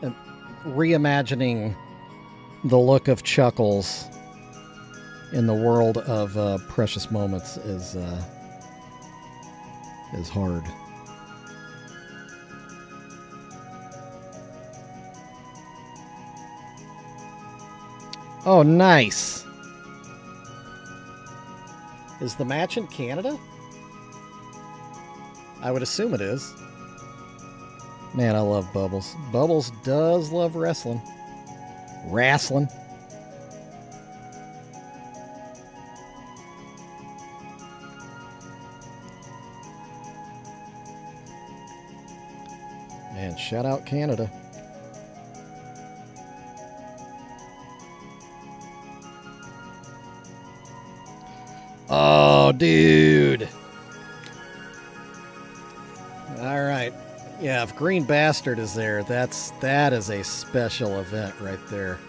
S1: And reimagining the look of Chuckles in the world of Precious Moments is hard. Oh, nice. Is the match in Canada? I would assume it is. Man, I love Bubbles. Bubbles does love wrestling. Wrestling. Man, shout out Canada. Oh, dude. All right. Yeah, if Green Bastard is there, that is a special event right there.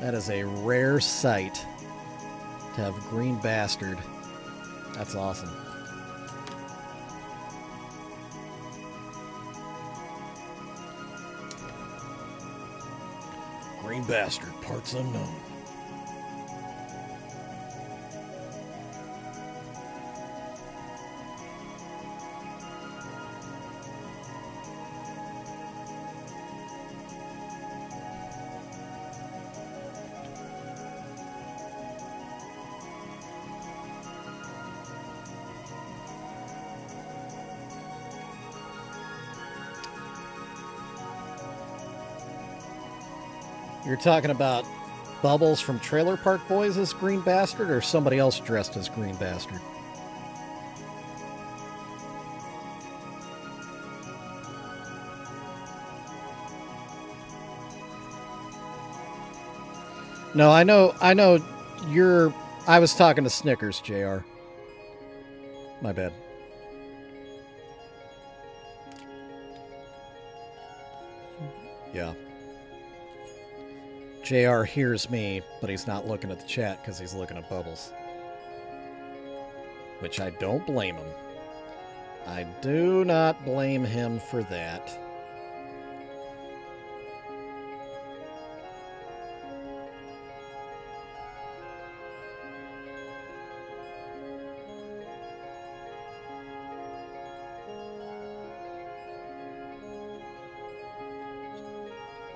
S1: That is a rare sight to have Green Bastard. That's awesome. Green Bastard, parts unknown. You're talking about Bubbles from Trailer Park Boys as Green Bastard, or somebody else dressed as Green Bastard? No, I know I was talking to Snickers, JR. My bad. Yeah. JR hears me, but he's not looking at the chat because he's looking at Bubbles. Which I don't blame him. I do not blame him for that.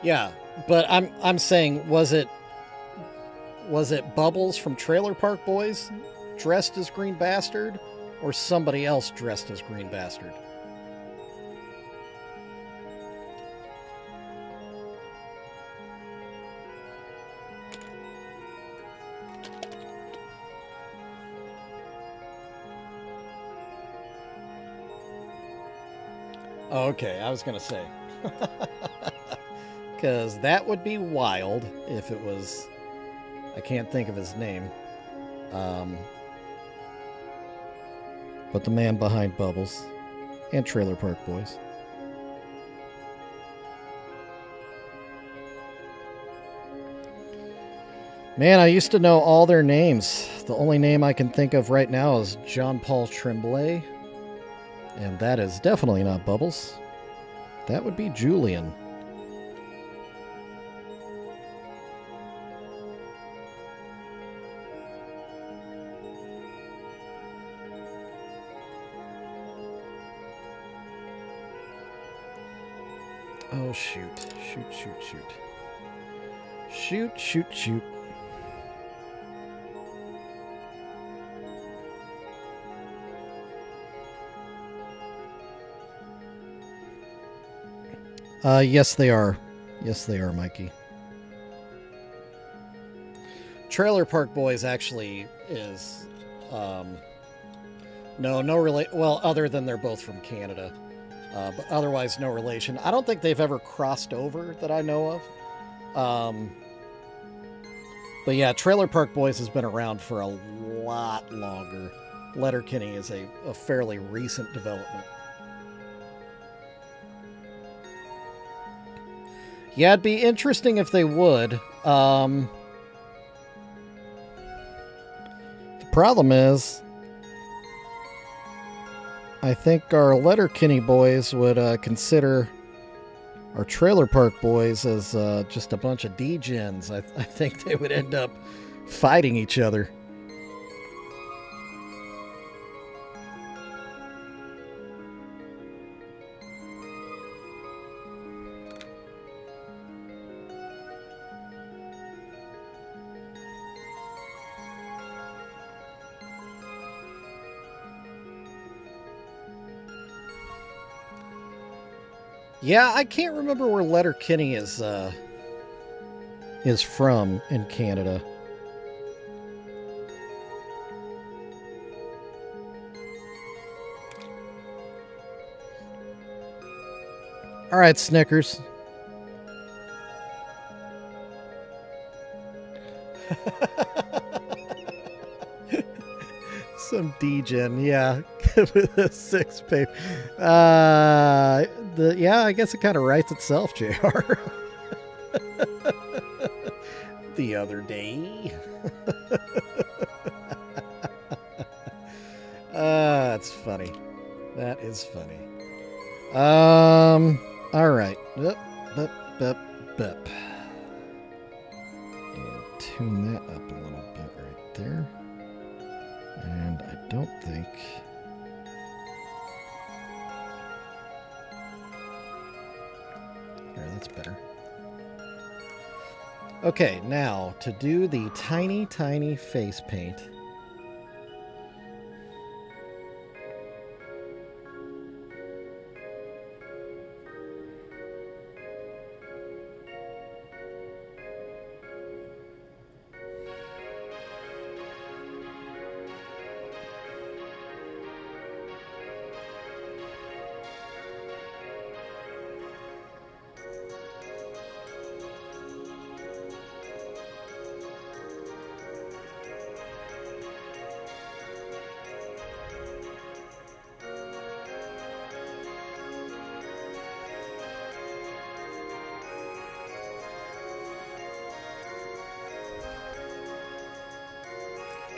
S1: Yeah, but I'm saying, was it Bubbles from Trailer Park Boys dressed as Green Bastard, or somebody else dressed as Green Bastard? Oh, okay, I was gonna say. Because that would be wild if it was... I can't think of his name. But the man behind Bubbles and Trailer Park Boys. Man, I used to know all their names. The only name I can think of right now is John Paul Tremblay. And that is definitely not Bubbles. That would be Julian. Oh, shoot. Shoot, shoot, shoot. Shoot, shoot, shoot. Yes, they are. Yes, they are, Mikey. Trailer Park Boys actually is, well, other than they're both from Canada, but otherwise no relation. I don't think they've ever crossed over that I know of. But yeah, Trailer Park Boys has been around for a lot longer. Letterkenny is a fairly recent development. Yeah, it'd be interesting if they would. The problem is, I think our Letterkenny boys would consider our Trailer Park Boys as just a bunch of degens. I think they would end up fighting each other. Yeah, I can't remember where Letterkenny is from in Canada. All right, Snickers. Some degen, yeah, with a 6-page. Yeah, I guess it kind of writes itself, JR. The other day. That's funny. That is funny. All right. Bup. And tune that up a little bit right there. And I don't think... There, that's better. Okay, now to do the tiny, tiny face paint.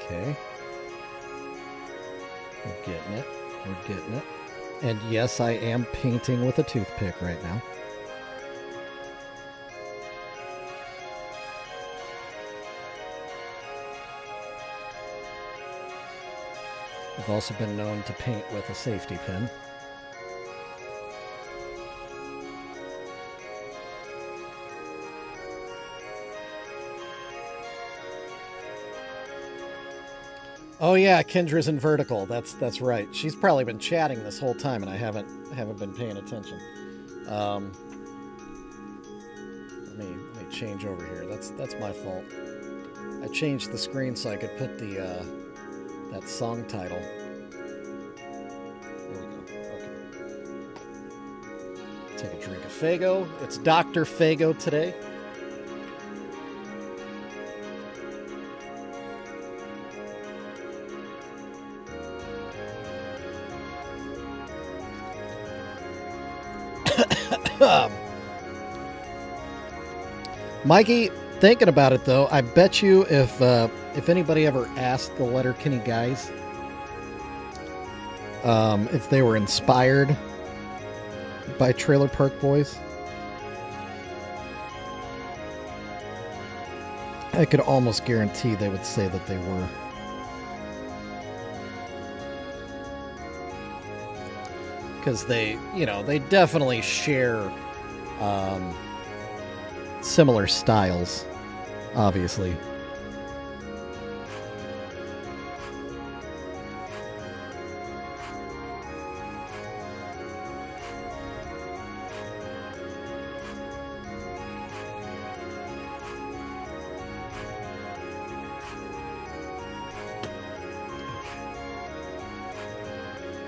S1: Okay. We're getting it. We're getting it. And yes, I am painting with a toothpick right now. I've also been known to paint with a safety pin. Oh yeah, Kendra's in vertical. That's right. She's probably been chatting this whole time, and I haven't been paying attention. Let me change over here. That's my fault. I changed the screen so I could put the that song title. There we go. Okay. Take a drink of Fago. It's Dr. Fago today. Mikey, Thinking about it though, I bet you if anybody ever asked the Letterkenny guys if they were inspired by Trailer Park Boys, I could almost guarantee they would say that they were. Because they definitely share similar styles, obviously.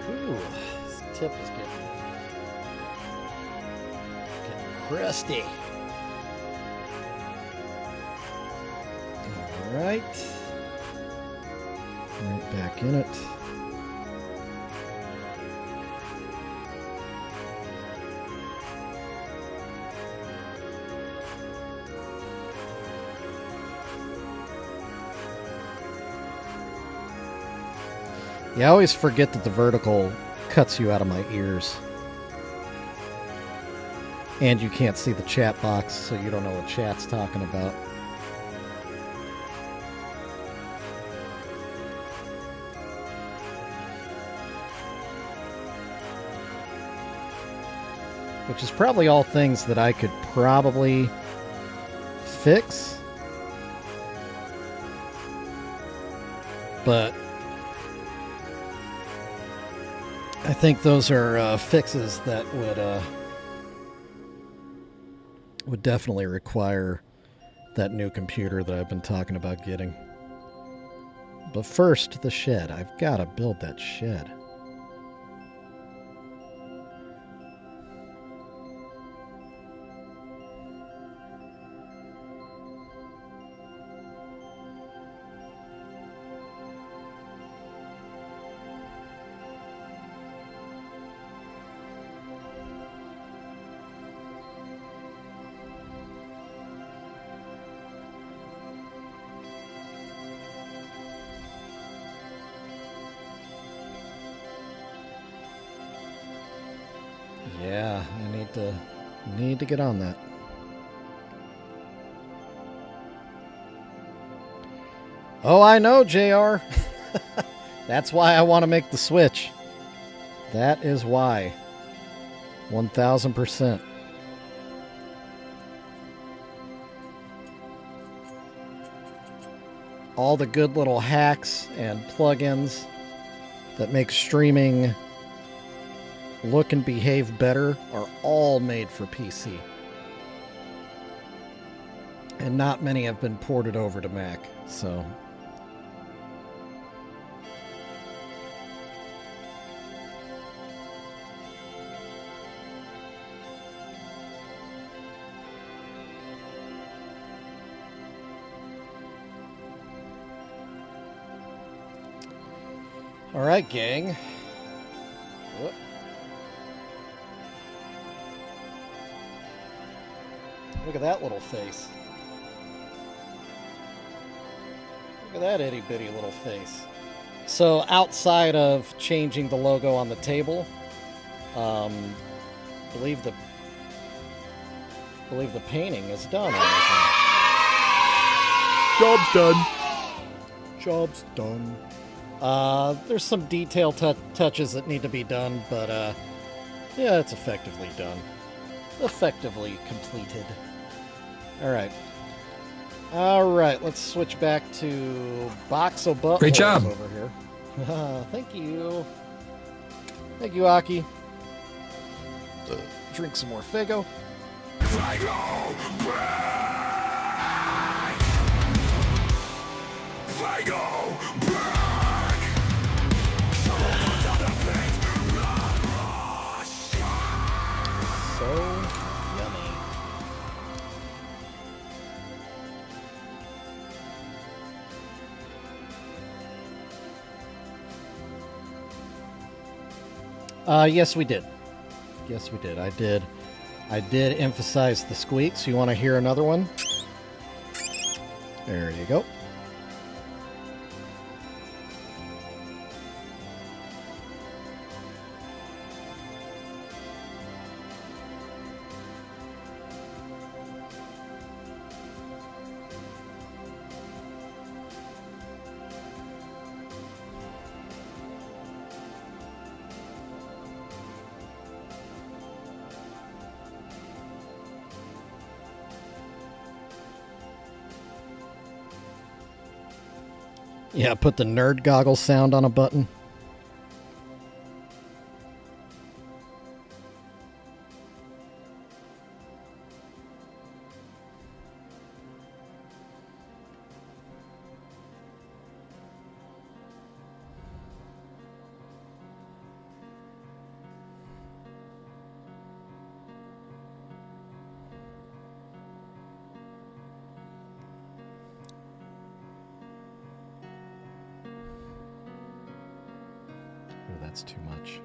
S1: Ooh, this tip is getting crusty. All right. Right back in it. Yeah, I always forget that the vertical cuts you out of my ears. And you can't see the chat box, so you don't know what chat's talking about. Which is probably all things that I could probably fix. But I think those are fixes that would definitely require that new computer that I've been talking about getting. But first, the shed. I've got to build that shed. Yeah, I need to get on that. Oh, I know, JR. That's why I want to make the switch. That is why. 1000%. All the good little hacks and plugins that make streaming look and behave better are all made for PC. And not many have been ported over to Mac, so. All right, gang. Whoop. Look at that little face. Look at that itty bitty little face. So outside of changing the logo on the table, believe the painting is done.
S4: Job's done.
S1: Job's done. There's some detail touches that need to be done, but yeah, it's effectively done. Effectively completed. All right, let's switch back to Box of Buttholes.
S5: Great job.
S1: Over here. Thank you. Thank you, Aki. Drink some more Fago. So yummy. Yes, we did. Yes, we did. I did emphasize the squeaks. You want to hear another one? There you go. Yeah, put the nerd goggle sound on a button. Oh, that's too much.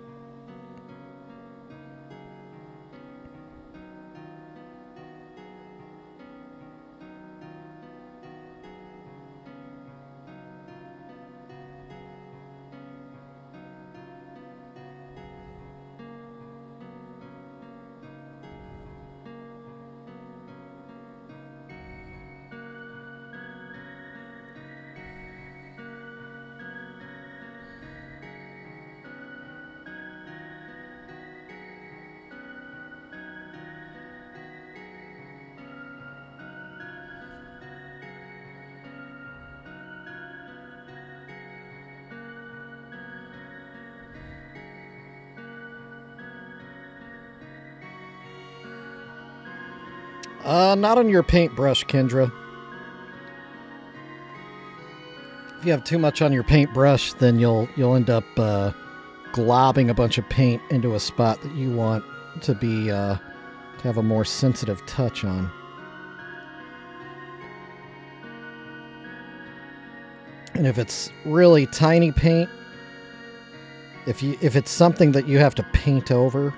S1: Not on your paintbrush, Kendra. If you have too much on your paintbrush, then you'll end up globbing a bunch of paint into a spot that you want to be to have a more sensitive touch on. And if it's really tiny paint, if it's something that you have to paint over,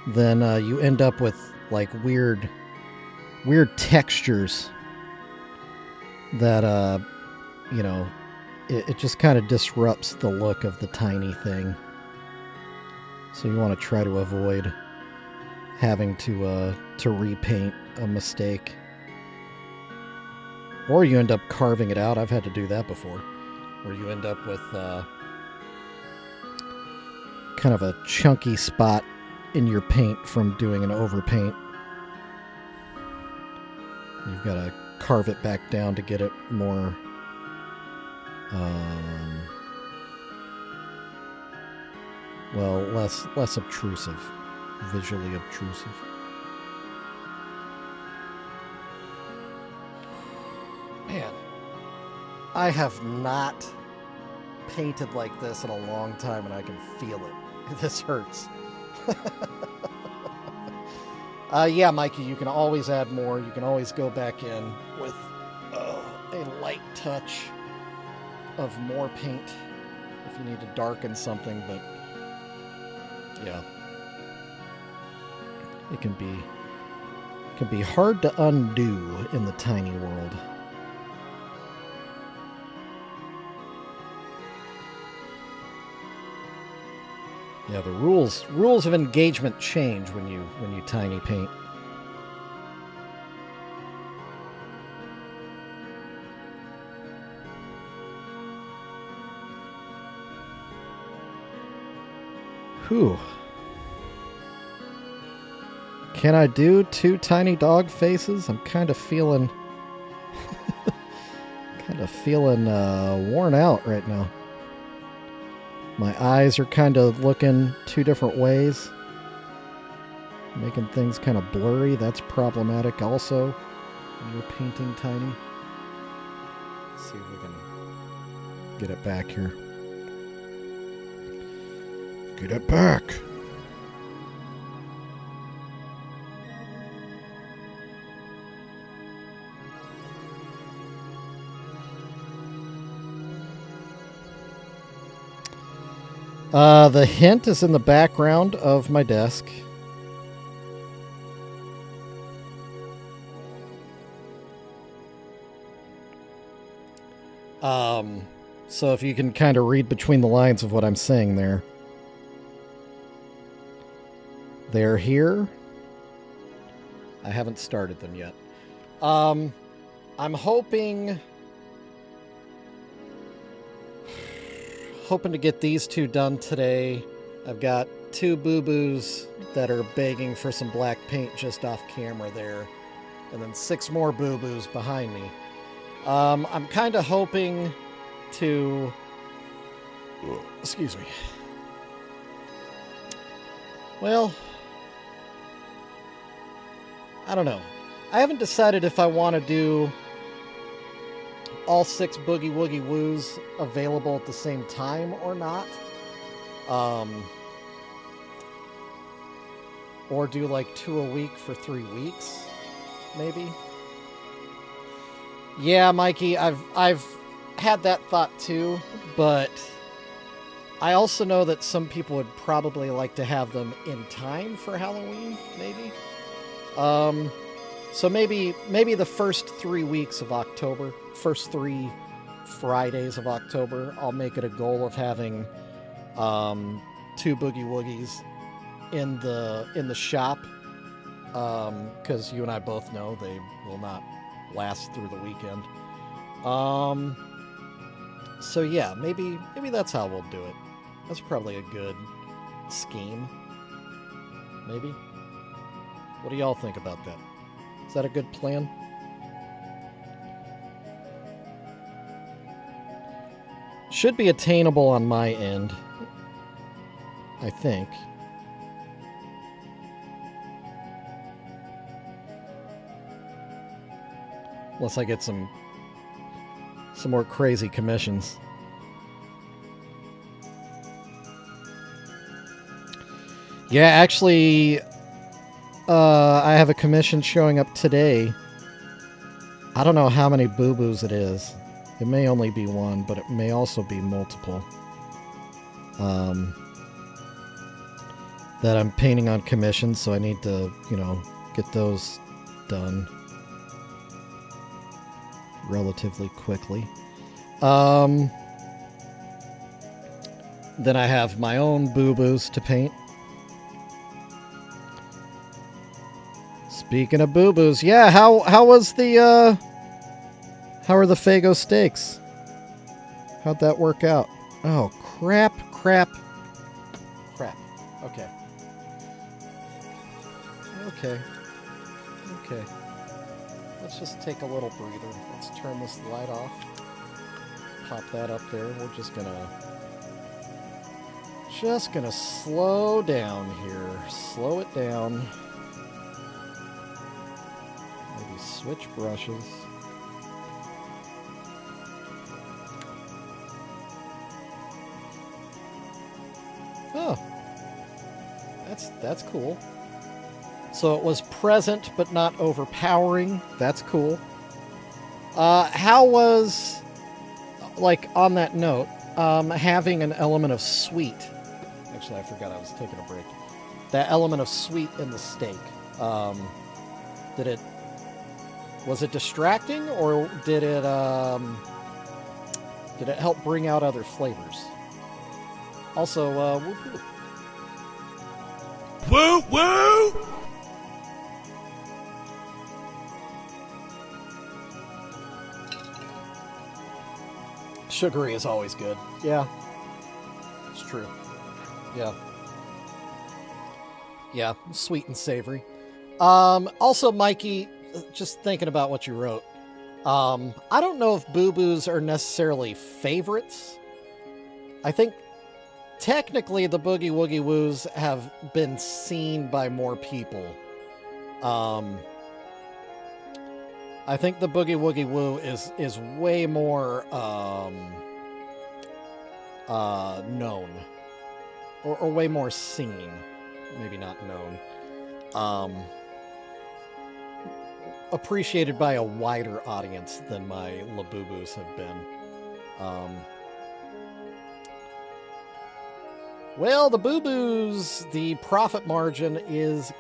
S1: then you end up with like weird textures that you know, it just kind of disrupts the look of the tiny thing. So you want to try to avoid having to repaint a mistake. Or you end up carving it out. I've had to do that before. Where you end up with kind of a chunky spot in your paint from doing an overpaint. You've got to carve it back down to get it more well, less obtrusive, visually obtrusive. Man, I have not painted like this in a long time, and I can feel it. This hurts. Yeah, Mikey, you can always add more. You can always go back in with a light touch of more paint if you need to darken something, but yeah, it can be hard to undo in the tiny world. Yeah, the rules of engagement change when you tiny paint. Whew. Can I do 2 tiny dog faces? I'm kind of feeling worn out right now. My eyes are kind of looking 2 different ways, making things kind of blurry. That's problematic also when you're painting tiny. Let's see if we can get it back here. Get it back. The hint is in the background of my desk. So if you can kind of read between the lines of what I'm saying there. They're here. I haven't started them yet. I'm hoping to get these two done today. I've got 2 boo-boos that are begging for some black paint just off camera there. And then 6 more boo-boos behind me. I'm kind of hoping to... Excuse me. Well, I don't know. I haven't decided if I want to do all 6 Boogie Woogie Woos available at the same time or not. Or do like 2 a week for 3 weeks, maybe. Yeah, Mikey, I've had that thought too, but I also know that some people would probably like to have them in time for Halloween, maybe. So maybe the first 3 weeks of October, first 3 Fridays of October, I'll make it a goal of having 2 Boogie Woogies in the shop, because you and I both know they will not last through the weekend. So yeah, maybe that's how we'll do it. That's probably a good scheme. Maybe. What do y'all think about that? Is that a good plan? Should be attainable on my end, I think. Unless I get some more crazy commissions. Yeah, actually, I have a commission showing up today. I don't know how many boo-boos it is. It may only be 1, but it may also be multiple. That I'm painting on commission, so I need to, get those done relatively quickly. Then I have my own boo-boos to paint. Speaking of boo-boos, yeah, how was the how are the Fago steaks? How'd that work out? Oh, crap. Okay. Let's just take a little breather. Let's turn this light off. Pop that up there. We're just gonna slow down here. Slow it down. Maybe switch brushes. Oh. That's cool. So it was present but not overpowering. That's cool. How was, like, on that note, having an element of sweet? Actually, I forgot I was taking a break. That element of sweet in the steak. Was it distracting, or did it help bring out other flavors? Also,
S4: Woo woo!
S1: sugary is always good. Yeah. It's true. Yeah. Yeah, sweet and savory. Also, Mikey, just thinking about what you wrote. I don't know if boo-boos are necessarily favorites. I think technically the Boogie Woogie Woos have been seen by more people. I think the Boogie Woogie Woo is way more known. Or way more seen. Maybe not known. Appreciated by a wider audience than my Labubu's have been. Well, the Boo-Boos, the profit margin is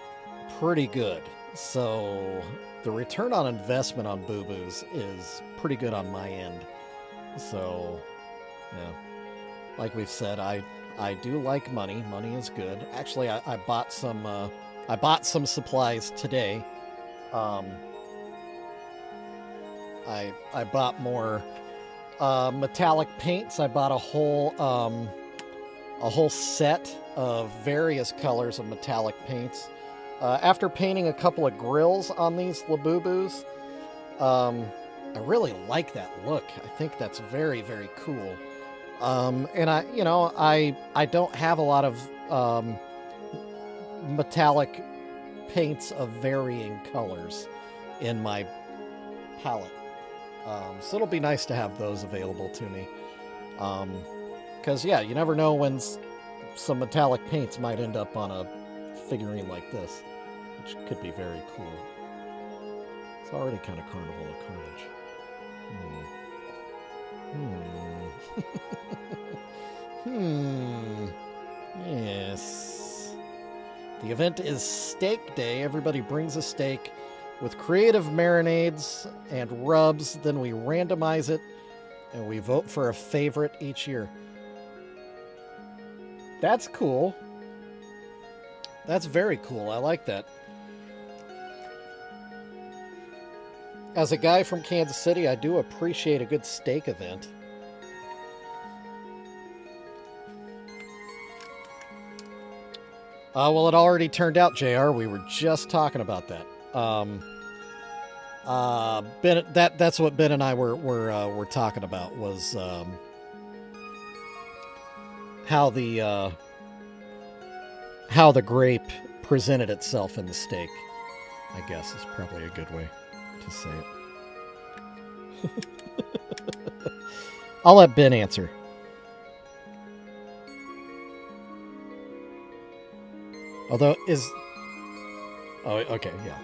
S1: pretty good. So the return on investment on Boo-Boos is pretty good on my end. So, yeah. Like we've said, I do like money. Money is good. Actually, I bought some supplies today. I bought more metallic paints. I bought a whole set of various colors of metallic paints. After painting a couple of grills on these Labubus, I really like that look. I think that's very, very cool. And I don't have a lot of metallic paints of varying colors in my palette. So it'll be nice to have those available to me. Because, yeah, you never know when some metallic paints might end up on a figurine like this, which could be very cool. It's already kind of Carnival of Carnage. Yes. The event is Steak Day. Everybody brings a steak with creative marinades and rubs. Then we randomize it and we vote for a favorite each year. That's cool. That's very cool. I like that. As a guy from Kansas City, I do appreciate a good steak event. Well, it already turned out, JR. We were just talking about that. Ben, that's what Ben and I were talking about was how the grape presented itself in the steak. I guess is probably a good way to say it. I'll let Ben answer. Although oh, okay, yeah.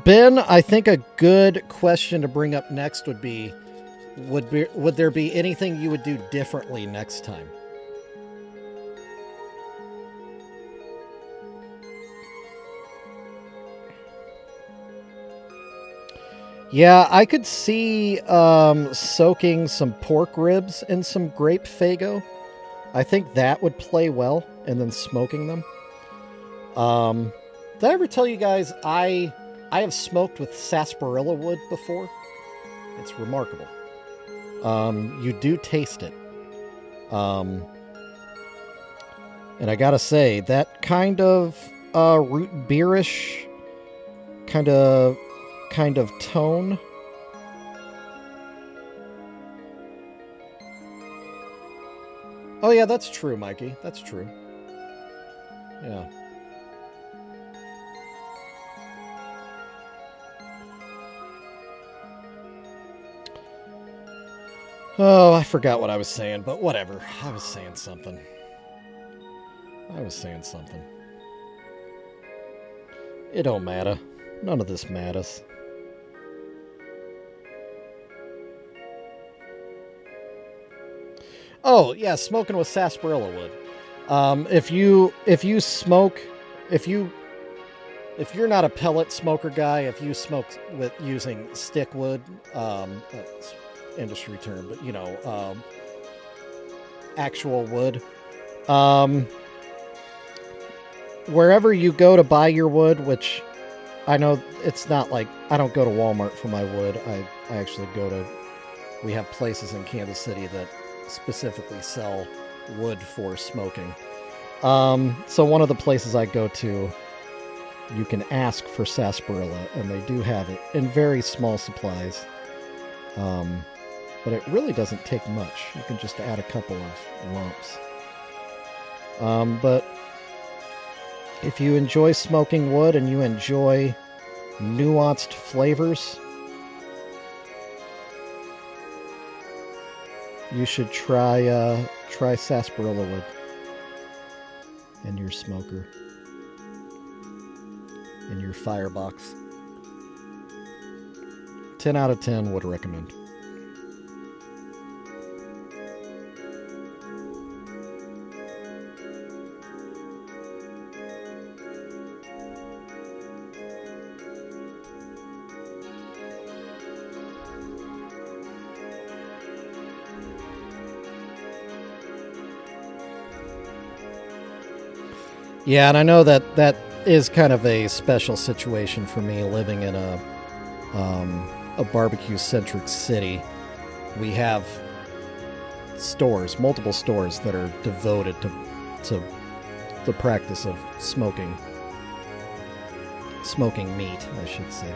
S1: Ben, I think a good question to bring up next would there be anything you would do differently next time? Yeah, I could see soaking some pork ribs in some grape Faygo. I think that would play well, and then smoking them. Did I ever tell you guys I have smoked with sarsaparilla wood before? It's remarkable. You do taste it. And I gotta say, that kind of root beerish kind of tone. Oh yeah, that's true, Mikey. That's true. Yeah. Oh, I forgot what I was saying, but whatever. I was saying something. It don't matter. None of this matters. Oh, yeah, smoking with sarsaparilla wood. If you're not a pellet smoker guy, if you smoke with using stick wood, that's industry term, but actual wood, wherever you go to buy your wood, which I know it's not like I don't go to Walmart for my wood. I actually we have places in Kansas City that specifically sell wood for smoking. So one of the places I go to, you can ask for sarsaparilla, and they do have it in very small supplies. But it really doesn't take much. You can just add a couple of lumps. But if you enjoy smoking wood and you enjoy nuanced flavors, you should try sarsaparilla wood in your smoker, in your firebox. 10 out of 10 would recommend. Yeah, and I know that is kind of a special situation for me living in a barbecue-centric city. We have stores, multiple stores that are devoted to the practice of smoking meat, I should say.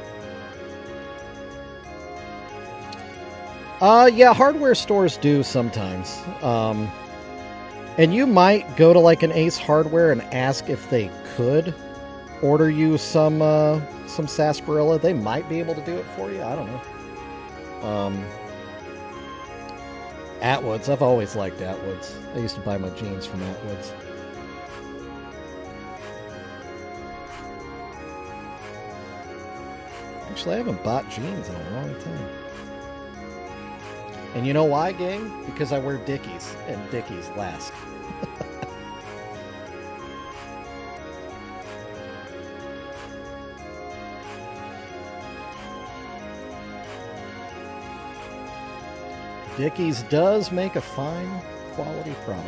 S1: Yeah, hardware stores do sometimes. And you might go to like an Ace Hardware and ask if they could order you some sarsaparilla. They might be able to do it for you. I don't know. Atwoods. I've always liked Atwoods. I used to buy my jeans from Atwoods. Actually, I haven't bought jeans in a long time. And you know why, gang? Because I wear Dickies, and Dickies last. Dickies does make a fine quality product.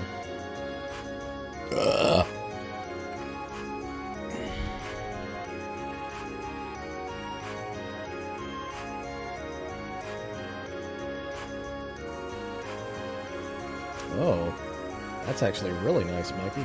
S1: Oh, that's actually really nice, Mikey.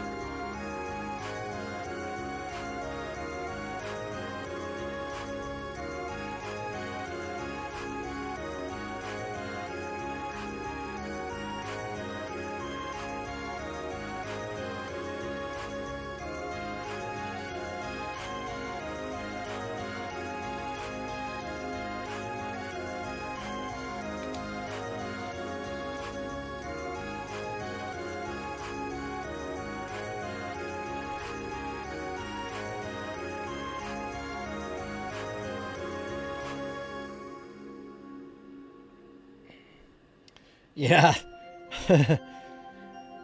S1: Yeah.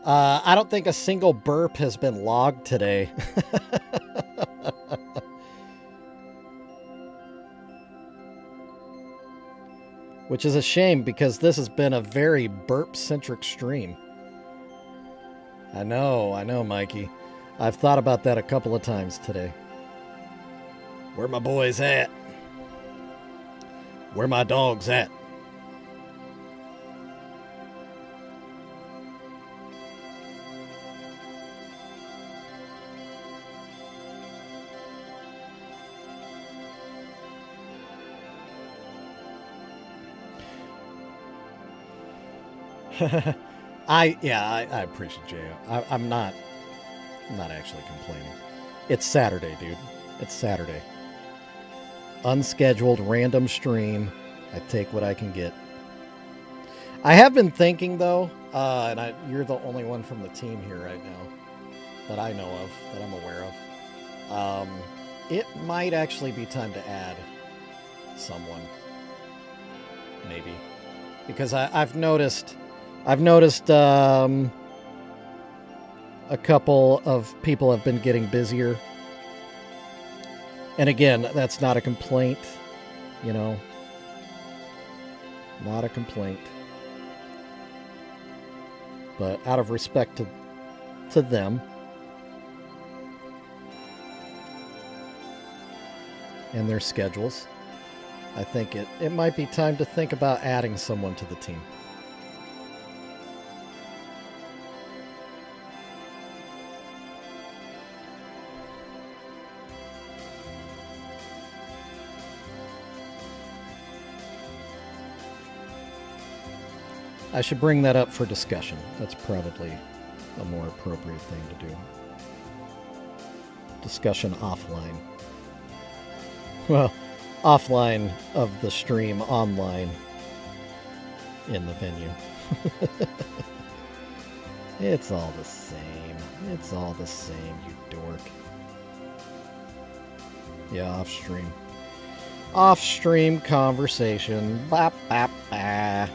S1: I don't think a single burp has been logged today. Which is a shame because this has been a very burp-centric stream. I know, Mikey. I've thought about that a couple of times today. Where my boys at? Where my dogs at? I appreciate you. I'm not actually complaining. It's Saturday, dude. It's Saturday. Unscheduled, random stream. I take what I can get. I have been thinking though, and you're the only one from the team here right now that I know of, that I'm aware of. It might actually be time to add someone, maybe, because I've noticed a couple of people have been getting busier. And again, that's not a complaint, you know. Not a complaint. But out of respect to them and their schedules, I think it might be time to think about adding someone to the team. I should bring that up for discussion. That's probably a more appropriate thing to do. Discussion offline. Well, offline of the stream, online in the venue. It's all the same. It's all the same, you dork. Yeah, off stream. Off-stream conversation. Bop, bop, bah.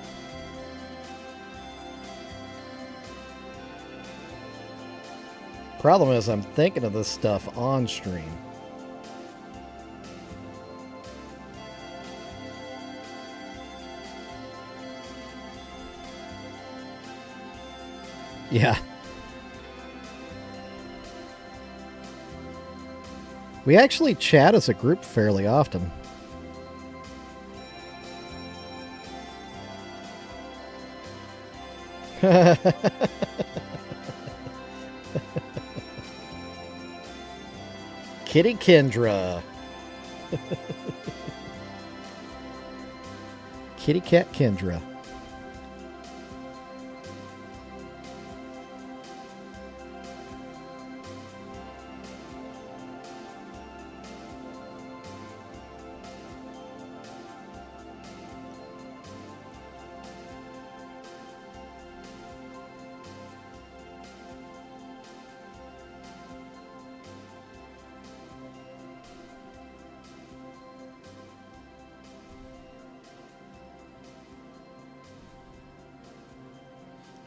S1: Problem is, I'm thinking of this stuff on stream. Yeah. We actually chat as a group fairly often. Kitty Kendra. Kitty Cat Kendra.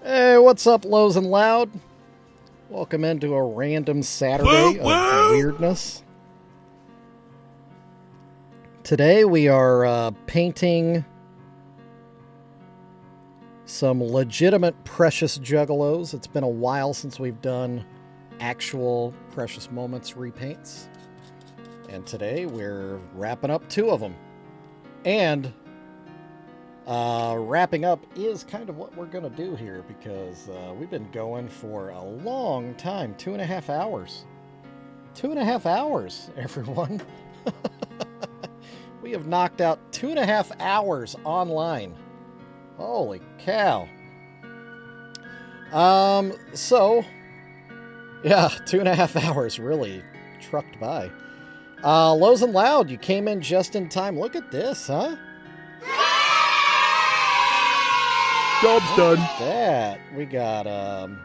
S1: Hey, what's up, Lows and Loud? Welcome into a random Saturday of weirdness. Today we are painting some legitimate Precious Juggalos. It's been a while since we've done actual Precious Moments repaints. And today we're wrapping up 2 of them. And wrapping up is kind of what we're going to do here because we've been going for a long time. 2.5 hours. 2.5 hours, everyone. We have knocked out 2.5 hours online. Holy cow. So, yeah, 2.5 hours really trucked by. Lows and Loud, you came in just in time. Look at this, huh?
S3: Job's done.
S1: That we got a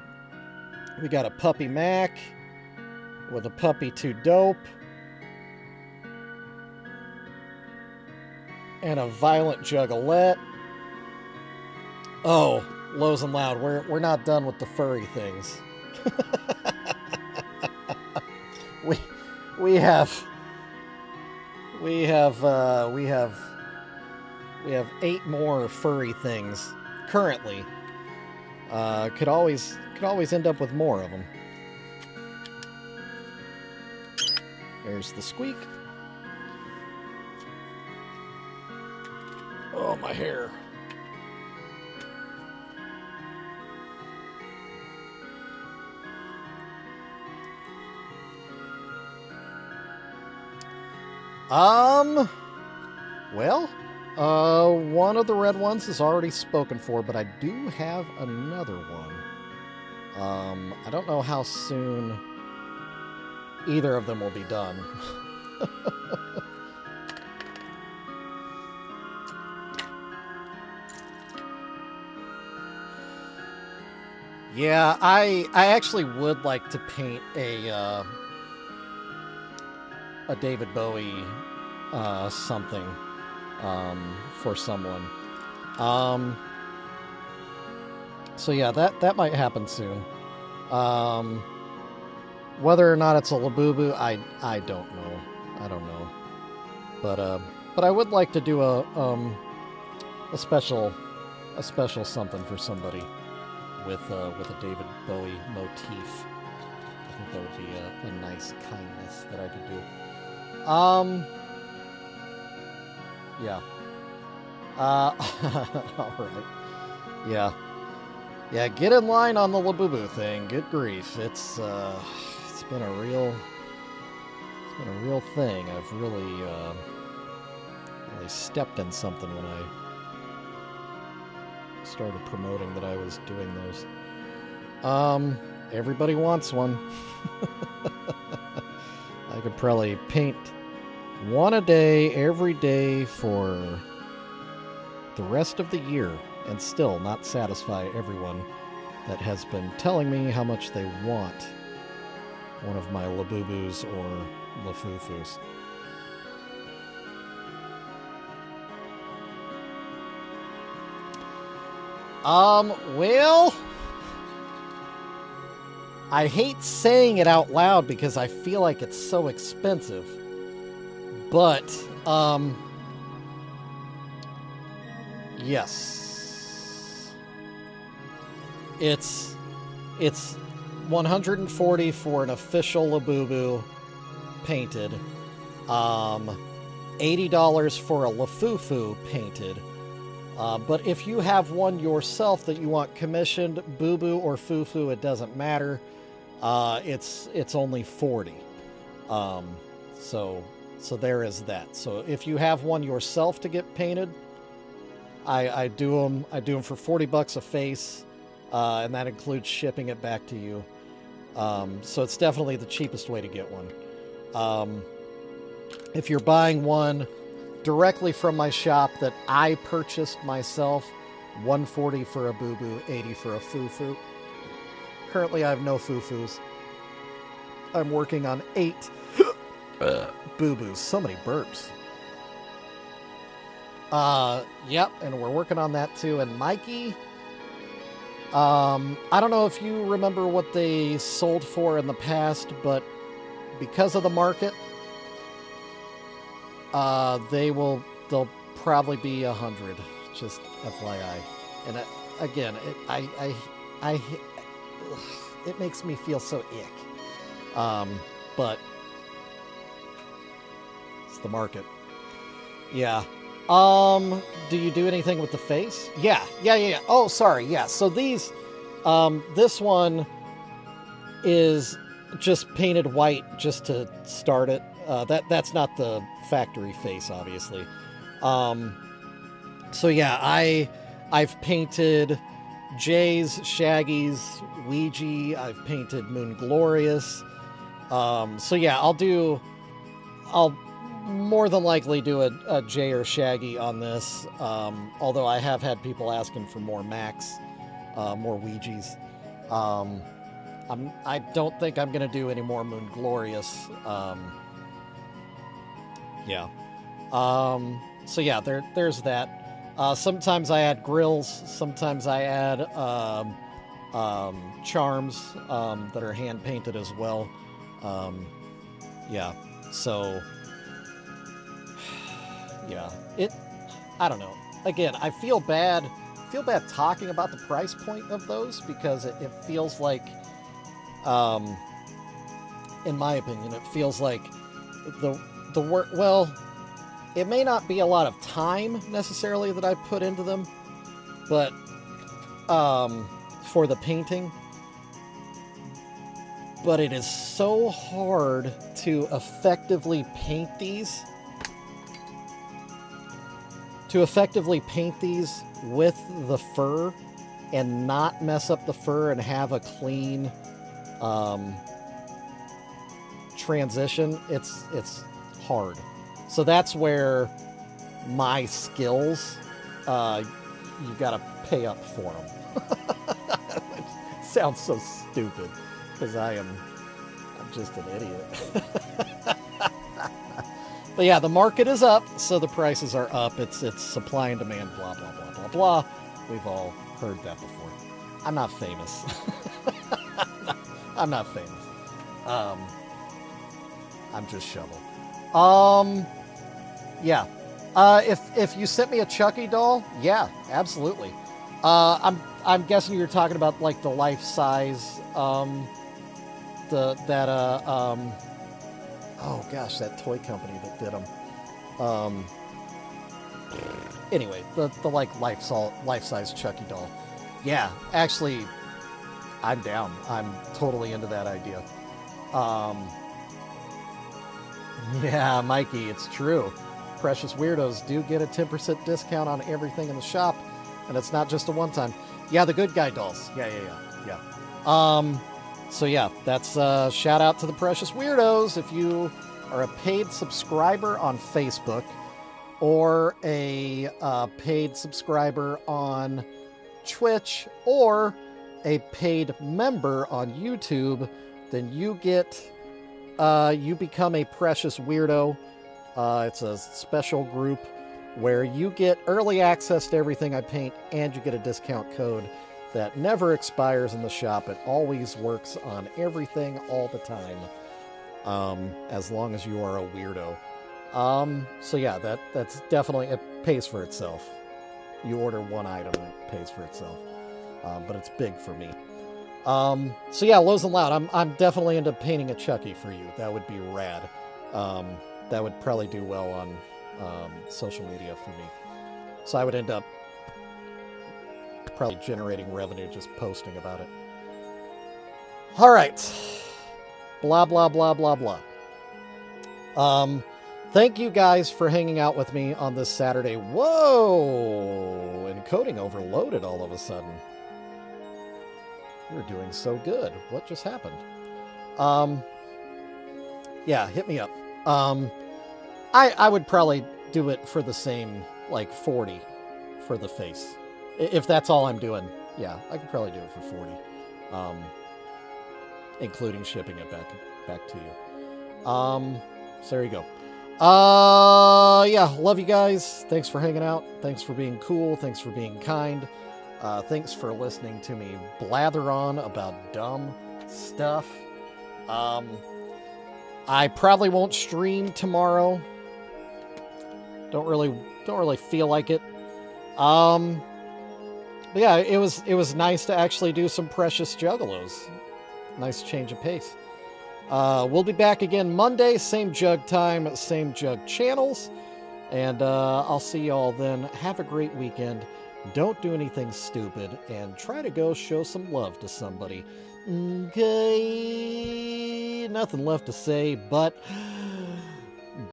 S1: Puppy Mac with a Puppy 2 Dope and a Violent Juggalette. Oh, Lows and Loud, we're not done with the furry things. we have 8 more furry things. Currently, could always end up with more of them. There's the squeak. Oh, my hair. Well, one of the red ones is already spoken for, but I do have another one. I don't know how soon either of them will be done. Yeah, I actually would like to paint a David Bowie something for someone. So yeah, that might happen soon. Whether or not it's a Labubu, I don't know. I don't know. But I would like to do a special something for somebody with a David Bowie motif. I think that would be a nice kindness that I could do. Yeah. All right. Yeah. Get in line on the Labubu thing. Good grief, it's been a real thing. I've really stepped in something when I started promoting that I was doing those. Everybody wants one. I could probably paint one a day, every day for the rest of the year and still not satisfy everyone that has been telling me how much they want one of my Labubus or Lafufus. Well, I hate saying it out loud because I feel like it's so expensive. But, yes. It's 140 for an official Labubu painted. $80 for a Lafufu painted. But if you have one yourself that you want commissioned, Boo Boo or Fufu, it doesn't matter. It's only $40. So there is that. So if you have one yourself to get painted, I do them for $40 a face, and that includes shipping it back to you. So it's definitely the cheapest way to get one. If you're buying one directly from my shop that I purchased myself, $140 for a Boo Boo, $80 for a Fufu. Currently, I have no Fufus. I'm working on 8 Boo Boos. So many burps. Yep, and we're working on that too. And Mikey, I don't know if you remember what they sold for in the past, but because of the market, they'll probably be $100. Just FYI. And again, it makes me feel so ick. But it's the market. Yeah. Do you do anything with the face? Yeah. Oh, sorry. Yeah. So these, this one is just painted white just to start it. That's not the factory face, obviously. So yeah, I've painted Jay's, Shaggy's, Ouija. I've painted Moon Glorious. So yeah, I'll more than likely do a Jay or Shaggy on this. Although I have had people asking for more Max, more Ouijas. I don't think I'm gonna do any more Moon Glorious. Yeah. So yeah, there's that. Sometimes I add grills. Sometimes I add charms that are hand painted as well. Yeah. So yeah, I don't know. Again, I feel bad talking about the price point of those because it feels like, in my opinion, it feels like the work. Well, it may not be a lot of time necessarily that I put into them, but for the painting. But it is so hard to effectively paint these. To effectively paint these with the fur and not mess up the fur and have a clean transition, it's hard. So that's where my skills, you gotta pay up for them. It sounds so stupid because I'm just an idiot. But yeah, the market is up, so the prices are up. It's supply and demand, blah, blah, blah, blah, blah. We've all heard that before. I'm not famous. I'm not famous. I'm just Shovel. Yeah. If you sent me a Chucky doll, yeah, absolutely. I'm guessing you're talking about like the life size, oh gosh, that toy company that did them. Anyway, the like life size Chucky doll. Yeah, actually, I'm down. I'm totally into that idea. Yeah, Mikey, it's true. Precious Weirdos do get a 10% discount on everything in the shop, and it's not just a one-time. Yeah, the good guy dolls. Yeah. So yeah, that's shout out to the Precious Weirdos. If you are a paid subscriber on Facebook or a paid subscriber on Twitch or a paid member on YouTube, then you become a Precious Weirdo. It's a special group where you get early access to everything I paint and you get a discount code that never expires in the shop. It always works on everything all the time, as long as you are a weirdo. So yeah, that's definitely, it pays for itself. You order one item and it pays for itself. But it's big for me. So yeah, Lows and Loud, I'm definitely into painting a Chucky for you. That would be rad. That would probably do well on social media for me. So I would end up probably generating revenue just posting about it. All right. Blah, blah, blah, blah, blah. Thank you guys for hanging out with me on this Saturday. Whoa! Encoding overloaded all of a sudden. We're doing so good. What just happened? Yeah, hit me up. I would probably do it for the same, like 40 for the face. If that's all I'm doing, yeah, I could probably do it for 40. Including shipping it back to you. So there you go. Yeah, love you guys. Thanks for hanging out. Thanks for being cool. Thanks for being kind. Thanks for listening to me blather on about dumb stuff. I probably won't stream tomorrow. Don't really feel like it. But yeah, it was nice to actually do some Precious Juggalos. Nice change of pace. We'll be back again Monday, same Jug time, same Jug channels, and I'll see y'all then. Have a great weekend. Don't do anything stupid, and try to go show some love to somebody. Okay, nothing left to say, but